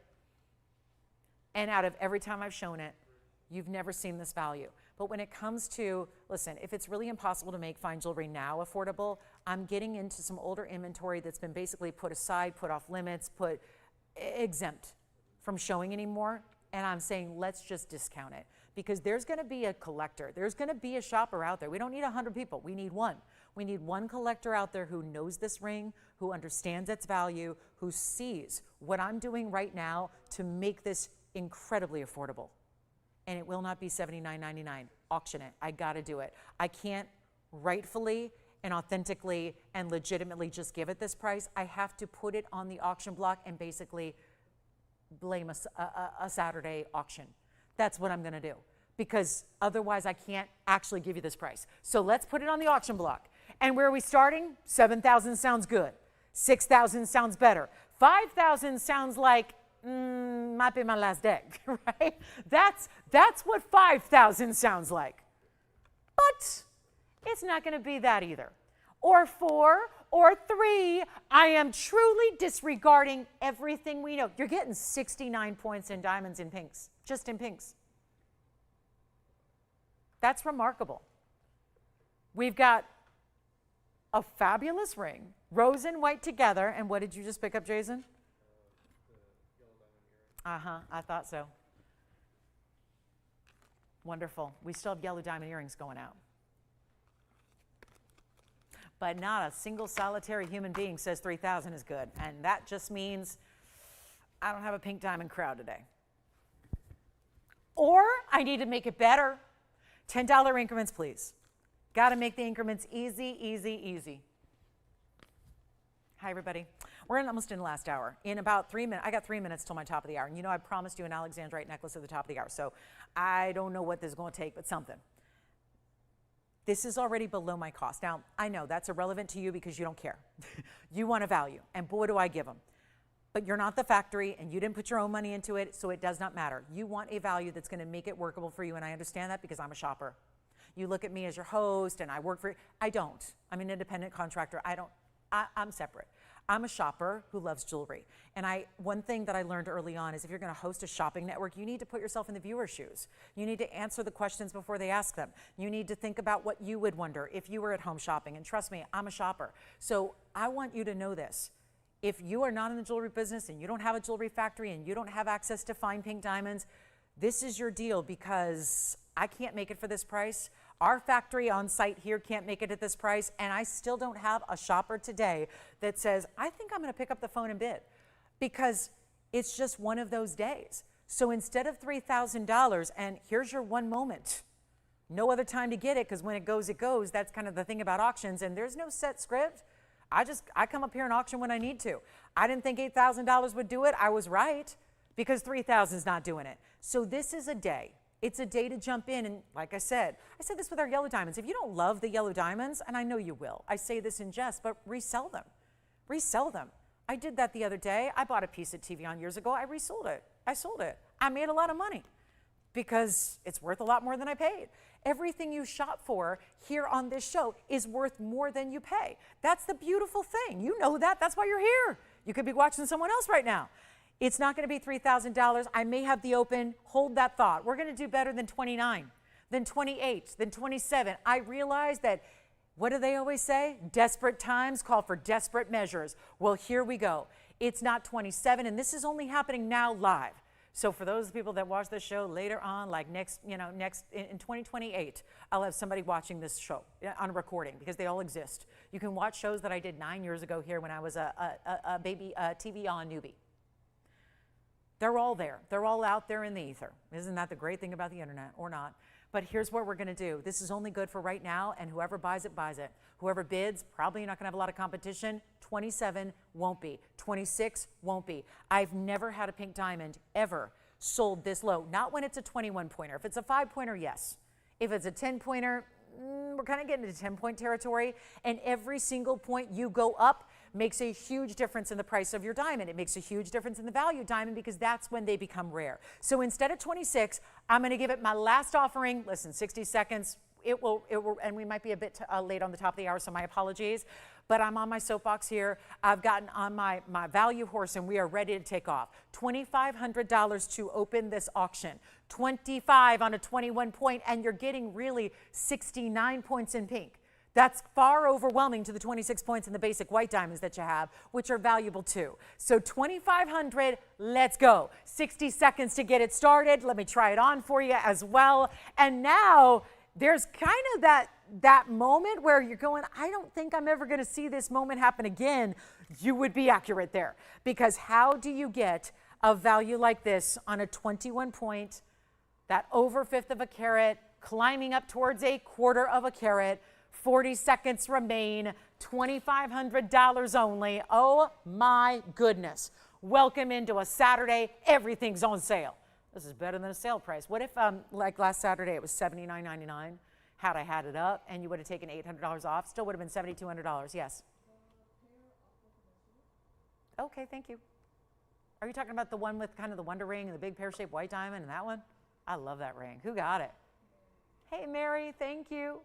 And out of every time I've shown it, you've never seen this value. But when it comes to, listen, if it's really impossible to make fine jewelry now affordable, I'm getting into some older inventory that's been basically put aside, put off limits, exempt from showing anymore. And I'm saying, let's just discount it, because there's going to be a collector. There's going to be a shopper out there. We don't need 100 people. We need one. We need one collector out there who knows this ring, who understands its value, who sees what I'm doing right now to make this incredibly affordable. And it will not be $79.99. Auction it. I got to do it. I can't rightfully and authentically and legitimately just give it this price. I have to put it on the auction block and basically blame a Saturday auction. That's what I'm going to do, because otherwise I can't actually give you this price. So let's put it on the auction block. And where are we starting? 7,000 sounds good. 6,000 sounds better. 5,000 sounds like might be my last day, right? That's what 5,000 sounds like. But it's not going to be that either. Or 4 or 3. I am truly disregarding everything we know. You're getting 69 points in diamonds and pinks, just in pinks. That's remarkable. We've got a fabulous ring, rose and white together. And what did you just pick up, Jason? I thought so. Wonderful. We still have yellow diamond earrings going out. But not a single solitary human being says 3,000 is good. And that just means I don't have a pink diamond crowd today. Or I need to make it better. $10 increments, please. Got to make the increments easy, easy, easy. Hi, everybody. We're almost in the last hour. In about 3 minutes, I got 3 minutes till my top of the hour. And you know, I promised you an Alexandrite necklace at the top of the hour. So I don't know what this is going to take, but something. This is already below my cost. Now, I know that's irrelevant to you because you don't care. You want a value, and boy, do I give them. But you're not the factory, and you didn't put your own money into it, so it does not matter. You want a value that's going to make it workable for you, and I understand that because I'm a shopper. You look at me as your host, and I work for you. I don't. I'm an independent contractor. I'm separate. I'm a shopper who loves jewelry. And one thing that I learned early on is if you're going to host a shopping network, you need to put yourself in the viewer's shoes. You need to answer the questions before they ask them. You need to think about what you would wonder if you were at home shopping. And trust me, I'm a shopper. So I want you to know this. If you are not in the jewelry business and you don't have a jewelry factory and you don't have access to fine pink diamonds, this is your deal because I can't make it for this price. Our factory on site here can't make it at this price, and I still don't have a shopper today that says, I think I'm going to pick up the phone and bid, because it's just one of those days. So instead of $3,000, and here's your one moment, no other time to get it, because when it goes, it goes. That's kind of the thing about auctions, and there's no set script. I come up here and auction when I need to. I didn't think $8,000 would do it. I was right, because $3,000 is not doing it. So this is a day. It's a day to jump in, and like I said this with our yellow diamonds. If you don't love the yellow diamonds, and I know you will, I say this in jest, but resell them. Resell them. I did that the other day. I bought a piece at TVON years ago. I resold it. I sold it. I made a lot of money because it's worth a lot more than I paid. Everything you shop for here on this show is worth more than you pay. That's the beautiful thing. You know that. That's why you're here. You could be watching someone else right now. It's not going to be $3,000. I may have the open. Hold that thought. We're going to do better than 29, than 28, than 27. I realize that, what do they always say? Desperate times call for desperate measures. Well, here we go. It's not 27, and this is only happening now live. So for those people that watch this show later on, like in 2028, I'll have somebody watching this show on a recording because they all exist. You can watch shows that I did 9 years ago here when I was a baby TVON newbie. They're all there. They're all out there in the ether. Isn't that the great thing about the internet, or not? But here's what we're going to do. This is only good for right now, and whoever buys it, buys it. Whoever bids, probably not going to have a lot of competition. 27 won't be. 26 won't be. I've never had a pink diamond ever sold this low. Not when it's a 21-pointer. If it's a 5-pointer, yes. If it's a 10-pointer, we're kind of getting into 10-point territory, and every single point you go up makes a huge difference in the price of your diamond. It makes a huge difference in the value of diamond because that's when they become rare. So instead of 26, I'm going to give it my last offering. Listen, 60 seconds. It will, and we might be a bit late on the top of the hour, so my apologies. But I'm on my soapbox here. I've gotten on my value horse, and we are ready to take off. $2,500 to open this auction. 25 on a 21-point, and you're getting really 69 points in pink. That's far overwhelming to the 26 points in the basic white diamonds that you have, which are valuable too. So 2,500, let's go. 60 seconds to get it started. Let me try it on for you as well. And now there's kind of that moment where you're going, I don't think I'm ever going to see this moment happen again. You would be accurate there, because how do you get a value like this on a 21 point, that over 1/5 of a carat, climbing up towards a 1/4 of a carat? 40 seconds remain, $2,500 only. Oh my goodness. Welcome into a Saturday. Everything's on sale. This is better than a sale price. What if, like last Saturday, it was $79.99, had I had it up, and you would have taken $800 off? Still would have been $7,200, yes. Okay, thank you. Are you talking about the one with kind of the wonder ring and the big pear-shaped white diamond and that one? I love that ring. Who got it? Hey, Mary, thank you.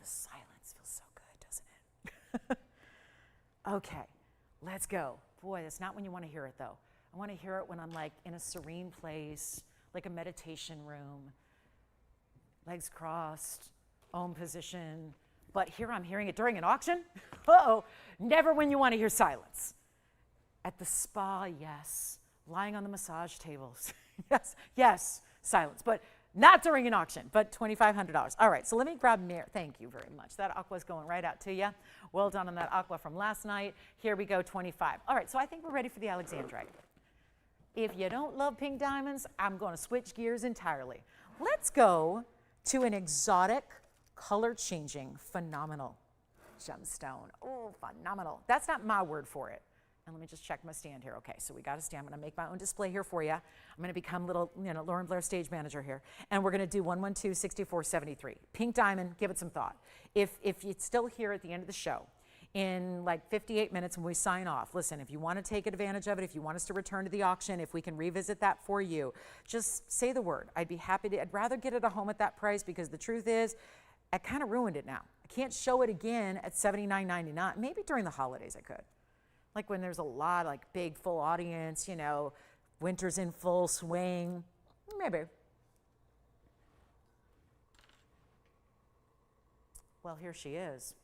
Silence feels so good, doesn't it? Okay, let's go. Boy, that's not when you want to hear it, though. I want to hear it when I'm like in a serene place, like a meditation room, legs crossed, Om position. But here I'm hearing it during an auction? Uh-oh, never when you want to hear silence. At the spa, yes. Lying on the massage tables, yes, silence. But not during an auction, but $2,500. All right, so let me grab Mary. Thank you very much. That aqua's going right out to you. Well done on that aqua from last night. Here we go, 25. All right, so I think we're ready for the Alexandrite. If you don't love pink diamonds, I'm going to switch gears entirely. Let's go to an exotic, color-changing, phenomenal gemstone. Oh, phenomenal. That's not my word for it. And let me just check my stand here. Okay, so we got a stand. I'm going to make my own display here for you. I'm going to become little, Lauren Blair stage manager here. And we're going to do 112-6473. Pink diamond, give it some thought. If it's still here at the end of the show, in like 58 minutes when we sign off, listen, if you want to take advantage of it, if you want us to return to the auction, if we can revisit that for you, just say the word. I'd be happy to. I'd rather get it at home at that price, because the truth is, I kind of ruined it now. I can't show it again at $79.99. Maybe during the holidays I could. Like when there's a lot, like big full audience, winter's in full swing, maybe. Well, here she is.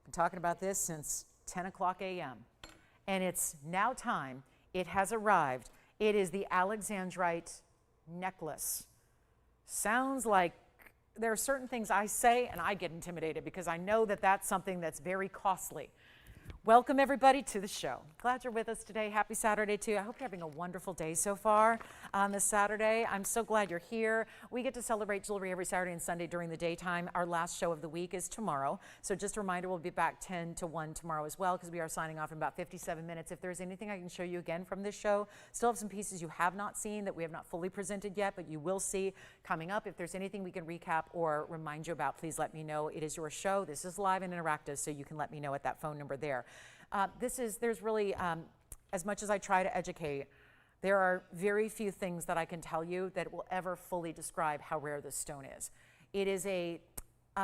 Been talking about this since 10 o'clock a.m. And it's now time. It has arrived. It is the Alexandrite necklace. Sounds like there are certain things I say and I get intimidated, because I know that that's something that's very costly. Welcome everybody to the show. Glad you're with us today. Happy Saturday to you. I hope you're having a wonderful day so far on this Saturday. I'm so glad you're here. We get to celebrate jewelry every Saturday and Sunday during the daytime. Our last show of the week is tomorrow. So just a reminder, we'll be back 10 to 1 tomorrow as well, because we are signing off in about 57 minutes. If there's anything I can show you again from this show, still have some pieces you have not seen that we have not fully presented yet, but you will see coming up. If there's anything we can recap or remind you about, please let me know. It is your show. This is live and interactive, so you can let me know at that phone number there. There's really, as much as I try to educate, there are very few things that I can tell you that will ever fully describe how rare this stone is. It is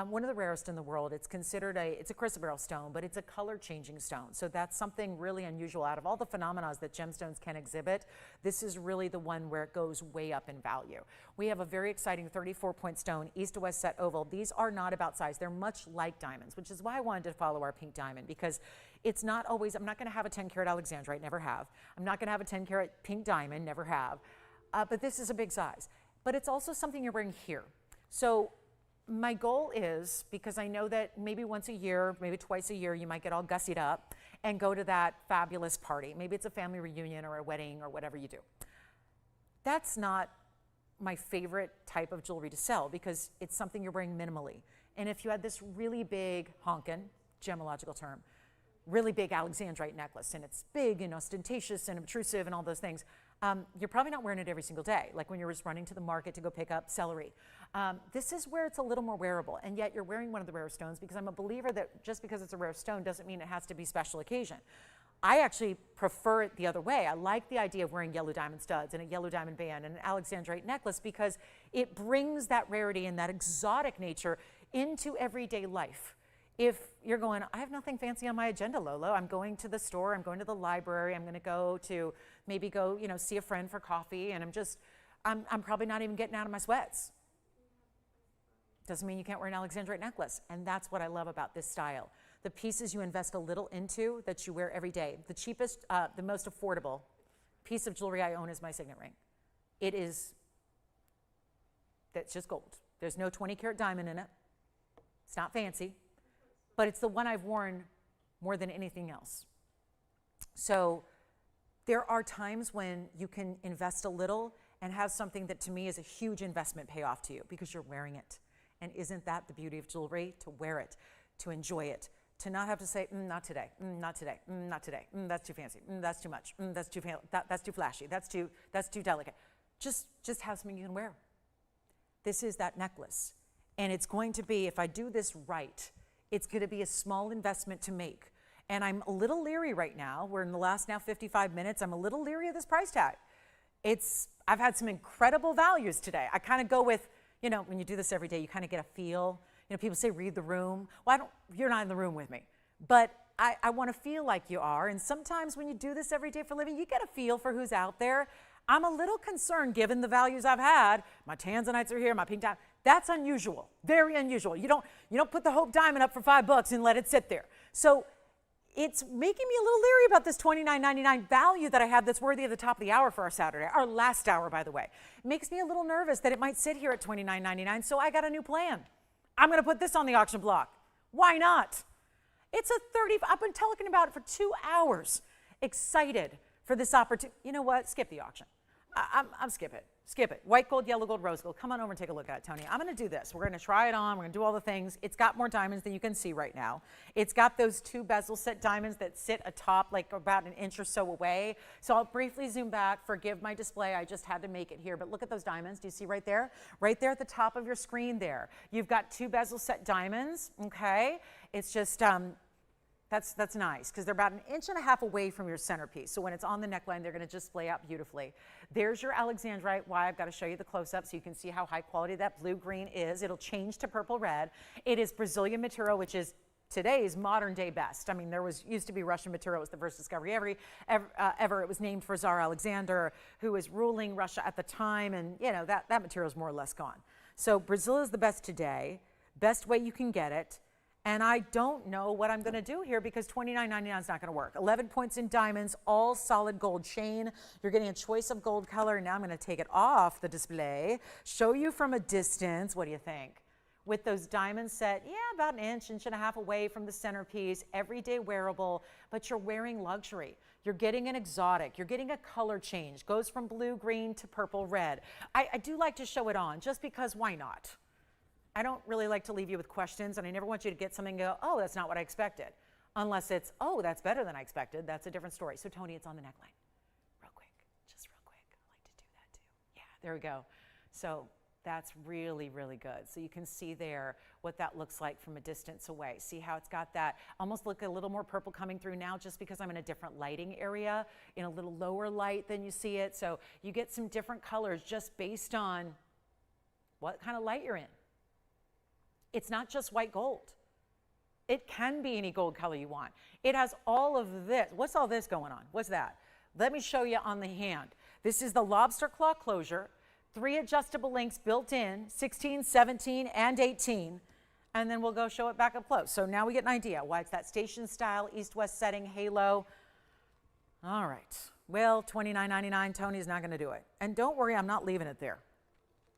one of the rarest in the world. It's considered it's a chrysoberyl stone, but it's a color changing stone. So that's something really unusual. Out of all the phenomena that gemstones can exhibit, this is really the one where it goes way up in value. We have a very exciting 34-point stone, east to west set oval. These are not about size. They're much like diamonds, which is why I wanted to follow our pink diamond, because it's not always, I'm not going to have a 10-carat Alexandrite, never have. I'm not going to have a 10-carat pink diamond, never have. But this is a big size. But it's also something you're wearing here. So my goal is, because I know that maybe once a year, maybe twice a year, you might get all gussied up and go to that fabulous party. Maybe it's a family reunion or a wedding or whatever you do. That's not my favorite type of jewelry to sell, because it's something you're wearing minimally. And if you had this really big honkin', gemological term, really big Alexandrite necklace, and it's big and ostentatious and obtrusive and all those things, you're probably not wearing it every single day, like when you're just running to the market to go pick up celery. This is where it's a little more wearable, and yet you're wearing one of the rare stones, because I'm a believer that just because it's a rare stone doesn't mean it has to be special occasion. I actually prefer it the other way. I like the idea of wearing yellow diamond studs and a yellow diamond band and an Alexandrite necklace, because it brings that rarity and that exotic nature into everyday life. If you're going, I have nothing fancy on my agenda, Lolo. I'm going to the store, I'm going to the library, I'm going to go to maybe see a friend for coffee, and I'm probably not even getting out of my sweats. Doesn't mean you can't wear an Alexandrite necklace. And that's what I love about this style. The pieces you invest a little into that you wear every day. The cheapest, the most affordable piece of jewelry I own is my signet ring. That's just gold. There's no 20-carat diamond in it. It's not fancy, but it's the one I've worn more than anything else. So there are times when you can invest a little and have something that to me is a huge investment payoff to you, because you're wearing it. And isn't that the beauty of jewelry? To wear it, to enjoy it, to not have to say, not today, not today, not today, that's too fancy, that's too much, that's too that's too flashy, that's too delicate. Just have something you can wear. This is that necklace. And it's going to be, if I do this right, it's going to be a small investment to make. And I'm a little leery right now. We're in the last now 55 minutes. I'm a little leery of this price tag. I've had some incredible values today. I kind of go with, when you do this every day, you kind of get a feel. People say read the room. Well, you're not in the room with me. But I want to feel like you are. And sometimes when you do this every day for a living, you get a feel for who's out there. I'm a little concerned, given the values I've had. My Tanzanites are here, my pink diamond. That's unusual, very unusual. You don't put the Hope diamond up for $5 and let it sit there. So it's making me a little leery about this $29.99 value that I have that's worthy of the top of the hour for our Saturday, our last hour, by the way. It makes me a little nervous that it might sit here at $29.99, so I got a new plan. I'm going to put this on the auction block. Why not? It's I've been talking about it for 2 hours. Excited for this opportunity. You know what? Skip the auction. I'm skip it. Skip it. White gold, yellow gold, rose gold. Come on over and take a look at it, Tony. I'm going to do this. We're going to try it on. We're going to do all the things. It's got more diamonds than you can see right now. It's got those 2 bezel set diamonds that sit atop like about an inch or so away. So I'll briefly zoom back. Forgive my display. I just had to make it here. But look at those diamonds. Do you see right there? Right there at the top of your screen there. You've got 2 bezel set diamonds, okay? It's just... That's nice because they're about 1.5 inches away from your centerpiece. So when it's on the neckline, they're going to display out beautifully. There's your Alexandrite. Why? I've got to show you the close-up so you can see how high quality that blue-green is. It'll change to purple-red. It is Brazilian material, which is today's modern-day best. I mean, there used to be Russian material. It was the first discovery ever. It was named for Tsar Alexander, who was ruling Russia at the time, and you know that material is more or less gone. So Brazil is the best today, best way you can get it. And I don't know what I'm going to do here because $29.99 is not going to work. 11 points in diamonds, all solid gold chain. You're getting a choice of gold color. Now I'm going to take it off the display, show you from a distance. What do you think? With those diamonds set, yeah, about 1.5 inches away from the centerpiece, everyday wearable, but you're wearing luxury. You're getting an exotic. You're getting a color change. Goes from blue, green to purple, red. I do like to show it on just because why not? I don't really like to leave you with questions, and I never want you to get something and go, oh, that's not what I expected. Unless it's, oh, that's better than I expected. That's a different story. So, Tony, it's on the neckline. Real quick. Just real quick. I like to do that, too. Yeah, there we go. So that's really, really good. So you can see there what that looks like from a distance away. See how it's got that, almost look a little more purple coming through now just because I'm in a different lighting area, in a little lower light than you see it. So you get some different colors just based on what kind of light you're in. It's not just white gold. It can be any gold color you want. It has all of this. What's all this going on? What's that? Let me show you on the hand. This is the lobster claw closure, 3 adjustable links built in, 16, 17, and 18. And then we'll go show it back up close. So now we get an idea why it's that station style, east-west setting, halo. All right. Well, $29.99, Tony's not going to do it. And don't worry, I'm not leaving it there.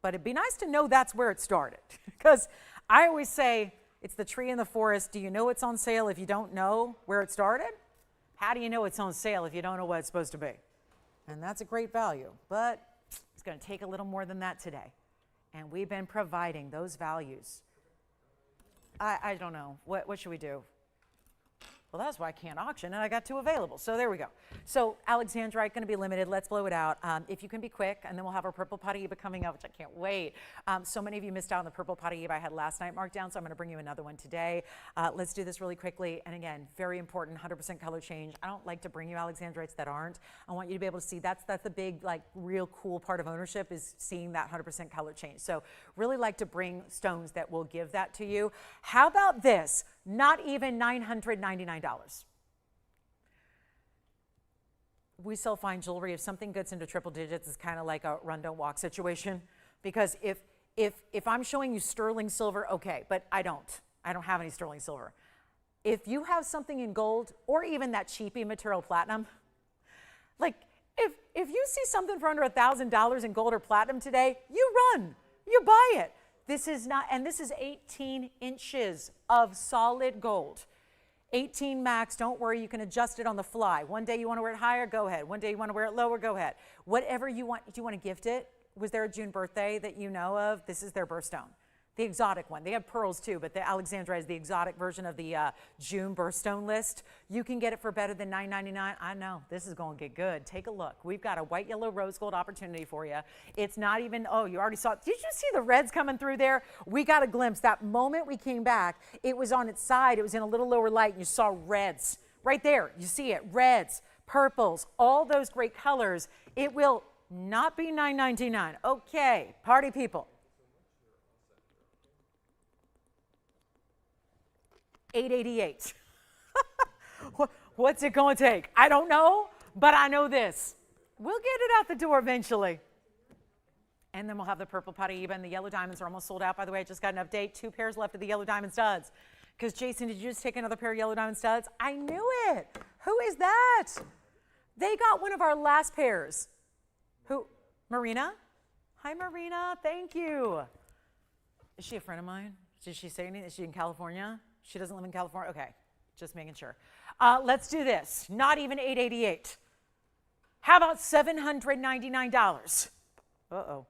But it'd be nice to know that's where it started. Because I always say, it's the tree in the forest. Do you know it's on sale if you don't know where it started? How do you know it's on sale if you don't know what it's supposed to be? And that's a great value. But it's going to take a little more than that today. And we've been providing those values. I don't know. What should we do? Well, that's why I can't auction, and I got 2 available. So there we go. So Alexandrite going to be limited. Let's blow it out. If you can be quick, and then we'll have our purple Paraiba coming up, which I can't wait. So many of you missed out on the purple Paraiba I had last night marked down, so I'm going to bring you another one today. Let's do this really quickly. And again, very important, 100% color change. I don't like to bring you Alexandrites that aren't. I want you to be able to see that's the big, like, real cool part of ownership is seeing that 100% color change. So really like to bring stones that will give that to you. How about this? Not even $999. We sell fine jewelry. If something gets into triple digits, it's kind of like a run, don't walk situation. Because if I'm showing you sterling silver, okay, but I don't have any sterling silver. If you have something in gold or even that cheapy material platinum, like if you see something for under $1,000 in gold or platinum today, you run, you buy it. This is not, and this is 18 inches of solid gold. 18 max, don't worry, you can adjust it on the fly. One day you want to wear it higher, go ahead. One day you want to wear it lower, go ahead. Whatever you want, do you want to gift it? Was there a June birthday that you know of? This is their birthstone. The exotic one. They have pearls too, but the Alexandrite is the exotic version of the June birthstone list. You can get it for better than $9.99. I know, this is going to get good. Take a look. We've got a white, yellow, rose gold opportunity for you. It's not even, oh, you already saw it. Did you see the reds coming through there? We got a glimpse. That moment we came back, it was on its side. It was in a little lower light, and you saw reds. Right there, you see it. Reds, purples, all those great colors. It will not be $9.99. Okay, party people. $888. What's it going to take? I don't know, but I know this. We'll get it out the door eventually. And then we'll have the purple Paraiba, and the yellow diamonds are almost sold out, by the way. I just got an update. 2 pairs left of the yellow diamond studs. Because, Jason, did you just take another pair of yellow diamond studs? I knew it. Who is that? They got one of our last pairs. Who? Marina? Hi, Marina. Thank you. Is she a friend of mine? Did she say anything? Is she in California? She doesn't live in California? Okay, just making sure. Let's do this. Not even $888. How about $799? Uh-oh.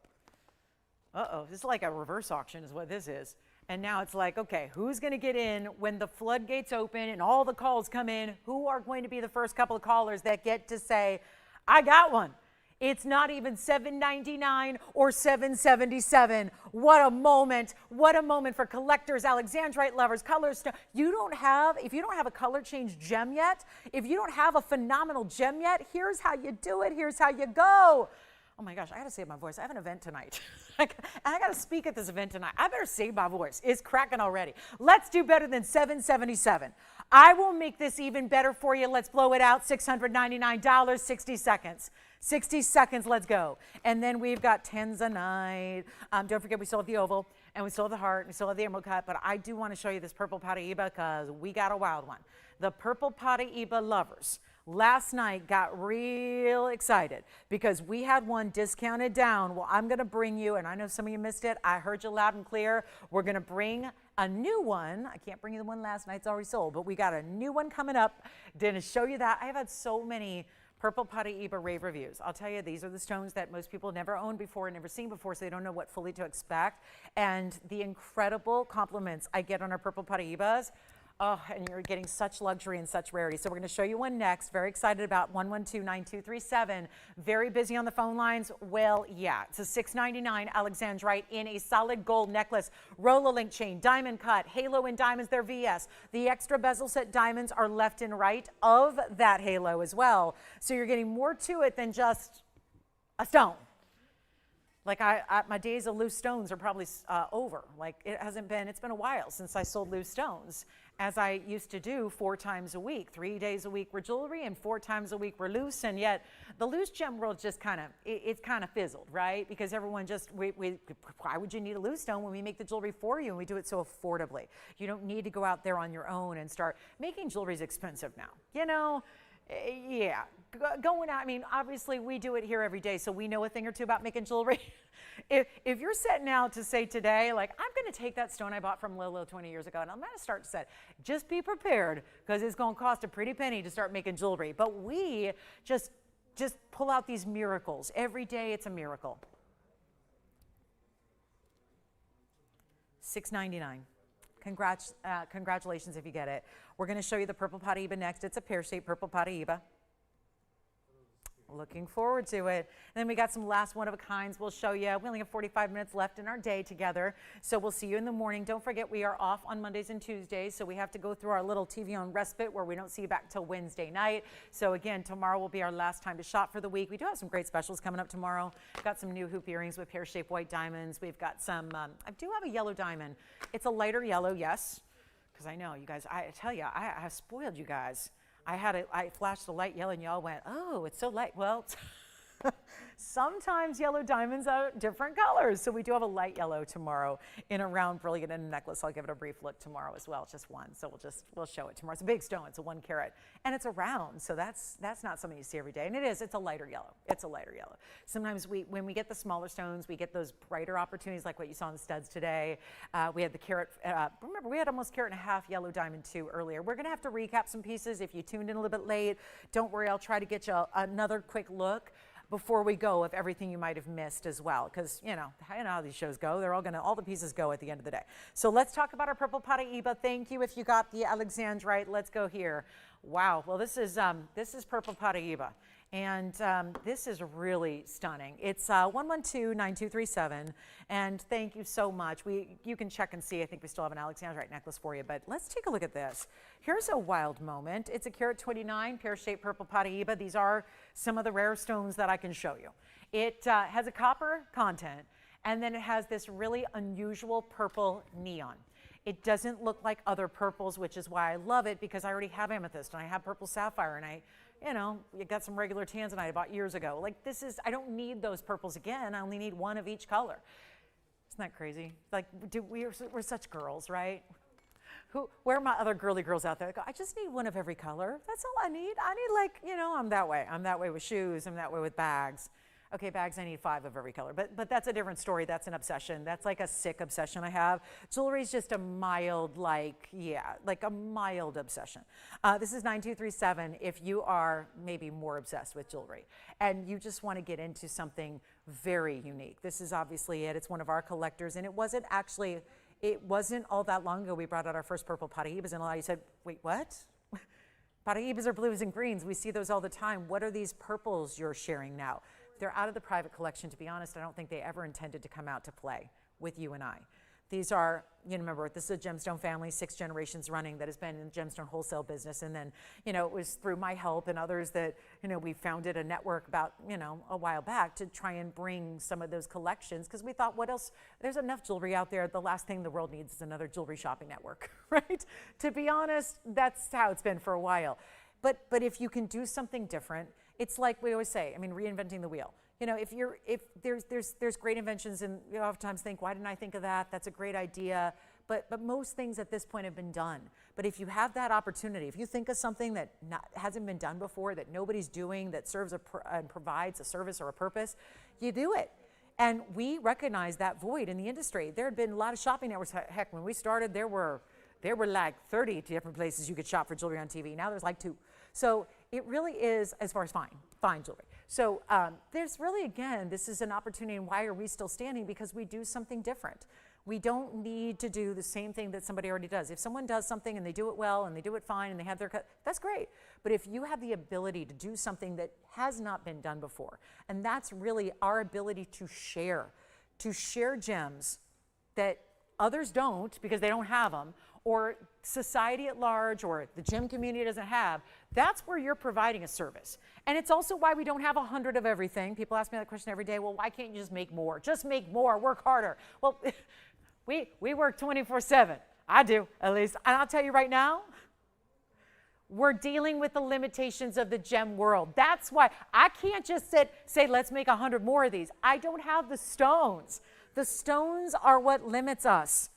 Uh-oh, this is like a reverse auction is what this is. And now it's like, okay, who's going to get in when the floodgates open and all the calls come in? Who are going to be the first couple of callers that get to say, I got one? It's not even $799 or $777. What a moment. What a moment for collectors, Alexandrite lovers, colors. If you don't have a color change gem yet, if you don't have a phenomenal gem yet, here's how you do it. Here's how you go. Oh my gosh, I got to save my voice. I have an event tonight. I got to speak at this event tonight. I better save my voice. It's cracking already. Let's do better than $777. I will make this even better for you. Let's blow it out. $699, 60 seconds. 60 seconds, let's go. And then we've got Tanzanite. Don't forget, we still have the oval, and we still have the heart, and we still have the emerald cut, but I do want to show you this purple Paraiba because we got a wild one. The purple Paraiba lovers last night got real excited because we had one discounted down. Well, I'm going to bring you, and I know some of you missed it. I heard you loud and clear. We're going to bring a new one. I can't bring you the one last night. It's already sold, but we got a new one coming up. Didn't show you that. I have had so many purple Paraiba rave reviews. I'll tell you, these are the stones that most people never owned before, never seen before, so they don't know what fully to expect. And the incredible compliments I get on our purple Paraibas. Oh, and you're getting such luxury and such rarity. So we're going to show you one next. Very excited about 112-9237. Very busy on the phone lines. Well, yeah, it's a $699 Alexandrite in a solid gold necklace, roller link chain, diamond cut, halo and diamonds, they're VS. The extra bezel set diamonds are left and right of that halo as well. So you're getting more to it than just a stone. Like my days of loose stones are probably over. Like it's been a while since I sold loose stones, as I used to do 4 times a week. 3 days a week were jewelry and 4 times a week were loose. And yet the loose gem world just it's kind of fizzled, right? Because everyone why would you need a loose stone when we make the jewelry for you and we do it so affordably? You don't need to go out there on your own and start making jewelry is expensive now, you know? Yeah, going out, I mean, obviously we do it here every day, so we know a thing or two about making jewelry. If you're setting out to say today, like, I'm going to take that stone I bought from Lilo 20 years ago, and I'm going to start to set, just be prepared, because it's going to cost a pretty penny to start making jewelry. But we just pull out these miracles. Every day it's a miracle. $699. Congratulations if you get it. We're going to show you the purple Paraiba next. It's a pear-shaped purple Paraiba. Looking forward to it. And then we got some last one-of-a-kinds we'll show you. We only have 45 minutes left in our day together, so we'll see you in the morning. Don't forget, we are off on Mondays and Tuesdays, so we have to go through our little TVON respite where we don't see you back till Wednesday night. So again, tomorrow will be our last time to shop for the week. We do have some great specials coming up tomorrow. We've got some new hoop earrings with pear-shaped white diamonds. We've got some, I do have a yellow diamond. It's a lighter yellow, yes, because I know you guys, I tell you, I have spoiled you guys. I flashed the light yellow and y'all went, oh, it's so light. Well, sometimes yellow diamonds are different colors. So we do have a light yellow tomorrow in a round brilliant in a necklace. I'll give it a brief look tomorrow as well. It's just one. So we'll show it tomorrow. It's a big stone. It's a 1 carat and it's a round. So that's not something you see every day. And it's a lighter yellow. It's a lighter yellow. Sometimes when we get the smaller stones, we get those brighter opportunities like what you saw in the studs today. We had the carat, remember we had almost carat and a half yellow diamond too earlier. We're going to have to recap some pieces. If you tuned in a little bit late, don't worry. I'll try to get you another quick look before we go of everything you might have missed as well, because you know how these shows go. They're all the pieces go at the end of the day. So let's talk about our purple Paraiba. Thank you if you got the Alexandrite. Let's go here. Wow. Well, this is purple Paraiba, and this is really stunning. It's 112-9237, and thank you so much. You can check and see. I think we still have an Alexandrite necklace for you, but let's take a look at this. Here's a wild moment. It's a carat 29 pear-shaped purple Paraiba. These are some of the rare stones that I can show you. It has a copper content, and then it has this really unusual purple neon. It doesn't look like other purples, which is why I love it, because I already have amethyst and I have purple sapphire, and you got some regular tanzanite I bought years ago. Like I don't need those purples again. I only need one of each color. Isn't that crazy? Like we're such girls, right? Where are my other girly girls out there? They go, I just need one of every color. That's all I need. I need I'm that way. I'm that way with shoes. I'm that way with bags. Okay, bags, I need 5 of every color, but that's a different story. That's an obsession. That's like a sick obsession I have. Jewelry is just a mild, like a mild obsession. This is 9237 if you are maybe more obsessed with jewelry and you just want to get into something very unique. This is obviously it. It's one of our collectors, and it wasn't all that long ago we brought out our first purple Paraibas, and a lot of you said, wait, what? Paraibas are blues and greens. We see those all the time. What are these purples you're sharing now? They're out of the private collection. To be honest, I don't think they ever intended to come out to play with you and I. These are, remember, this is a gemstone family, 6 generations running that has been in the gemstone wholesale business. And then, it was through my help and others that, we founded a network about, a while back to try and bring some of those collections, because we thought, what else? There's enough jewelry out there. The last thing the world needs is another jewelry shopping network, right? To be honest, that's how it's been for a while. But if you can do something different, it's like we always say, reinventing the wheel. If there's great inventions, and you oftentimes think, why didn't I think of that? That's a great idea. But most things at this point have been done. But if you have that opportunity, if you think of something that hasn't been done before, that nobody's doing, that serves and provides a service or a purpose, you do it. And we recognize that void in the industry. There had been a lot of shopping networks. Heck, when we started, there were like 30 different places you could shop for jewelry on TV. Now there's like 2. So it really is, as far as fine jewelry. So there's really, again, this is an opportunity, and why are we still standing? Because we do something different. We don't need to do the same thing that somebody already does. If someone does something and they do it well and they do it fine and they have their cut, that's great. But if you have the ability to do something that has not been done before, and that's really our ability to share gems that others don't because they don't have them, or society at large or the gem community doesn't have, that's where you're providing a service. And it's also why we don't have 100 of everything. People ask me that question every day. Well, why can't you just make more? Just make more, work harder. Well, we work 24/7. I do, at least. And I'll tell you right now, we're dealing with the limitations of the gem world. That's why I can't just say, let's make 100 more of these. I don't have the stones. The stones are what limits us.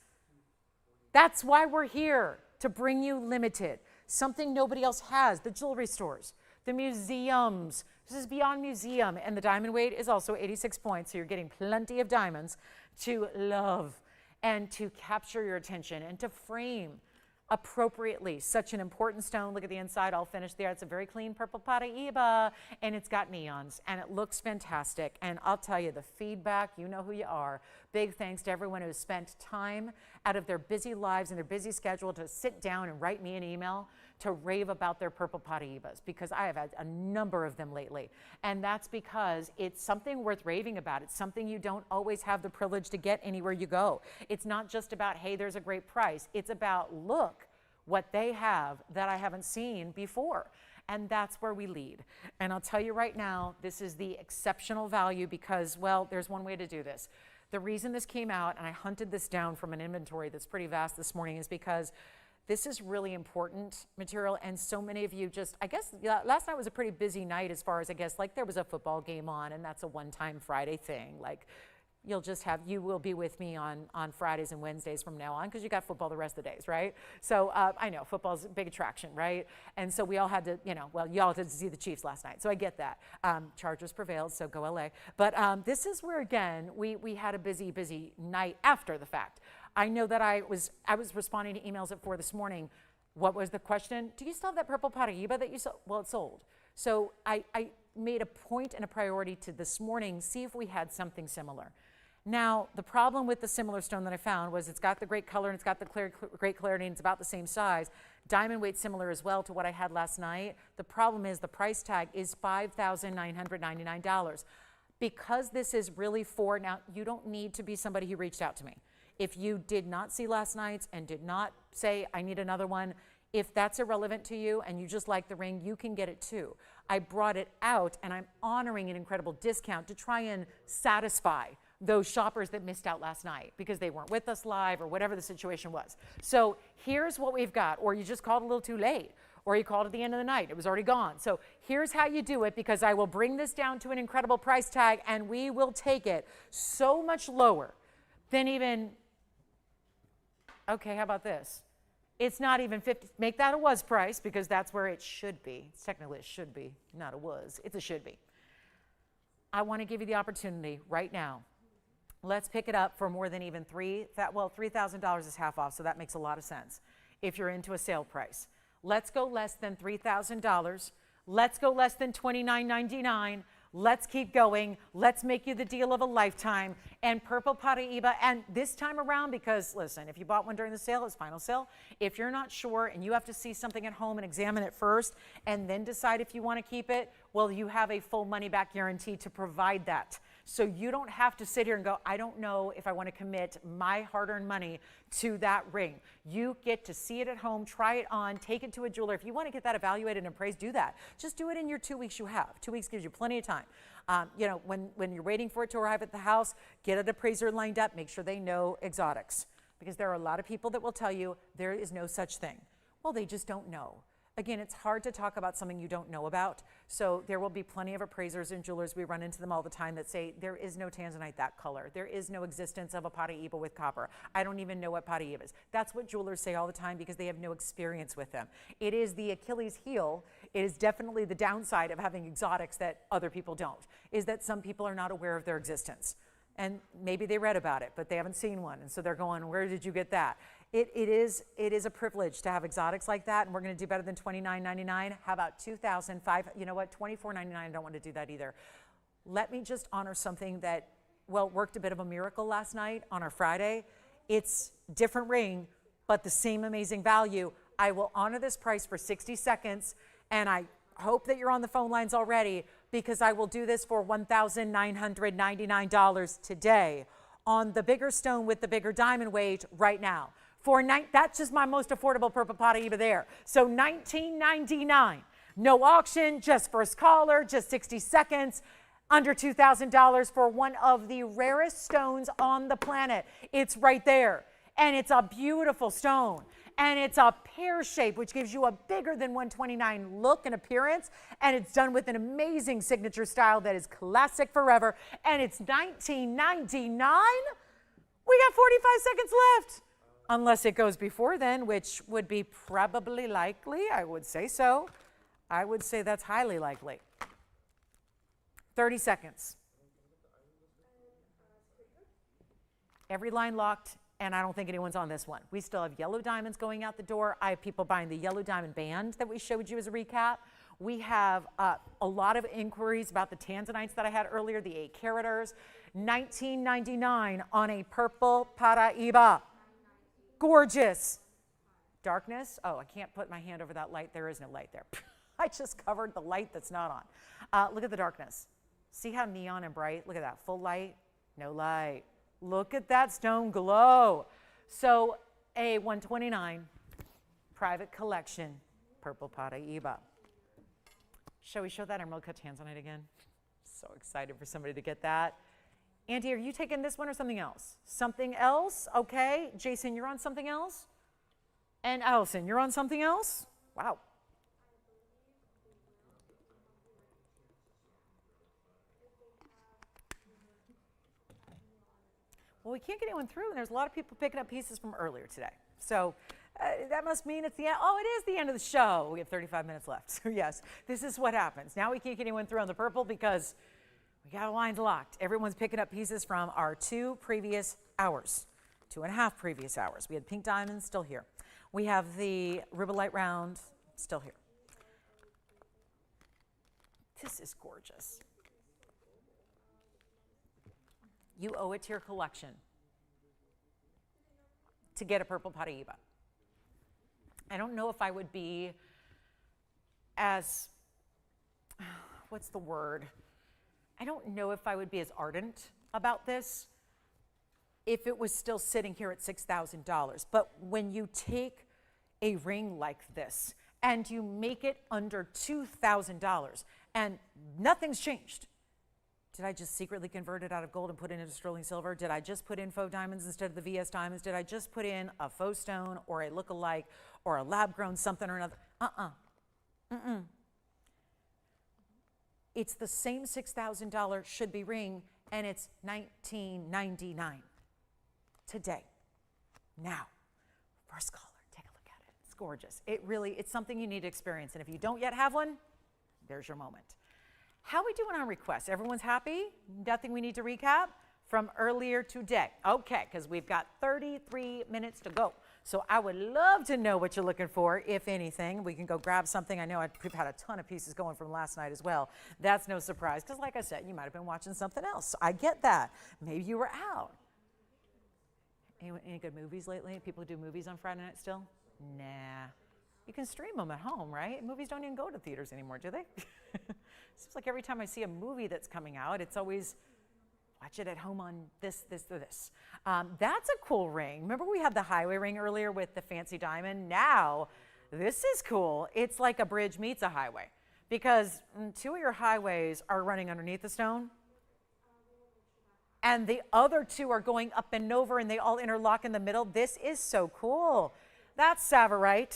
That's why we're here, to bring you limited, something nobody else has. The jewelry stores, the museums. This is beyond museum. And the diamond weight is also 86 points, so you're getting plenty of diamonds to love and to capture your attention and to frame appropriately such an important stone. Look at the inside. I'll finish there. It's a very clean purple Paraiba, and it's got neons, and it looks fantastic. And I'll tell you, the feedback, you know who you are. Big thanks to everyone who's spent time out of their busy lives and their busy schedule to sit down and write me an email to rave about their purple Paraibas, because I have had a number of them lately. And that's because it's something worth raving about. It's something you don't always have the privilege to get anywhere you go. It's not just about, hey, there's a great price. It's about, look what they have that I haven't seen before. And that's where we lead. And I'll tell you right now, this is the exceptional value because, well, there's one way to do this. The reason this came out, and I hunted this down from an inventory that's pretty vast this morning, is because this is really important material, and so many of you just, I guess, last night was a pretty busy night as far as, I guess, like there was a football game on, and that's a one-time Friday thing. Like, you will be with me on Fridays and Wednesdays from now on, because you got football the rest of the days, right? So I know football's a big attraction, right? And so we all had to, you all had to see the Chiefs last night, so I get that. Chargers prevailed, so go LA. But this is where, again, we had a busy night after the fact. I know that I was responding to emails at 4 this morning. What was the question? Do you still have that purple Paraiba that you sold? Well, it sold. So I made a point and a priority to this morning see if we had something similar. Now, the problem with the similar stone that I found was it's got the great color and it's got the great clarity and it's about the same size. Diamond weight similar as well to what I had last night. The problem is the price tag is $5,999. Because this is really now you don't need to be somebody who reached out to me. If you did not see last night's and did not say, I need another one, if that's irrelevant to you and you just like the ring, you can get it too. I brought it out and I'm honoring an incredible discount to try and satisfy those shoppers that missed out last night because they weren't with us live or whatever the situation was. So here's what we've got, or you just called a little too late, or you called at the end of the night, it was already gone. So here's how you do it, because I will bring this down to an incredible price tag and we will take it so much lower than even, okay, how about this? It's not even 50, make that a was price because that's where it should be. Technically it should be, not a was, it's a should be. I want to give you the opportunity right now. Let's pick it up for more than even $3,000 is half off, so that makes a lot of sense if you're into a sale price. Let's go less than $3,000. Let's go less than $29.99. Let's keep going. Let's make you the deal of a lifetime. And Purple Paraiba, and this time around, because listen, if you bought one during the sale, it's final sale. If you're not sure and you have to see something at home and examine it first and then decide if you want to keep it, well, you have a full money back guarantee to provide that. So you don't have to sit here and go, I don't know if I want to commit my hard-earned money to that ring. You get to see it at home, try it on, take it to a jeweler. If you want to get that evaluated and appraised, do that. Just do it in your 2 weeks you have. 2 weeks gives you plenty of time. You know, when you're waiting for it to arrive at the house, get an appraiser lined up, make sure they know exotics. Because there are a lot of people that will tell you there is no such thing. Well, they just don't know. Again, it's hard to talk about something you don't know about. So there will be plenty of appraisers and jewelers, we run into them all the time, that say there is no Tanzanite that color. There is no existence of a Paraiba with copper. I don't even know what Paraiba is. That's what jewelers say all the time because they have no experience with them. It is the Achilles heel. It is definitely the downside of having exotics that other people don't, is that some people are not aware of their existence. And maybe they read about it, but they haven't seen one. And so they're going, where did you get that? It is a privilege to have exotics like that, and we're going to do better than $29.99. How about $2,005? You know what? $24.99. I don't want to do that either. Let me just honor something that, well, worked a bit of a miracle last night on our Friday. It's different ring, but the same amazing value. I will honor this price for 60 seconds, and I hope that you're on the phone lines already, because I will do this for $1,999 today on the bigger stone with the bigger diamond weight right now. That's just my most affordable Purple Paraiba there. So $19.99. No auction, just first caller, just 60 seconds, under $2,000 for one of the rarest stones on the planet. It's right there. And it's a beautiful stone. And it's a pear shape, which gives you a bigger than 129 look and appearance. And it's done with an amazing signature style that is classic forever. And it's $19.99. We got 45 seconds left. Unless it goes before then, which would be probably likely. I would say so. I would say that's highly likely. 30 seconds. Every line locked, and I don't think anyone's on this one. We still have yellow diamonds going out the door. I have people buying the yellow diamond band that we showed you as a recap. We have a lot of inquiries about the Tanzanites that I had earlier, the 8 caraters. $19.99 on a Purple Paraiba. Gorgeous. Darkness. Oh, I can't put my hand over that light. There is no light there. I just covered the light that's not on. Look at the darkness. See how neon and bright? Look at that. Full light, no light. Look at that stone glow. So a 129 private collection Purple Paraiba. Shall we show that emerald cut Tanzanite again? So excited for somebody to get that. Andy, are you taking this one or something else? Something else? Okay. Jason, you're on something else? And Allison, you're on something else? Wow. Well, we can't get anyone through, and there's a lot of people picking up pieces from earlier today. So that must mean it's the end. Oh, it is the end of the show. We have 35 minutes left. So yes, this is what happens. Now we can't get anyone through on the purple because we got lines locked. Everyone's picking up pieces from our 2 previous hours, 2.5 previous hours. We had pink diamonds, still here. We have the rubellite round, still here. This is gorgeous. You owe it to your collection to get a Purple Paraiba. I don't know if I would be as, what's the word? I don't know if I would be as ardent about this if it was still sitting here at $6,000. But when you take a ring like this and you make it under $2,000 and nothing's changed. Did I just secretly convert it out of gold and put it into sterling silver? Did I just put in faux diamonds instead of the VS diamonds? Did I just put in a faux stone or a look-alike or a lab-grown something or another? It's the same $6,000 should-be ring, and it's $19.99 today. Now, first caller, take a look at it. It's gorgeous. It's something you need to experience, and if you don't yet have one, there's your moment. How we doing on requests? Everyone's happy? Nothing we need to recap from earlier today? Okay, because we've got 33 minutes to go. So I would love to know what you're looking for, if anything. We can go grab something. I know we've had a ton of pieces going from last night as well. That's no surprise, because like I said, you might have been watching something else. I get that. Maybe you were out. Any good movies lately? People do movies on Friday night still? Nah. You can stream them at home, right? Movies don't even go to theaters anymore, do they? Seems like every time I see a movie that's coming out, it's always watch it at home on this, this, or this. That's a cool ring. Remember we had the highway ring earlier with the fancy diamond? Now, this is cool. It's like a bridge meets a highway, because two of your highways are running underneath the stone, and the other two are going up and over, and they all interlock in the middle. This is so cool. That's Sapphire.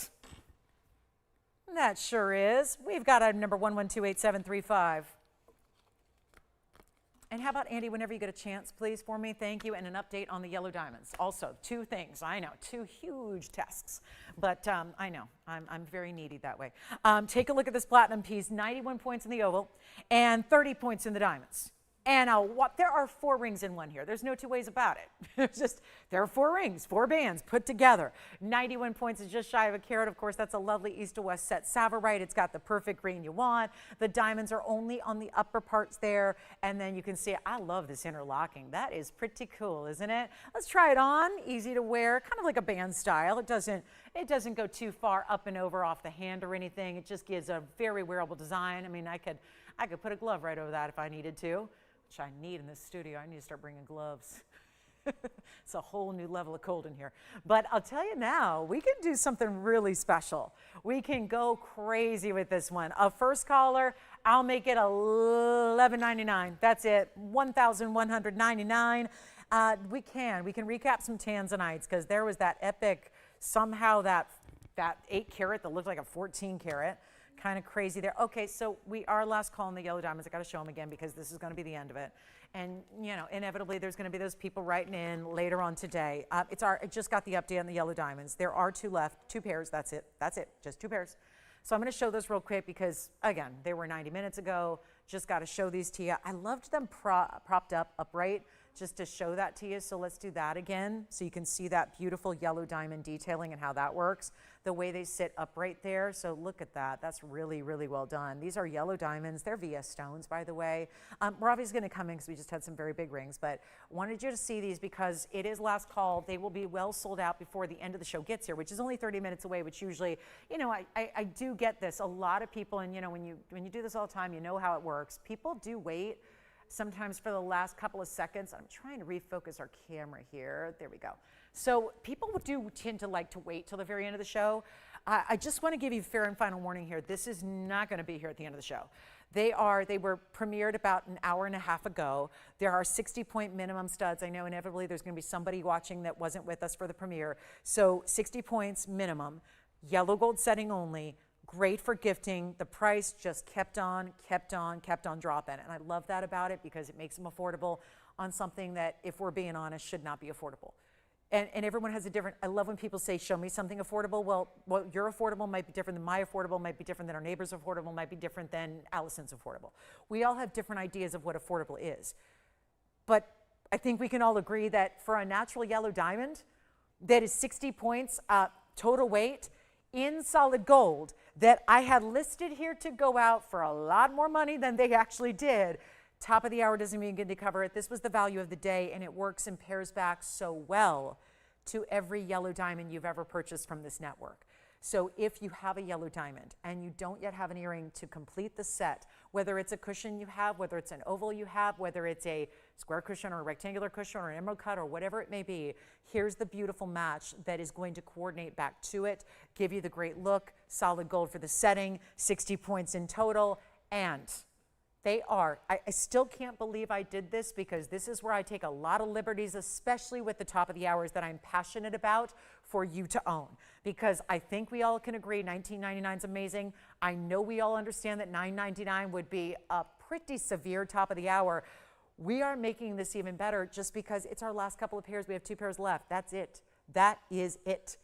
That sure is. We've got a number 1128735. And how about, Andy, whenever you get a chance, please, for me, thank you, and an update on the yellow diamonds. Also, two things. I know, two huge tasks, but I know, I'm very needy that way. Take a look at this platinum piece, 91 points in the oval and 30 points in the diamonds. And there are 4 rings in one here. There's no two ways about it. There are 4 rings, 4 bands put together. 91 points is just shy of a carat. Of course, that's a lovely east to west set Sapphire. It's got the perfect green you want. The diamonds are only on the upper parts there. And then you can see, I love this interlocking. That is pretty cool, isn't it? Let's try it on. Easy to wear, kind of like a band style. It doesn't go too far up and over off the hand or anything. It just gives a very wearable design. I mean, I could put a glove right over that if I needed to. Which I need in this studio. I need to start bringing gloves. It's a whole new level of cold in here. But I'll tell you now, we can do something really special. We can go crazy with this one. A first caller, I'll make it $11.99. That's it, $1,199. We can recap some Tanzanites, because there was that epic, somehow that 8 carat that looked like a 14 carat. Kind of crazy there. Okay, so we are last call on the yellow diamonds. I got to show them again, because this is going to be the end of it. And, you know, inevitably there's going to be those people writing in later on today. I just got the update on the yellow diamonds. There are 2 left, 2 pairs. That's it. Just 2 pairs. So I'm going to show those real quick, because, again, they were 90 minutes ago. Just got to show these to you. I loved them propped up upright, just to show that to you. So let's do that again, so you can see that beautiful yellow diamond detailing and how that works, the way they sit upright there. So look at that. That's really, really well done. These are yellow diamonds. They're VS stones, by the way. We're obviously going to come in, because we just had some very big rings, but wanted you to see these, because it is last call. They will be well sold out before the end of the show gets here, which is only 30 minutes away, which usually, you know, I do get this. A lot of people, and you know, when you do this all the time, you know how it works. People do wait sometimes for the last couple of seconds. I'm trying to refocus our camera here. There we go. So people do tend to like to wait till the very end of the show. I just want to give you fair and final warning here. This is not going to be here at the end of the show. They were premiered about an hour and a half ago. There are 60-point minimum studs. I know inevitably there's going to be somebody watching that wasn't with us for the premiere. So 60 points minimum, yellow gold setting only. Great for gifting. The price just kept on dropping. And I love that about it, because it makes them affordable on something that, if we're being honest, should not be affordable. And everyone has a different, I love when people say, show me something affordable. Well, your affordable might be different than my affordable, might be different than our neighbor's affordable, might be different than Allison's affordable. We all have different ideas of what affordable is. But I think we can all agree that for a natural yellow diamond that is 60 points total weight in solid gold, that I had listed here to go out for a lot more money than they actually did. Top of the hour doesn't even get to cover it. This was the value of the day, and it works and pairs back so well to every yellow diamond you've ever purchased from this network. So if you have a yellow diamond and you don't yet have an earring to complete the set, whether it's a cushion you have, whether it's an oval you have, whether it's a square cushion or a rectangular cushion or an emerald cut or whatever it may be, here's the beautiful match that is going to coordinate back to it, give you the great look, solid gold for the setting, 60 points in total, and they are, I still can't believe I did this, because this is where I take a lot of liberties, especially with the top of the hours that I'm passionate about for you to own. Because I think we all can agree $19.99 is amazing. I know we all understand that $9.99 would be a pretty severe top of the hour. We are making this even better just because it's our last couple of pairs. We have 2 pairs left. That's it. That is it.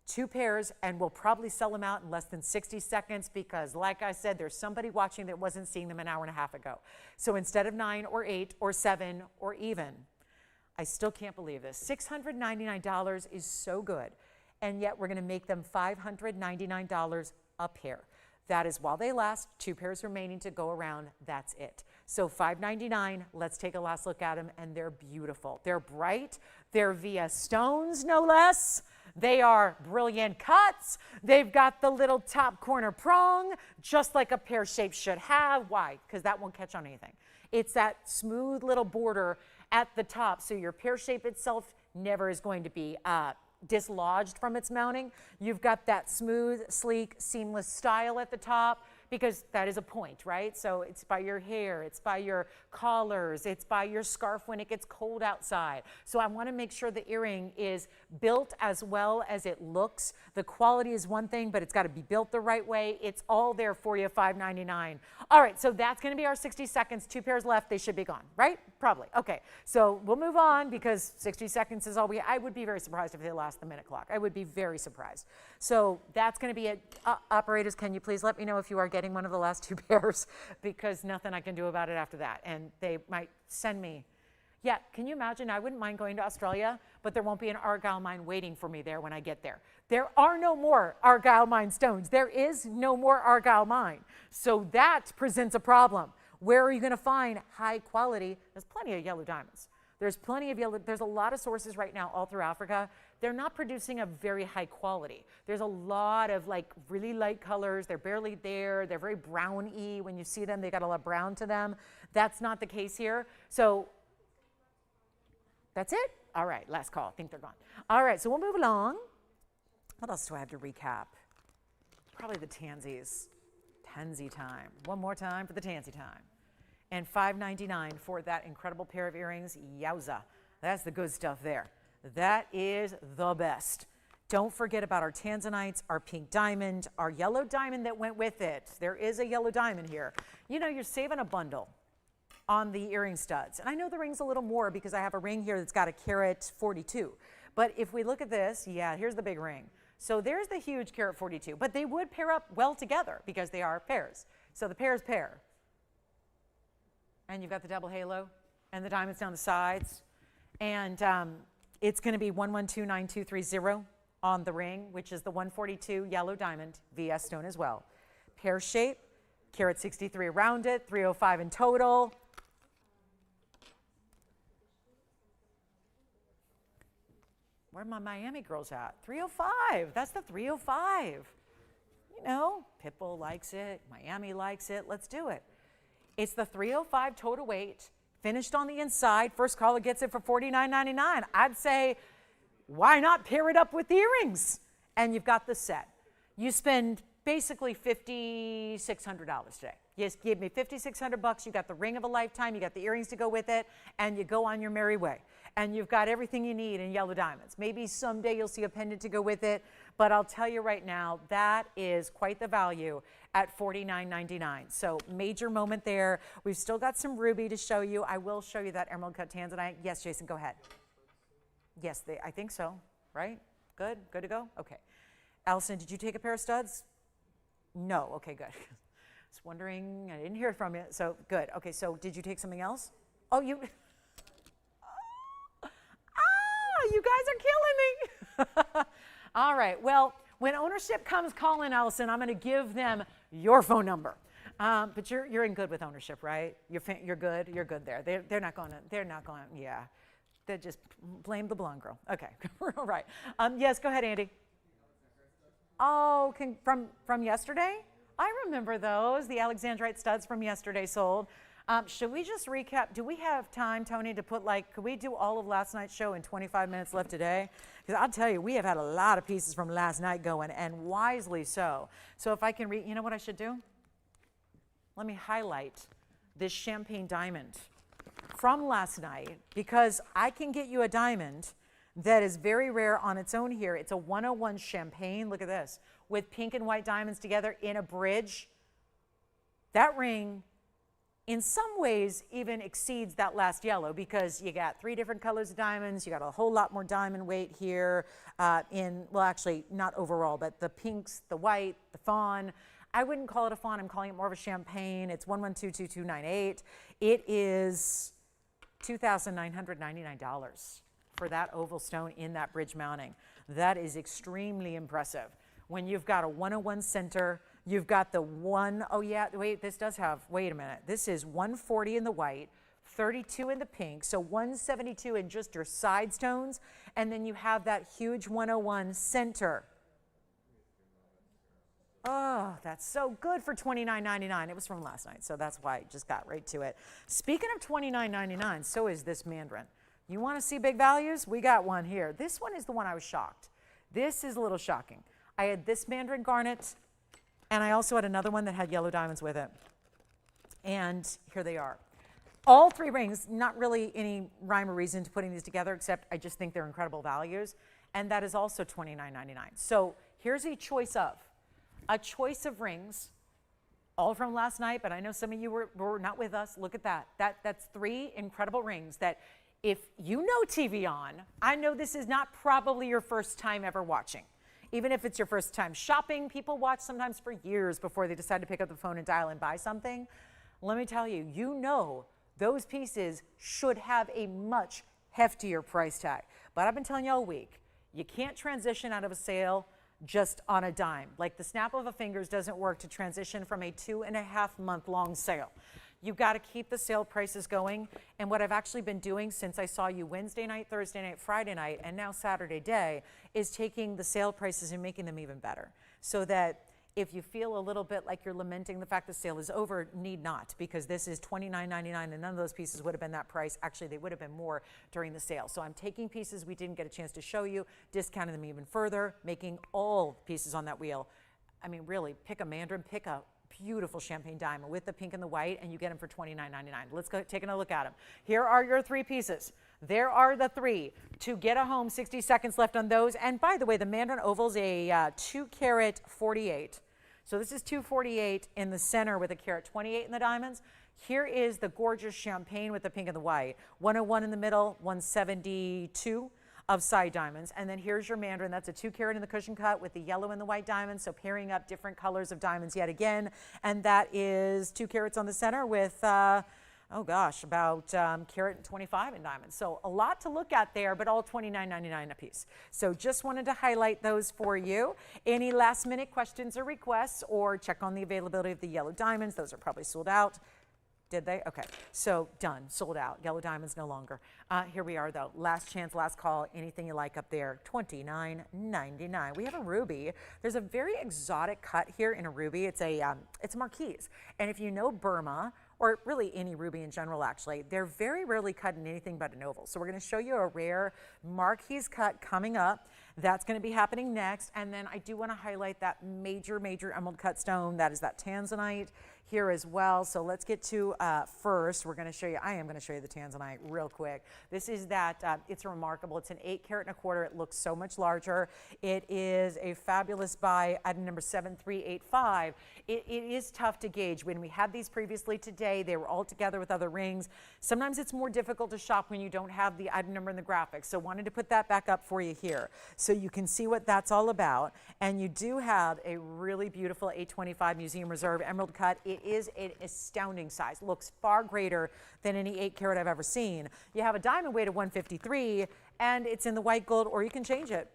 2 pairs, and we'll probably sell them out in less than 60 seconds because, like I said, there's somebody watching that wasn't seeing them an hour and a half ago. So instead of 9 or 8 or 7 or even, I still can't believe this. $699 is so good, and yet we're going to make them $599 a pair. That is while they last, 2 pairs remaining to go around. That's it. So $599, let's take a last look at them, and they're beautiful. They're bright. They're via stones, no less. They are brilliant cuts. They've got the little top corner prong, just like a pear shape should have. Why? Because that won't catch on anything. It's that smooth little border at the top, so your pear shape itself never is going to be dislodged from its mounting. You've got that smooth, sleek, seamless style at the top because that is a point, right? So it's by your hair, it's by your collars, it's by your scarf when it gets cold outside. So I want to make sure the earring is built as well as it looks. The quality is one thing, but it's got to be built the right way. It's all there for you, $599. All right, so that's going to be our 60 seconds. 2 pairs left. They should be gone, right? Probably. Okay, so we'll move on because 60 seconds is all I would be very surprised if they last the minute clock. I would be very surprised. So that's going to be it. Operators, can you please let me know if you are getting one of the last 2 pairs because nothing I can do about it after that. And they might send me. Yeah, can you imagine? I wouldn't mind going to Australia, but there won't be an Argyle mine waiting for me there when I get there. There are no more Argyle mine stones. There is no more Argyle mine. So that presents a problem. Where are you going to find high quality? There's plenty of yellow diamonds. There's plenty of yellow. There's a lot of sources right now all through Africa. They're not producing a very high quality. There's a lot of like really light colors. They're barely there. They're very browny. When you see them, they got a lot of brown to them. That's not the case here. So that's it? All right, last call. I think they're gone. All right, so we'll move along. What else do I have to recap? Probably the Tansies. Tansy time. One more time for the Tansy time. And $599 for that incredible pair of earrings. Yowza. That's the good stuff there. That is the best. Don't forget about our Tanzanites, our pink diamond, our yellow diamond that went with it. There is a yellow diamond here. You know, you're saving a bundle on the earring studs. And I know the ring's a little more because I have a ring here that's got a carat 42. But if we look at this, yeah, here's the big ring. So there's the huge carat 42. But they would pair up well together because they are pairs. So the pairs pair. And you've got the double halo and the diamonds down the sides. And it's going to be 1129230 on the ring, which is the 142 yellow diamond VS stone as well. Pear shape, carat 63 around it, 305 in total. Where are my Miami girls at? 305. That's the 305. You know, Pitbull likes it. Miami likes it. Let's do it. It's the 305 total weight, finished on the inside. First caller gets it for $49.99. I'd say, why not pair it up with the earrings? And you've got the set. You spend basically $5,600 today. You just give me $5,600. You got the ring of a lifetime. You got the earrings to go with it, and you go on your merry way. And you've got everything you need in yellow diamonds. Maybe someday you'll see a pendant to go with it, but I'll tell you right now, that is quite the value at $49.99. So major moment there. We've still got some ruby to show you. I will show you that emerald cut tanzanite. Yes, Jason, go ahead. Yes, I think so, right? Good to go? Okay. Allison, did you take a pair of studs? No, okay, good. I was wondering, I didn't hear from you, so good. Okay, so did you take something else? Oh, you guys are killing me. All right, well, when ownership comes calling, Allison, I'm going to give them your phone number. But you're in good with ownership, right? You're good. You're good there. They're not going. Yeah, they just blame the blonde girl. Okay, all right. Yes, go ahead, Andy. Oh, from yesterday? I remember those. The Alexandrite studs from yesterday sold. Should we just recap? Do we have time, Tony, to put could we do all of last night's show in 25 minutes left today? Because I'll tell you, we have had a lot of pieces from last night going, and wisely so. So if I can you know what I should do? Let me highlight this champagne diamond from last night, because I can get you a diamond that is very rare on its own here. It's a 101 champagne, look at this, with pink and white diamonds together in a bridge. That ring in some ways even exceeds that last yellow, because you got 3 different colors of diamonds. You got a whole lot more diamond weight here well, actually not overall, but the pinks, the white, the fawn. I wouldn't call it a fawn. I'm calling it more of a champagne. It's 1122298. It is $2,999 for that oval stone in that bridge mounting. That is extremely impressive. When you've got a 101 center, you've got the oh yeah, wait, this does have, wait a minute. This is 140 in the white, 32 in the pink, so 172 in just your side stones, and then you have that huge 101 center. Oh, that's so good for $29.99. It was from last night, so that's why I just got right to it. Speaking of $29.99, so is this mandarin. You want to see big values? We got one here. This one is the one I was shocked. This is a little shocking. I had this mandarin garnet, and I also had another one that had yellow diamonds with it. And here they are. All 3 rings, not really any rhyme or reason to putting these together, except I just think they're incredible values. And that is also $29.99. So here's a choice of rings, all from last night, but I know some of you were not with us. Look at that. That's 3 incredible rings that, if you know TVON, I know this is not probably your first time ever watching. Even if it's your first time shopping, people watch sometimes for years before they decide to pick up the phone and dial and buy something. Let me tell you, you know those pieces should have a much heftier price tag. But I've been telling you all week, you can't transition out of a sale just on a dime. Like the snap of a fingers doesn't work to transition from a 2.5-month long sale. You've got to keep the sale prices going. And what I've actually been doing since I saw you Wednesday night, Thursday night, Friday night, and now Saturday day, is taking the sale prices and making them even better. So that if you feel a little bit like you're lamenting the fact the sale is over, need not, because this is $29.99 and none of those pieces would have been that price. Actually, they would have been more during the sale. So I'm taking pieces we didn't get a chance to show you, discounting them even further, making all pieces on that wheel. I mean, really, pick a mandarin, pick a beautiful champagne diamond with the pink and the white, and you get them for $29.99. Let's go take a look at them. Here are your 3 pieces. There are the 3. To get a home, 60 seconds left on those. And by the way, the mandarin oval's a 2 carat 48. So this is 248 in the center with a carat 28 in the diamonds. Here is the gorgeous champagne with the pink and the white. 101 in the middle, 172 of side diamonds. And then here's your mandarin. That's a 2 carat in the cushion cut with the yellow and the white diamonds. So pairing up different colors of diamonds yet again. And that is 2 carats on the center with, oh gosh, about carat 25 in diamonds. So a lot to look at there, but all $29.99 a piece. So just wanted to highlight those for you. Any last minute questions or requests, or check on the availability of the yellow diamonds. Those are probably sold out. Did they? Okay, so done, sold out. Yellow diamonds no longer. Here we are though, last chance, last call, anything you like up there, $29.99. We have a ruby. There's a very exotic cut here in a ruby. It's a marquise. And if you know Burma, or really any ruby in general actually, they're very rarely cut in anything but an oval. So we're gonna show you a rare marquise cut coming up. That's gonna be happening next. And then I do wanna highlight that major, major emerald cut stone. That is that Tanzanite here as well. So let's get to first, I am gonna show you the Tanzanite real quick. This is that, it's remarkable. It's an 8 carat and a quarter. It looks so much larger. It is a fabulous buy, item number 7385. It is tough to gauge. When we had these previously today, they were all together with other rings. Sometimes it's more difficult to shop when you don't have the item number in the graphics. So wanted to put that back up for you here so you can see what that's all about. And you do have a really beautiful 825 Museum Reserve emerald cut. It is an astounding size. Looks far greater than any 8 carat I've ever seen. You have a diamond weight of 153, and it's in the white gold, or you can change it.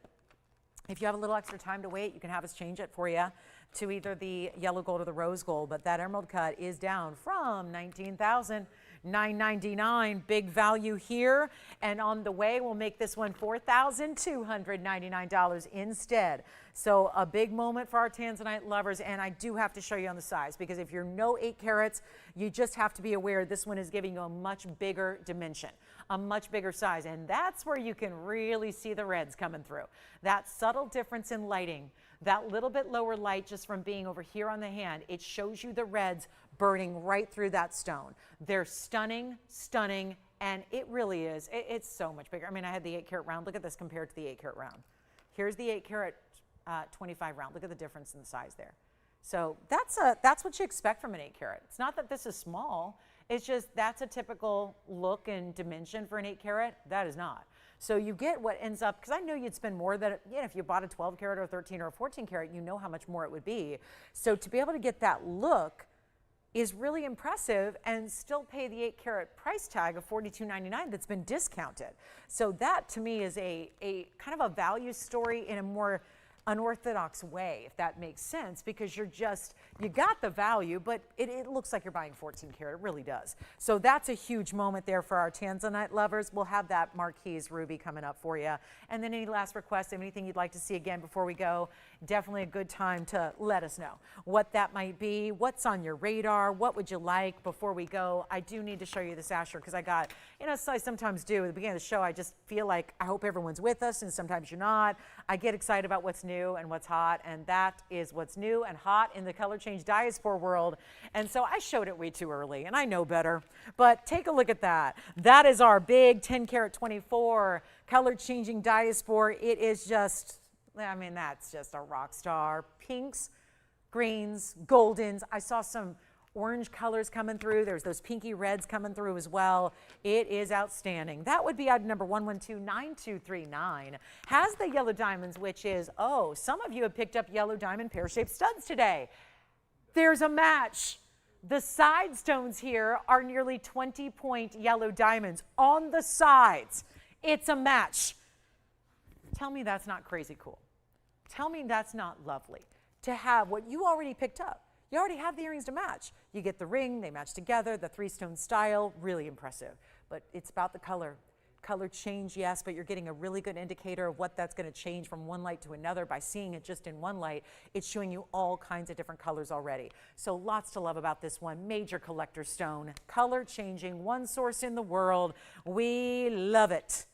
If you have a little extra time to wait, you can have us change it for you to either the yellow gold or the rose gold. But that emerald cut is down from $19,999. Big value here. And on the way, we'll make this one $4,299 instead. So a big moment for our Tanzanite lovers. And I do have to show you on the size, because if you're no 8 carats, you just have to be aware this one is giving you a much bigger dimension, a much bigger size. And that's where you can really see the reds coming through. That subtle difference in lighting, that little bit lower light just from being over here on the hand, it shows you the reds burning right through that stone. They're stunning, stunning, and it really is. It's so much bigger. I mean, I had the 8 carat round. Look at this compared to the 8 carat round. Here's the 8 carat 25 round. Look at the difference in the size there. So that's what you expect from an 8 carat. It's not that this is small. It's just, that's a typical look and dimension for an 8 carat. That is not. So you get what ends up, because I know you'd spend more than, if you bought a 12 carat or a 13 or a 14 carat, you know how much more it would be. So to be able to get that look is really impressive and still pay the 8 carat price tag of $42.99 that's been discounted. So that to me is a kind of a value story in a more unorthodox way, if that makes sense, because you got the value, but it looks like you're buying 14 karat. It really does. So that's a huge moment there for our Tanzanite lovers. We'll have that Marquise ruby coming up for you. And then any last requests, anything you'd like to see again before we go, definitely a good time to let us know what that might be, what's on your radar, what would you like before we go. I do need to show you this Asher because I got, so I sometimes do at the beginning of the show, I just feel like I hope everyone's with us, and sometimes you're not. I get excited about what's new and what's hot, and that is what's new and hot in the color change Diaspore world. And so I showed it way too early, and I know better, but take a look at that. That is our big 10 karat 24 color changing Diaspore. It is just, that's just a rock star. Pinks, greens, goldens. I saw some orange colors coming through. There's those pinky reds coming through as well. It is outstanding. That would be item number 1129239. Has the yellow diamonds, which is, some of you have picked up yellow diamond pear-shaped studs today. There's a match. The side stones here are nearly 20-point yellow diamonds on the sides. It's a match. Tell me that's not crazy cool. Tell me that's not lovely to have what you already picked up. You already have the earrings to match. You get the ring, they match together, the 3-stone style, really impressive. But it's about the color. Color change, yes, but you're getting a really good indicator of what that's going to change from one light to another by seeing it just in one light. It's showing you all kinds of different colors already. So lots to love about this one. Major collector stone. Color changing, one source in the world. We love it.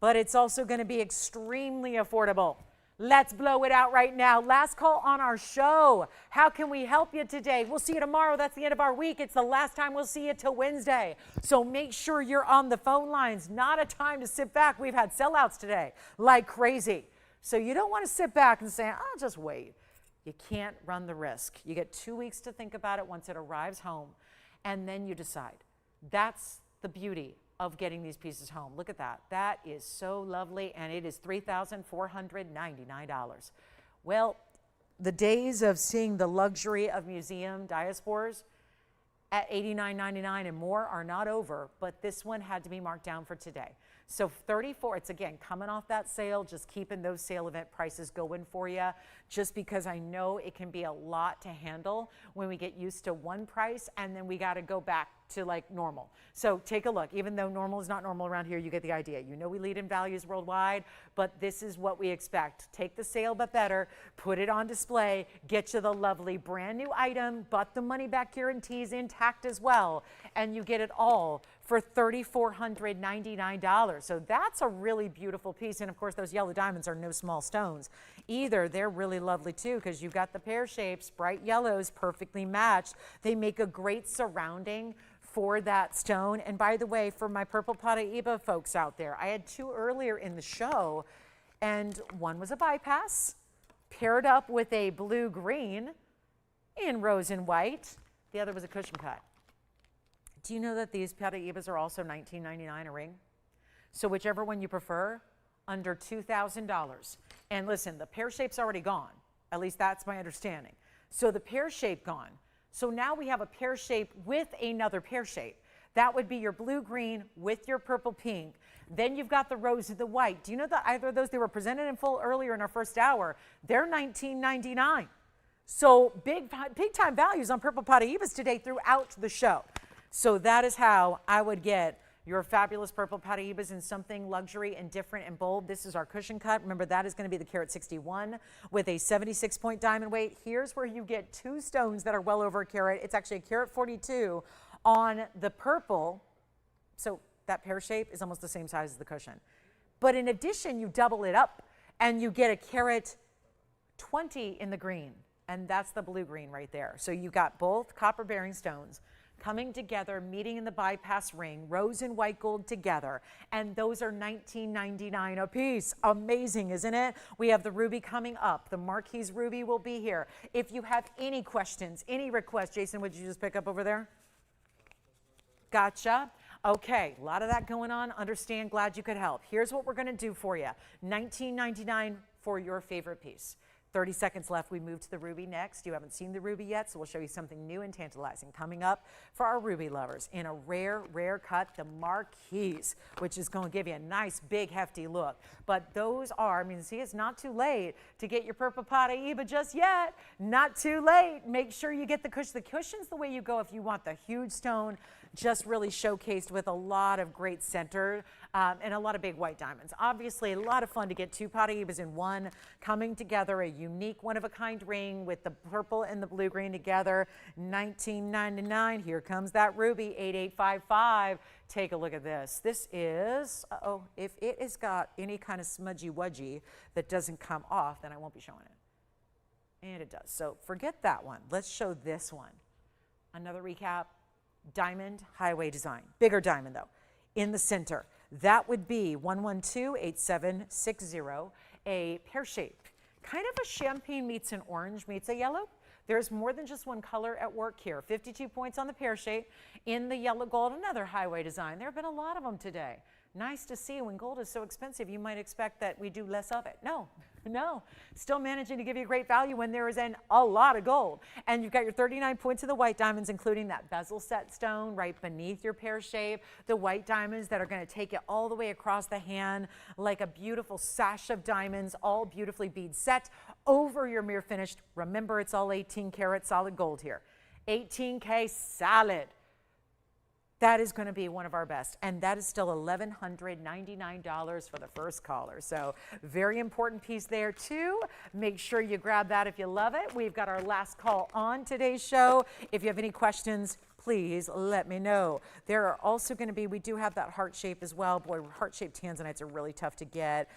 But it's also going to be extremely affordable. Let's blow it out right now. Last call on our show. How can we help you today? We'll see you tomorrow. That's the end of our week. It's the last time we'll see you till Wednesday. So make sure you're on the phone lines. Not a time to sit back. We've had sellouts today like crazy. So you don't want to sit back and say, I'll just wait. You can't run the risk. You get 2 weeks to think about it once it arrives home, and then you decide. That's the beauty of getting these pieces home. Look at that. That is so lovely, and it is $3,499. Well, the days of seeing the luxury of museum diaspores at $89.99 and more are not over, but this one had to be marked down for today. So 34, it's again coming off that sale, just keeping those sale event prices going for you, just because I know it can be a lot to handle when we get used to one price and then we got to go back to like normal. So take a look. Even though normal is not normal around here, you get the idea. You know we lead in values worldwide, but this is what we expect. Take the sale but better, put it on display, get you the lovely brand new item, but the money back guarantees intact as well, and you get it all for $3,499. So that's a really beautiful piece. And of course, those yellow diamonds are no small stones either. They're really lovely too, because you've got the pear shapes, bright yellows, perfectly matched. They make a great surrounding for that stone. And by the way, for my purple Paraiba folks out there, I had 2 earlier in the show, and one was a bypass paired up with a blue green in rose and white. The other was a cushion cut. Do you know that these Paraibas are also $19.99 a ring? So whichever one you prefer, under $2,000. And listen, the pear shape's already gone. At least that's my understanding. So the pear shape gone. So now we have a pear shape with another pear shape. That would be your blue-green with your purple-pink. Then you've got the rose and the white. Do you know that either of those, they were presented in full earlier in our first hour. They're $19.99. So big time values on purple Paraibas today throughout the show. So that is how I would get your fabulous purple Paraibas in something luxury and different and bold. This is our cushion cut. Remember, that is going to be the carat 61 with a 76-point diamond weight. Here's where you get 2 stones that are well over a carat. It's actually a carat 42 on the purple. So that pear shape is almost the same size as the cushion. But in addition, you double it up and you get a carat 20 in the green. And that's the blue-green right there. So you've got both copper-bearing stones coming together, meeting in the bypass ring, rose and white gold together, and those are $19.99 a piece. Amazing, isn't it? We have the ruby coming up. The Marquise ruby will be here. If you have any questions, any requests, Jason, would you just pick up over there? Gotcha. Okay, a lot of that going on. Understand, glad you could help. Here's what we're going to do for you. $19.99 for your favorite piece. 30 seconds left. We move to the ruby next. You haven't seen the ruby yet, so we'll show you something new and tantalizing coming up for our ruby lovers in a rare, rare cut, the Marquise, which is going to give you a nice, big, hefty look. But those are, I mean, see, it's not too late to get your purple Paraiba just yet. Not too late. Make sure you get the cushion. The cushion's the way you go if you want the huge stone, just really showcased with a lot of great center and a lot of big white diamonds. Obviously, a lot of fun to get two Paraibas in one, coming together, a unique one-of-a-kind ring with the purple and the blue-green together. $19.99. Here comes that ruby, 8855. Take a look at this. This is, if it has got any kind of smudgy-wudgy that doesn't come off, then I won't be showing it. And it does. So forget that one. Let's show this one. Another recap. Diamond highway design. Bigger diamond, though, in the center. That would be 112-8760, a pear shape. Kind of a champagne meets an orange meets a yellow. There's more than just one color at work here. 52 points on the pear shape. In the yellow gold, another highway design. There have been a lot of them today. Nice to see. When gold is so expensive, you might expect that we do less of it. No. Still managing to give you great value when there is a lot of gold. And you've got your 39 points of the white diamonds, including that bezel set stone right beneath your pear shape. The white diamonds that are going to take it all the way across the hand like a beautiful sash of diamonds, all beautifully bead set over your mirror finished. Remember, it's all 18 karat solid gold here. 18K solid. That is going to be one of our best, and that is still $1,199 for the first caller. So very important piece there too. Make sure you grab that if you love it. We've got our last call on today's show. If you have any questions, please let me know. There are also going to be, we do have that heart shape as well. Boy, heart-shaped Tanzanites are really tough to get.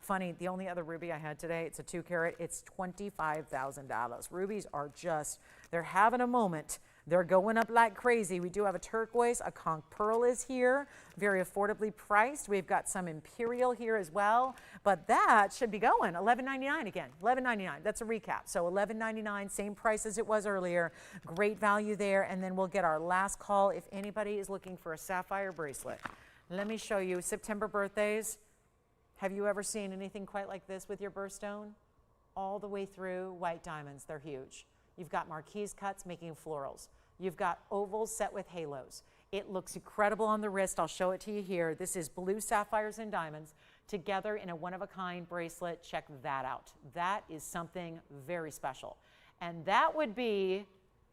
Funny, the only other ruby I had today, it's a 2 carat, it's $25,000. Rubies are just, they're having a moment. They're going up like crazy. We do have a turquoise, a conch pearl is here, very affordably priced. We've got some Imperial here as well, but that should be going $11.99 again, $11.99. That's a recap. So $11.99, same price as it was earlier. Great value there. And then we'll get our last call if anybody is looking for a sapphire bracelet. Let me show you September birthdays. Have you ever seen anything quite like this with your birthstone? All the way through white diamonds. They're huge. You've got marquise cuts making florals. You've got ovals set with halos. It looks incredible on the wrist. I'll show it to you here. This is blue sapphires and diamonds together in a one-of-a-kind bracelet. Check that out. That is something very special. And that would be,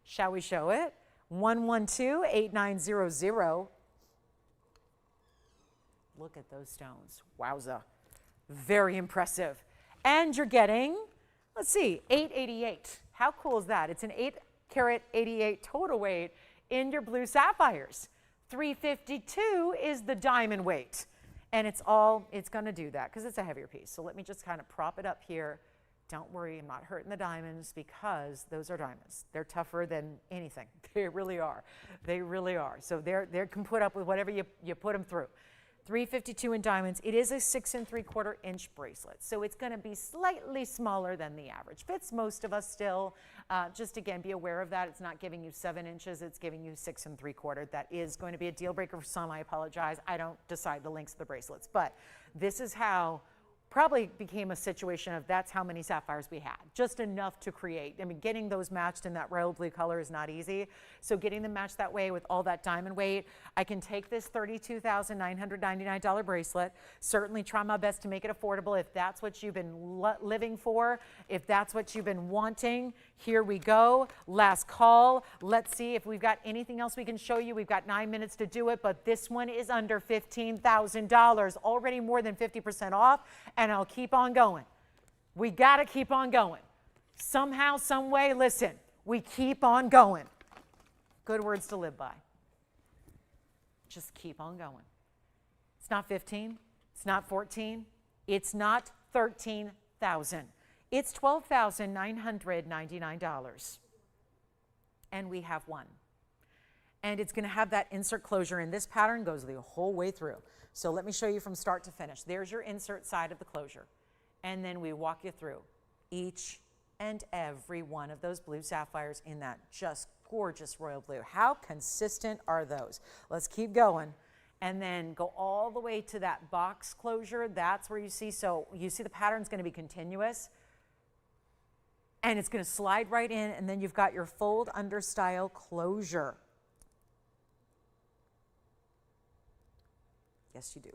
shall we show it? 112-8900. Look at those stones. Wowza. Very impressive. And you're getting, let's see, 888. How cool is that? It's an 8 carat 88 total weight in your blue sapphires. 352 is the diamond weight. And it's going to do that because it's a heavier piece. So let me just kind of prop it up here. Don't worry, I'm not hurting the diamonds because those are diamonds. They're tougher than anything. They really are. They really are. So they can put up with whatever you put them through. 352 in diamonds. It is a 6 3/4 inch bracelet, so it's going to be slightly smaller than the average. Fits most of us still. Just again, be aware of that. It's not giving you 7 inches. It's giving you 6 3/4. That is going to be a deal breaker for some. I apologize. I don't decide the lengths of the bracelets, but this is how. Probably became a situation of that's how many sapphires we had, just enough to create. I mean, getting those matched in that royal blue color is not easy. So getting them matched that way with all that diamond weight, I can take this $32,999 bracelet, certainly try my best to make it affordable if that's what you've been living for, if that's what you've been wanting. Here we go, last call. Let's see if we've got anything else we can show you. We've got 9 minutes to do it, but this one is under $15,000, already more than 50% off. And I'll keep on going. We got to keep on going. Somehow, some way, listen, we keep on going. Good words to live by. Just keep on going. It's not 15. It's not 14. It's not 13,000. It's $12,999. And we have one. And it's going to have that insert closure, and this pattern goes the whole way through. So let me show you from start to finish. There's your insert side of the closure. And then we walk you through each and every one of those blue sapphires in that just gorgeous royal blue. How consistent are those? Let's keep going. And then go all the way to that box closure. That's where you see, so you see the pattern's going to be continuous. And it's going to slide right in, and then you've got your fold under style closure. Yes, you do.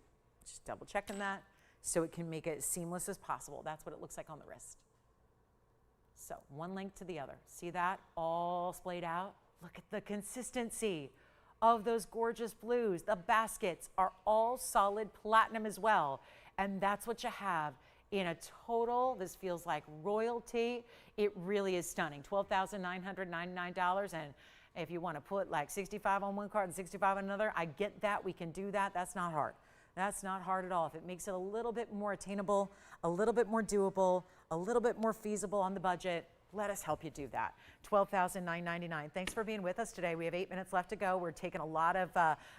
Just double checking that so it can make it as seamless as possible. That's what it looks like on the wrist. So one link to the other. See that? All splayed out. Look at the consistency of those gorgeous blues. The baskets are all solid platinum as well. And that's what you have in a total. This feels like royalty. It really is stunning. $12,999. And if you want to put like 65 on one card and 65 on another, I get that. We can do that. That's not hard. That's not hard at all. If it makes it a little bit more attainable, a little bit more doable, a little bit more feasible on the budget, let us help you do that. $12,999. Thanks for being with us today. We have 8 minutes left to go. We're taking a lot of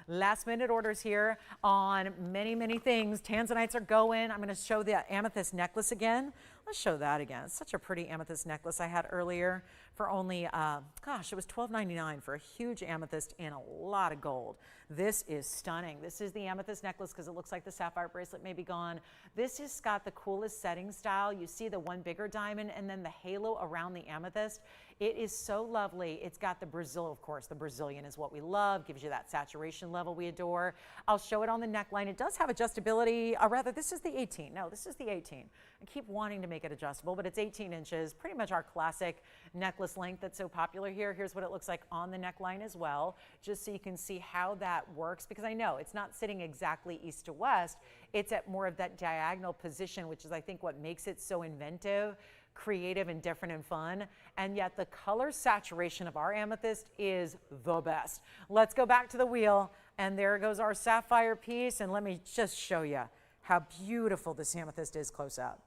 last minute orders here on many, many things. Tanzanites are going. I'm going to show the amethyst necklace again. Let's show that again. It's such a pretty amethyst necklace I had earlier for only, gosh, it was $12.99 for a huge amethyst and a lot of gold. This is stunning. This is the amethyst necklace because it looks like the sapphire bracelet may be gone. This has got the coolest setting style. You see the one bigger diamond and then the halo around the amethyst. It is so lovely. It's got the Brazil, of course. The Brazilian is what we love. Gives you that saturation level we adore. I'll show it on the neckline. It does have adjustability. Or rather, this is the 18. No, this is the 18. I keep wanting to make it adjustable, but it's 18 inches. Pretty much our classic necklace length that's so popular here. Here's what it looks like on the neckline as well, just so you can see how that works. Because I know it's not sitting exactly east to west. It's at more of that diagonal position, which is, I think, what makes it so inventive, creative and different and fun. And yet the color saturation of our amethyst is the best. Let's go back to the wheel, and there goes our sapphire piece. And let me just show you how beautiful this amethyst is close up.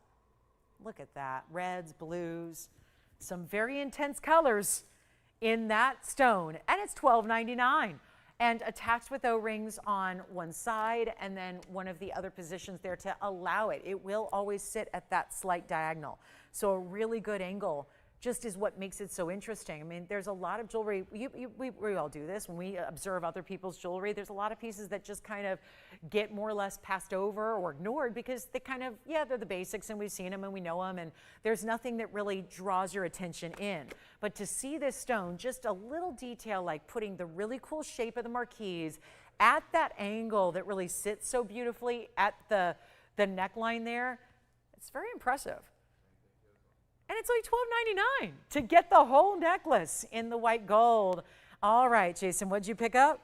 Look at that. Reds, blues, some very intense colors in that stone. And it's $12.99. And attached with O-rings on one side and then one of the other positions there to allow it. It will always sit at that slight diagonal. So a really good angle just is what makes it so interesting. I mean, there's a lot of jewelry. We all do this when we observe other people's jewelry. There's a lot of pieces that just kind of get more or less passed over or ignored because they kind of, yeah, they're the basics and we've seen them and we know them, and there's nothing that really draws your attention in. But to see this stone, just a little detail like putting the really cool shape of the marquise at that angle that really sits so beautifully at the neckline there, it's very impressive. And it's only $12.99 to get the whole necklace in the white gold. All right, Jason, what'd you pick up?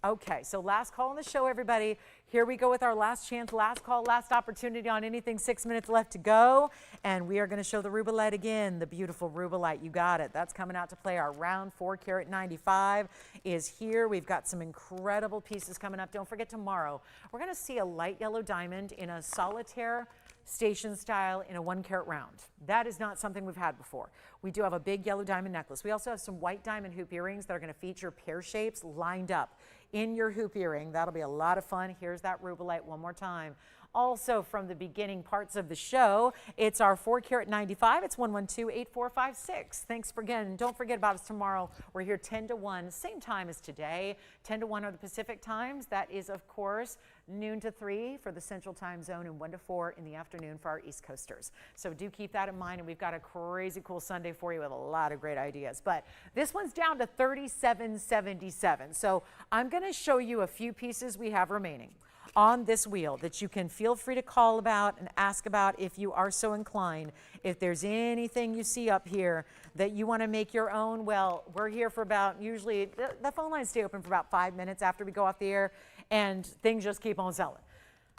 Okay, so last call on the show, everybody. Here we go with our last chance, last call, last opportunity on anything. 6 minutes left to go. And we are going to show the rubellite again, the beautiful rubellite. You got it. That's coming out to play. Our round 4 carat 95 is here. We've got some incredible pieces coming up. Don't forget tomorrow, we're going to see a light yellow diamond in a solitaire station style in a 1 carat round. That is not something we've had before. We do have a big yellow diamond necklace. We also have some white diamond hoop earrings that are going to feature pear shapes lined up in your hoop earring. That'll be a lot of fun. Here's that rubellite one more time. Also from the beginning parts of the show, it's our 4 carat 95. It's 112-8456. Thanks for again. Don't forget about us tomorrow. We're here 10 to 1, same time as today. 10 to 1 are the Pacific times. That is, of course, noon to 3 for the Central Time Zone and 1 to 4 in the afternoon for our East Coasters. So do keep that in mind, and we've got a crazy cool Sunday for you with a lot of great ideas. But this one's down to $37.77. So I'm going to show you a few pieces we have remaining on this wheel that you can feel free to call about and ask about if you are so inclined. If there's anything you see up here that you want to make your own, well, we're here for about, usually the phone lines stay open for about 5 minutes after we go off the air, and things just keep on selling.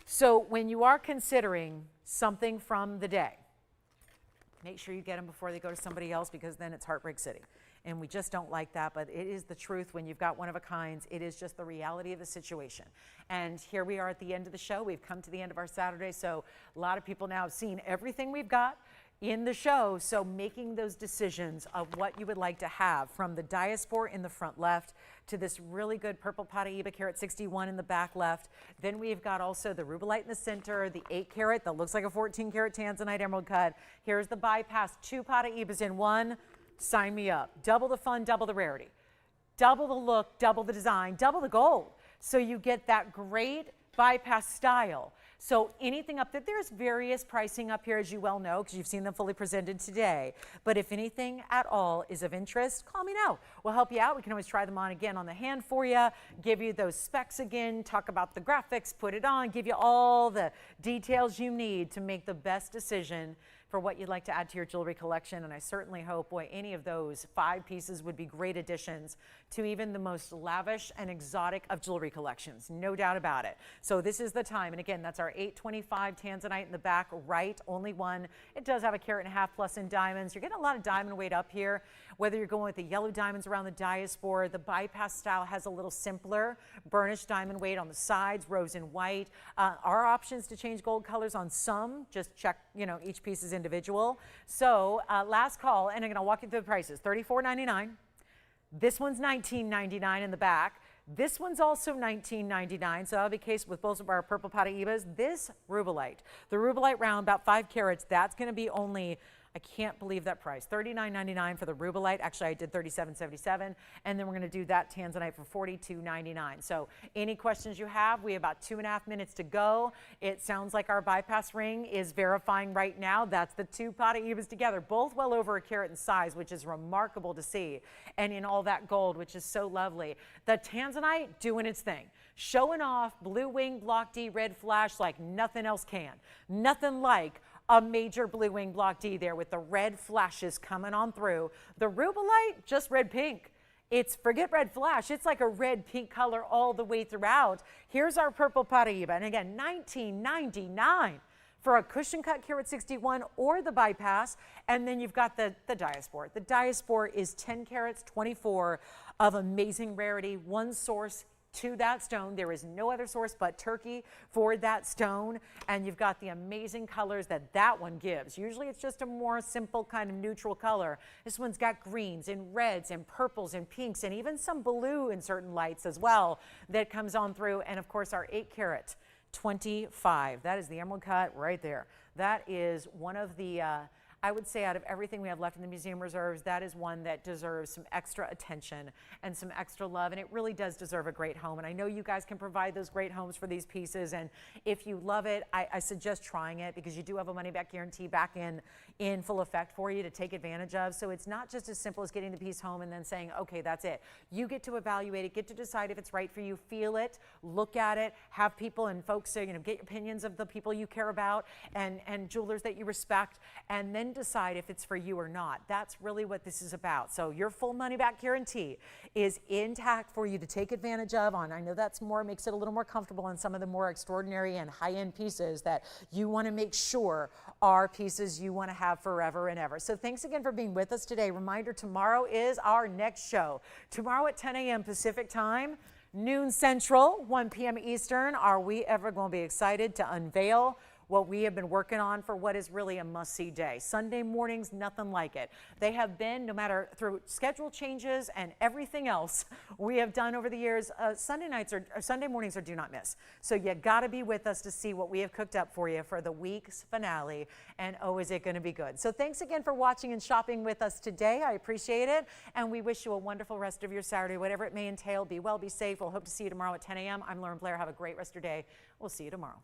So when you are considering something from the day, make sure you get them before they go to somebody else, because then it's Heartbreak City. And we just don't like that, but it is the truth when you've got one of a kind. It is just the reality of the situation. And here we are at the end of the show. We've come to the end of our Saturday, so a lot of people now have seen everything we've got in the show. So making those decisions of what you would like to have, from the Diaspore in the front left to this really good purple Paraiba carat 61 in the back left. Then we've got also the rubellite in the center, the 8 carat that looks like a 14 carat Tanzanite emerald cut. Here's the bypass, 2 Paraibas in one. Sign me up. Double the fun, double the rarity. Double the look, double the design, double the gold. So you get that great bypass style. So anything up there, there's various pricing up here, as you well know, because you've seen them fully presented today. But if anything at all is of interest, call me now. We'll help you out. We can always try them on again on the hand for you, give you those specs again, talk about the graphics, put it on, give you all the details you need to make the best decision for what you'd like to add to your jewelry collection. And I certainly hope, boy, any of those 5 pieces would be great additions to even the most lavish and exotic of jewelry collections, no doubt about it. So this is the time. And again, that's our 825 Tanzanite in the back right, only one. It does have a 1.5 carat plus in diamonds. You're getting a lot of diamond weight up here, whether you're going with the yellow diamonds around the Diaspore. The bypass style has a little simpler burnished diamond weight on the sides, rose and white. Our options to change gold colors on some, just check, you know, each piece is individual. So last call, and I'm going to walk you through the prices. $34.99. This one's $19.99 in the back. This one's also $19.99, so that'll be the case with both of our purple Paraibas. This rubellite, the rubellite round, about 5 carats, that's going to be only, I can't believe that price, $39.99 for the rubellite. Actually, I did $37.77, and then we're going to do that Tanzanite for $42.99. So any questions you have, we have about 2.5 minutes to go. It sounds like our bypass ring is verifying right now. That's the 2 Paraibas together, both well over 1 carat in size, which is remarkable to see, and in all that gold, which is so lovely. The Tanzanite doing its thing, showing off blue wing block D red flash like nothing else can. Nothing like a major blue wing block D there with the red flashes coming on through. The rubellite, just red pink. It's, forget red flash, it's like a red pink color all the way throughout. Here's our purple Paraiba, and again, $19.99 for a cushion cut carat 61 or the bypass. And then you've got the Diaspore. The Diaspore is 10 carats 24 of amazing rarity, one source to that stone. There is no other source but Turkey for that stone, and you've got the amazing colors that that one gives. Usually it's just a more simple kind of neutral color. This one's got greens and reds and purples and pinks and even some blue in certain lights as well that comes on through. And of course our 8 carat 25, that is the emerald cut right there. That is one of the I would say out of everything we have left in the museum reserves, that is one that deserves some extra attention and some extra love, and it really does deserve a great home. And I know you guys can provide those great homes for these pieces, and if you love it, I suggest trying it, because you do have a money-back guarantee back in full effect for you to take advantage of. So it's not just as simple as getting the piece home and then saying, okay, that's it. You get to evaluate it, get to decide if it's right for you, feel it, look at it, have people and folks, you know, get opinions of the people you care about and jewelers that you respect, and then decide if it's for you or not. That's really what this is about. So your full money back guarantee is intact for you to take advantage of on. I know that's more, makes it a little more comfortable on some of the more extraordinary and high-end pieces that you want to make sure are pieces you want to have forever and ever. So thanks again for being with us today. Reminder, tomorrow is our next show. Tomorrow at 10 a.m. Pacific time, noon Central, 1 p.m. Eastern. Are we ever going to be excited to unveil what we have been working on for what is really a must-see day? Sunday mornings, nothing like it. They have been, no matter through schedule changes and everything else we have done over the years, Sunday mornings are do not miss. So you got to be with us to see what we have cooked up for you for the week's finale. And oh, is it going to be good? So thanks again for watching and shopping with us today. I appreciate it. And we wish you a wonderful rest of your Saturday, whatever it may entail. Be well, be safe. We'll hope to see you tomorrow at 10 a.m. I'm Lauren Blair. Have a great rest of your day. We'll see you tomorrow.